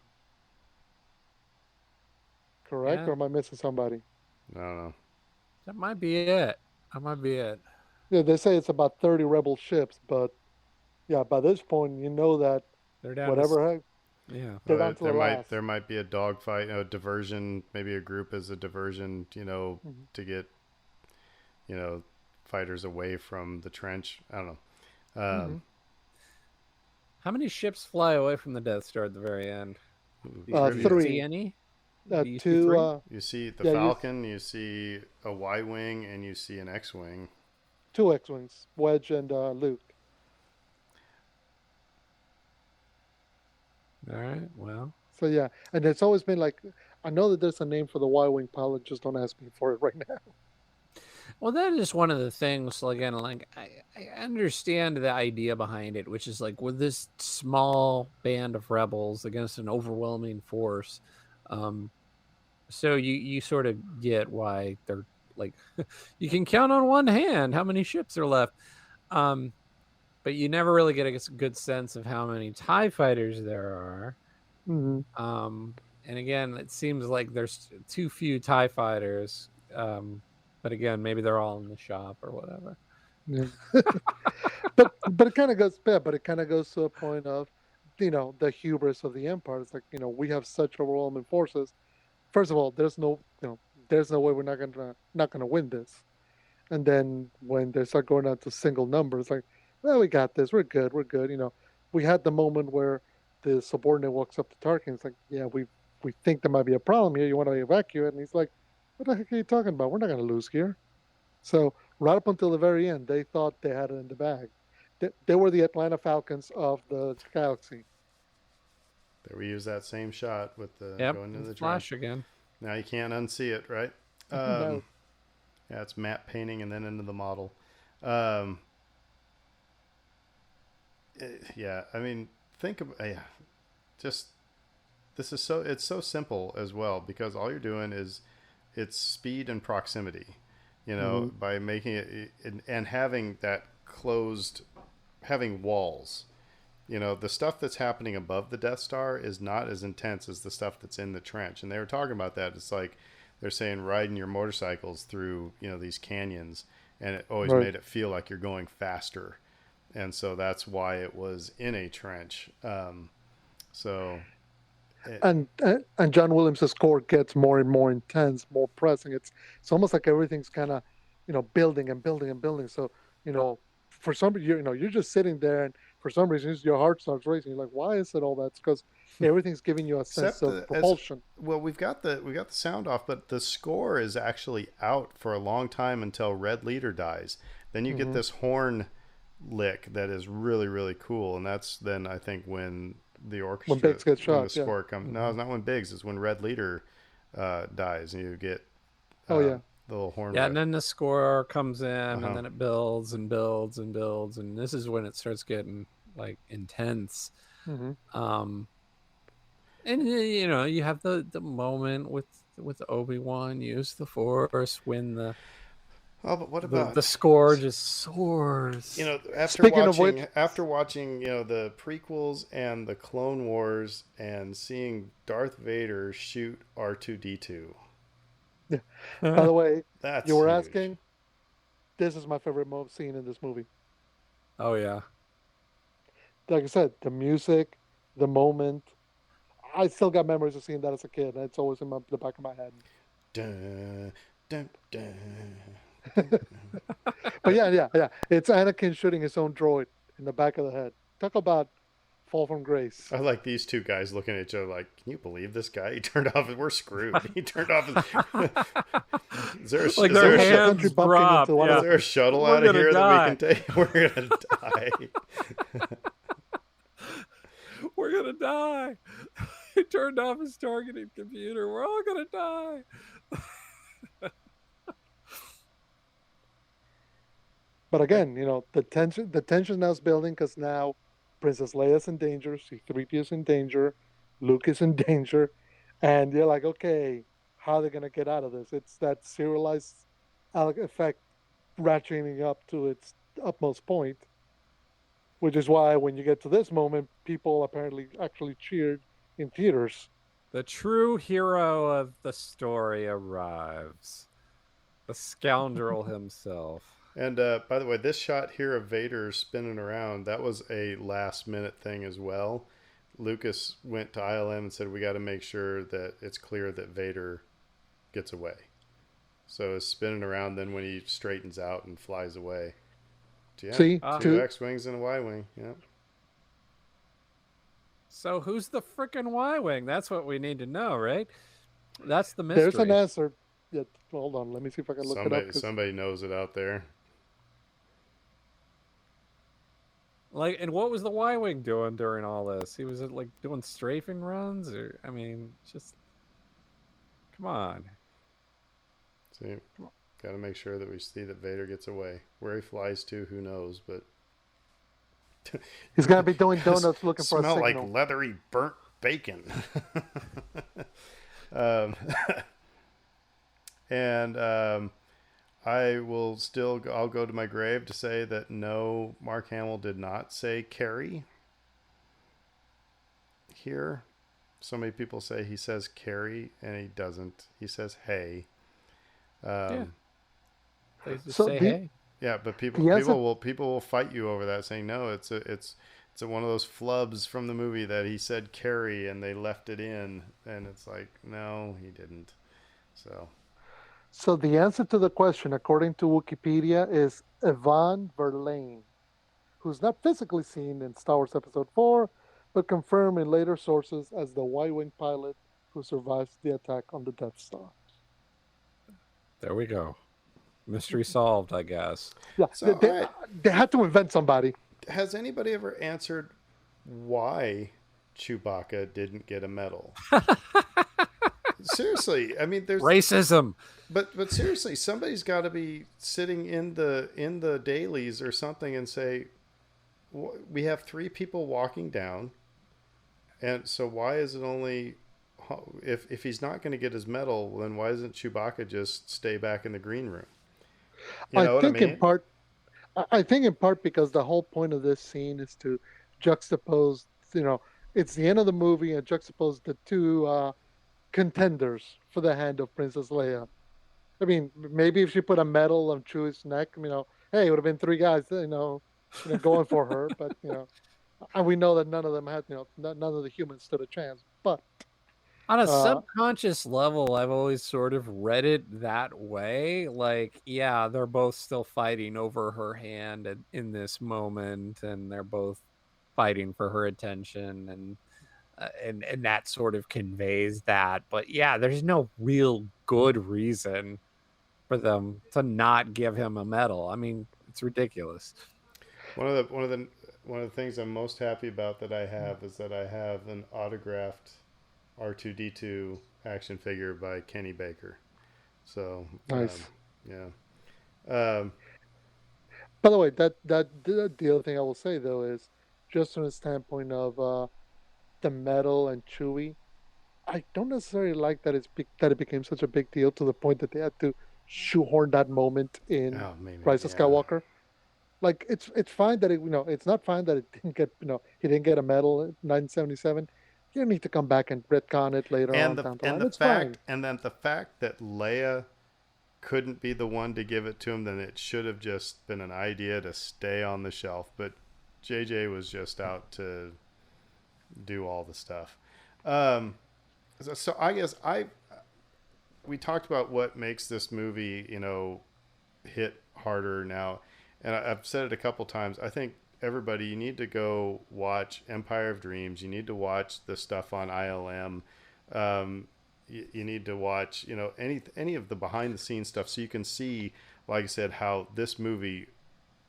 Correct, Yeah, or am I missing somebody? I don't know. that might be it. That might be it. Yeah, they say it's about 30 rebel ships, but yeah, by this point you know that They're down to whatever heck, yeah. they're down to There the might last. there might be a dogfight, a diversion, maybe a group as a diversion, Mhm. to get fighters away from the trench. I don't know. Mhm. How many ships fly away from the Death Star at the very end? Do you Trivia. see 3. any? Do you see Two. three? You see the Yeah, Falcon, you see a Y-wing, and you see an X-wing. two X-wings, Wedge and Luke. All right. Well, So yeah, and it's always been like, I know that there's a name for the Y-wing pilot. Just don't ask me for it right now. that is one of the things. Again, like I understand the idea behind it, which is like with this small band of rebels against an overwhelming force. Um, so you sort of get why they're like, you can count on one hand how many ships are left. Um, but you never really get a good sense of how many TIE fighters there are. Hmm. And again, it seems like there's too few TIE fighters. But again, maybe they're all in the shop or whatever. Yeah. but it kind of goes, yeah, but it kind of goes to a point of, the hubris of the Empire. It's like, we have such overwhelming forces. First of all, there's no way we're not gonna win this. And then when they start going out to single numbers, like, well, we got this, we're good, we're good. We had the moment where the subordinate walks up to Tarkin. It's like, yeah, we think there might be a problem here. You want to evacuate? And he's like, what the heck are you talking about? We're not going to lose here. So right up until the very end, they thought they had it in the bag. They were the Atlanta Falcons of the galaxy. There we use that same shot with the Yep, going into the flash trench. again. Now you can't unsee it, right? No. Yeah, it's matte painting and then into the model. Um, yeah, I mean, think of yeah, just this is it's so simple as well because all you're doing is it's speed and proximity. Mm-hmm. By making it and having that closed, having walls. The stuff that's happening above the Death Star is not as intense as the stuff that's in the trench. And they were talking about that. It's like they're saying riding your motorcycles through, these canyons, and it always Right. made it feel like you're going faster. And so that's why it was in a trench. So, it, And John Williams' score gets more and more intense, more pressing. It's almost like everything's kind of, building and building and building. So, you know, for some you're just sitting there, and for some reason your heart starts racing. You're like, why is it all that? It's because everything's giving you a sense except of propulsion. well, we got the sound off, but the score is actually out for a long time until Red Leader dies. Then you get Hmm. this horn lick that is really really cool, and that's then I think when the When orchestra Biggs gets when the shot, yeah. score comes. No, Hmm. it's not when Biggs. It's when Red Leader dies, and you get Oh yeah. the little horn Yeah, riff. and then the score comes in, Uh-huh. and then it builds and builds and builds, and this is when it starts getting like intense. Hmm. Um, and you have the moment with Obi-Wan use the Force when Oh, but what the about score just soars. after Speaking of which, watching the prequels and the Clone Wars and seeing Darth Vader shoot R2D2? yeah. By the way, That's you were huge. asking. This is my favorite scene in this movie. Oh yeah. Like I said, the music, the moment. I still got memories of seeing that as a kid. It's always in the back of my head. Dun, dun, dun. But yeah. It's Anakin shooting his own droid in the back of the head. Talk about fall from grace. I like these two guys looking at each other like, can you believe this guy? He turned off. We're screwed. He turned off. Is there a, Like is their there a, hands hands bumping drop. into one is of Yeah. there a shuttle We're out of gonna here die. that we can take? We're gonna die. We're gonna die. He turned off his targeting computer. We're all gonna die. But again, the tension now is building because now Princess Leia's in danger, C-3PO is in danger, Luke is in danger, and you're like, okay, how are they gonna get out of this? It's that serialized effect ratcheting up to its utmost point, which is why when you get to this moment, people apparently actually cheered in theaters. The true hero of the story arrives. The scoundrel himself. And by the way, this shot here of Vader spinning around, that was a last minute thing as well. Lucas went to ILM and said, we got to make sure that it's clear that Vader gets away. So it's spinning around, then when he straightens out and flies away. Yeah, See, two X-wings and a Y-wing. Yeah. So who's the frickin' Y-wing? That's what we need to know, right? That's the mystery. there's an answer. Yeah, hold on, let me see if I can look it up. Somebody knows it out there. Like, and what was the Y-wing doing during all this? He was like doing strafing runs, or I mean, just come on. See, got to make sure that we see that Vader gets away. Where he flies to, who knows? But he's gonna be doing donuts looking for a signal. Smell like leathery burnt bacon. And I'll go to my grave to say that no, Mark Hamill did not say Carrie here. So many people say he says Carrie, and he doesn't. He says hey. Yeah. They just So say the- hey. Yeah, but people will fight you over that, saying no, it's one of those flubs from the movie that he said Carrie and they left it in, and it's like no, he didn't. So the answer to the question, according to Wikipedia, is Yvonne Verlaine, who's not physically seen in Star Wars Episode 4, but confirmed in later sources as the Y-wing pilot who survives the attack on the Death Star. There we go. Mystery solved, I guess. Yeah, So, they had to invent somebody. Has anybody ever answered why Chewbacca didn't get a medal? Seriously, I mean, there's racism. But seriously, somebody's got to be sitting in the dailies or something and say, we have 3 people walking down, and so why is it only if he's not going to get his medal, then why doesn't Chewbacca just stay back in the green room? You know what I mean? I think in part because the whole point of this scene is to juxtapose. It's the end of the movie and juxtapose the 2 contenders for the hand of Princess Leia. I mean, maybe if she put a medal on Chewie's neck, hey, it would have been 3 guys, going for her. But and we know that none of them had, none of the humans stood a chance. But on a subconscious level, I've always sort of read it that way. Like, yeah, they're both still fighting over her hand in this moment, and they're both fighting for her attention, and that sort of conveys that. But yeah, there's no real good reason for them to not give him a medal. I mean, it's ridiculous. One of the things I'm most happy about that I have is that I have an autographed R2-D2 action figure by Kenny Baker. So nice. Yeah. By the way, the other thing I will say though is just from the standpoint of the medal and Chewie, I don't necessarily like that it became such a big deal to the point that they had to shoehorn that moment in Rise of Skywalker. Like it's fine that it's not fine that it didn't get he didn't get a medal in 1977. You don't need to come back and retcon it later on down the line. It's fine. And then the fact that Leia couldn't be the one to give it to him, then it should have just been an idea to stay on the shelf. But JJ was just out to do all the stuff. So I guess we talked about what makes this movie, hit harder now. And I've said it a couple times. I think everybody, you need to go watch Empire of Dreams. You need to watch the stuff on ILM. You need to watch, any of the behind the scenes stuff, so you can see, like I said, how this movie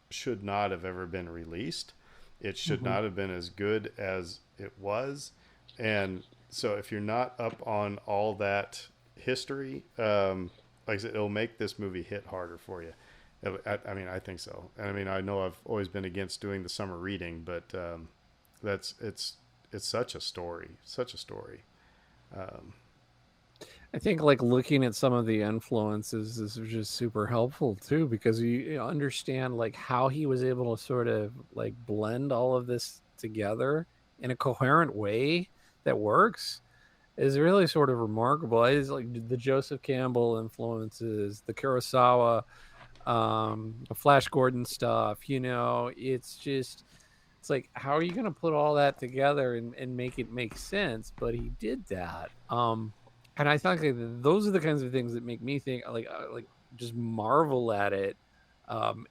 should not have ever been released. It should not have been as good as it was. And so if you're not up on all that history, like I said, it'll make this movie hit harder for you. I mean, I think so. I mean, I know I've always been against doing the summer reading, but it's such a story. I think like looking at some of the influences is just super helpful too, because you understand like how he was able to sort of like blend all of this together in a coherent way that works is really sort of remarkable. It's like the Joseph Campbell influences, the Kurosawa, the Flash Gordon stuff, it's like, how are you going to put all that together and make it make sense? But he did that. And I think those are the kinds of things that make me think like just marvel at it.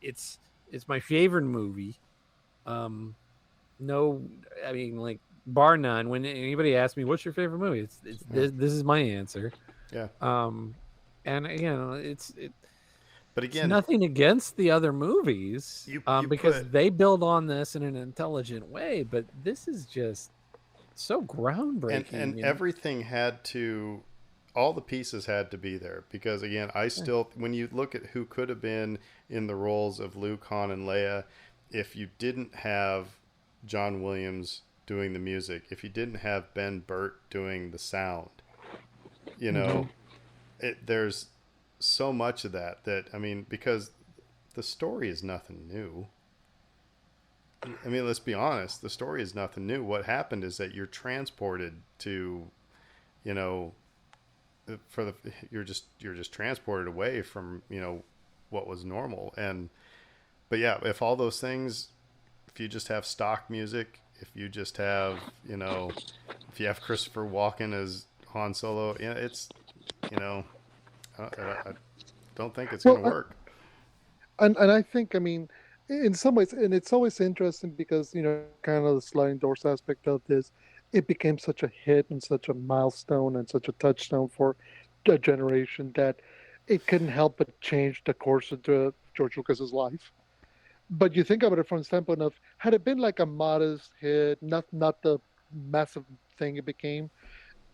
It's It's my favorite movie. No, I mean, like, bar none. When anybody asks me what's your favorite movie, it's this is my answer. Yeah. And again, But it's again, nothing against the other movies, you because put- they build on this in an intelligent way. But this is just so groundbreaking. and everything had to, all the pieces had to be there, because again, I still, when you look at who could have been in the roles of Luke, Han, and Leia, if you didn't have John Williams doing the music, if you didn't have Ben Burt doing the sound, you know, there's so much of that I mean, because the story is nothing new. I mean, let's be honest, the story is nothing new. What happened is that you're transported to, you know, you're just transported away from, you know, what was normal. But yeah, if all those things, if you just have stock music, if you just have, you know, if you have Christopher Walken as Han Solo, yeah, it's, you know, I don't think it's going to work. And I think, I mean, in some ways, and it's always interesting because, you know, kind of the sliding doors aspect of this, it became such a hit and such a milestone and such a touchstone for a generation that it couldn't help but change the course of George Lucas's life. But you think about it from the standpoint of, had it been like a modest hit, not the massive thing it became,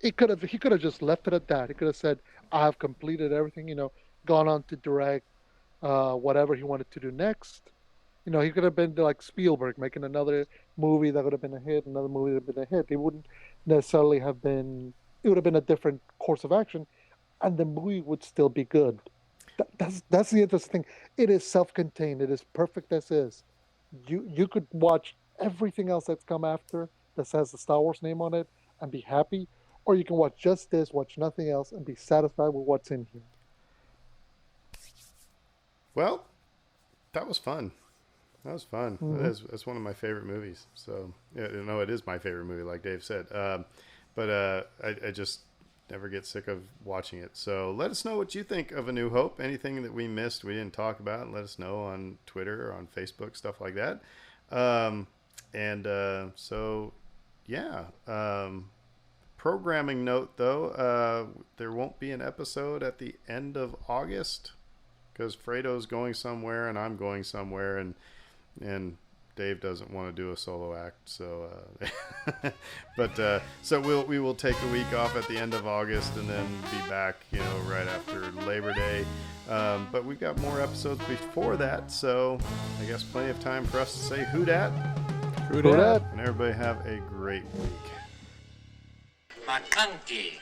he could have just left it at that. He could have said, "I have completed everything," you know, gone on to direct whatever he wanted to do next. You know, he could have been like Spielberg, making another movie that would have been a hit, another movie that would have been a hit. It wouldn't necessarily have been. It would have been a different course of action, and the movie would still be good. That's the interesting thing. It is self-contained. It is perfect as is. You could watch everything else that's come after that says the Star Wars name on it and be happy, or you can watch just this, watch nothing else, and be satisfied with what's in here. Well, that was fun. That was fun. Mm-hmm. That's one of my favorite movies. So, yeah, you know, it is my favorite movie, like Dave said. But I just never get sick of watching it. So let us know what you think of A New Hope. Anything that we missed, we didn't talk about, let us know on Twitter or on Facebook, stuff like that. So, yeah. Programming note, though, there won't be an episode at the end of August because Fredo's going somewhere and I'm going somewhere, and Dave doesn't want to do a solo act. So, so we will take a week off at the end of August and then be back, you know, right after Labor Day. But we've got more episodes before that, so I guess plenty of time for us to say who dat. Who dat? And everybody have a great week. McConkey.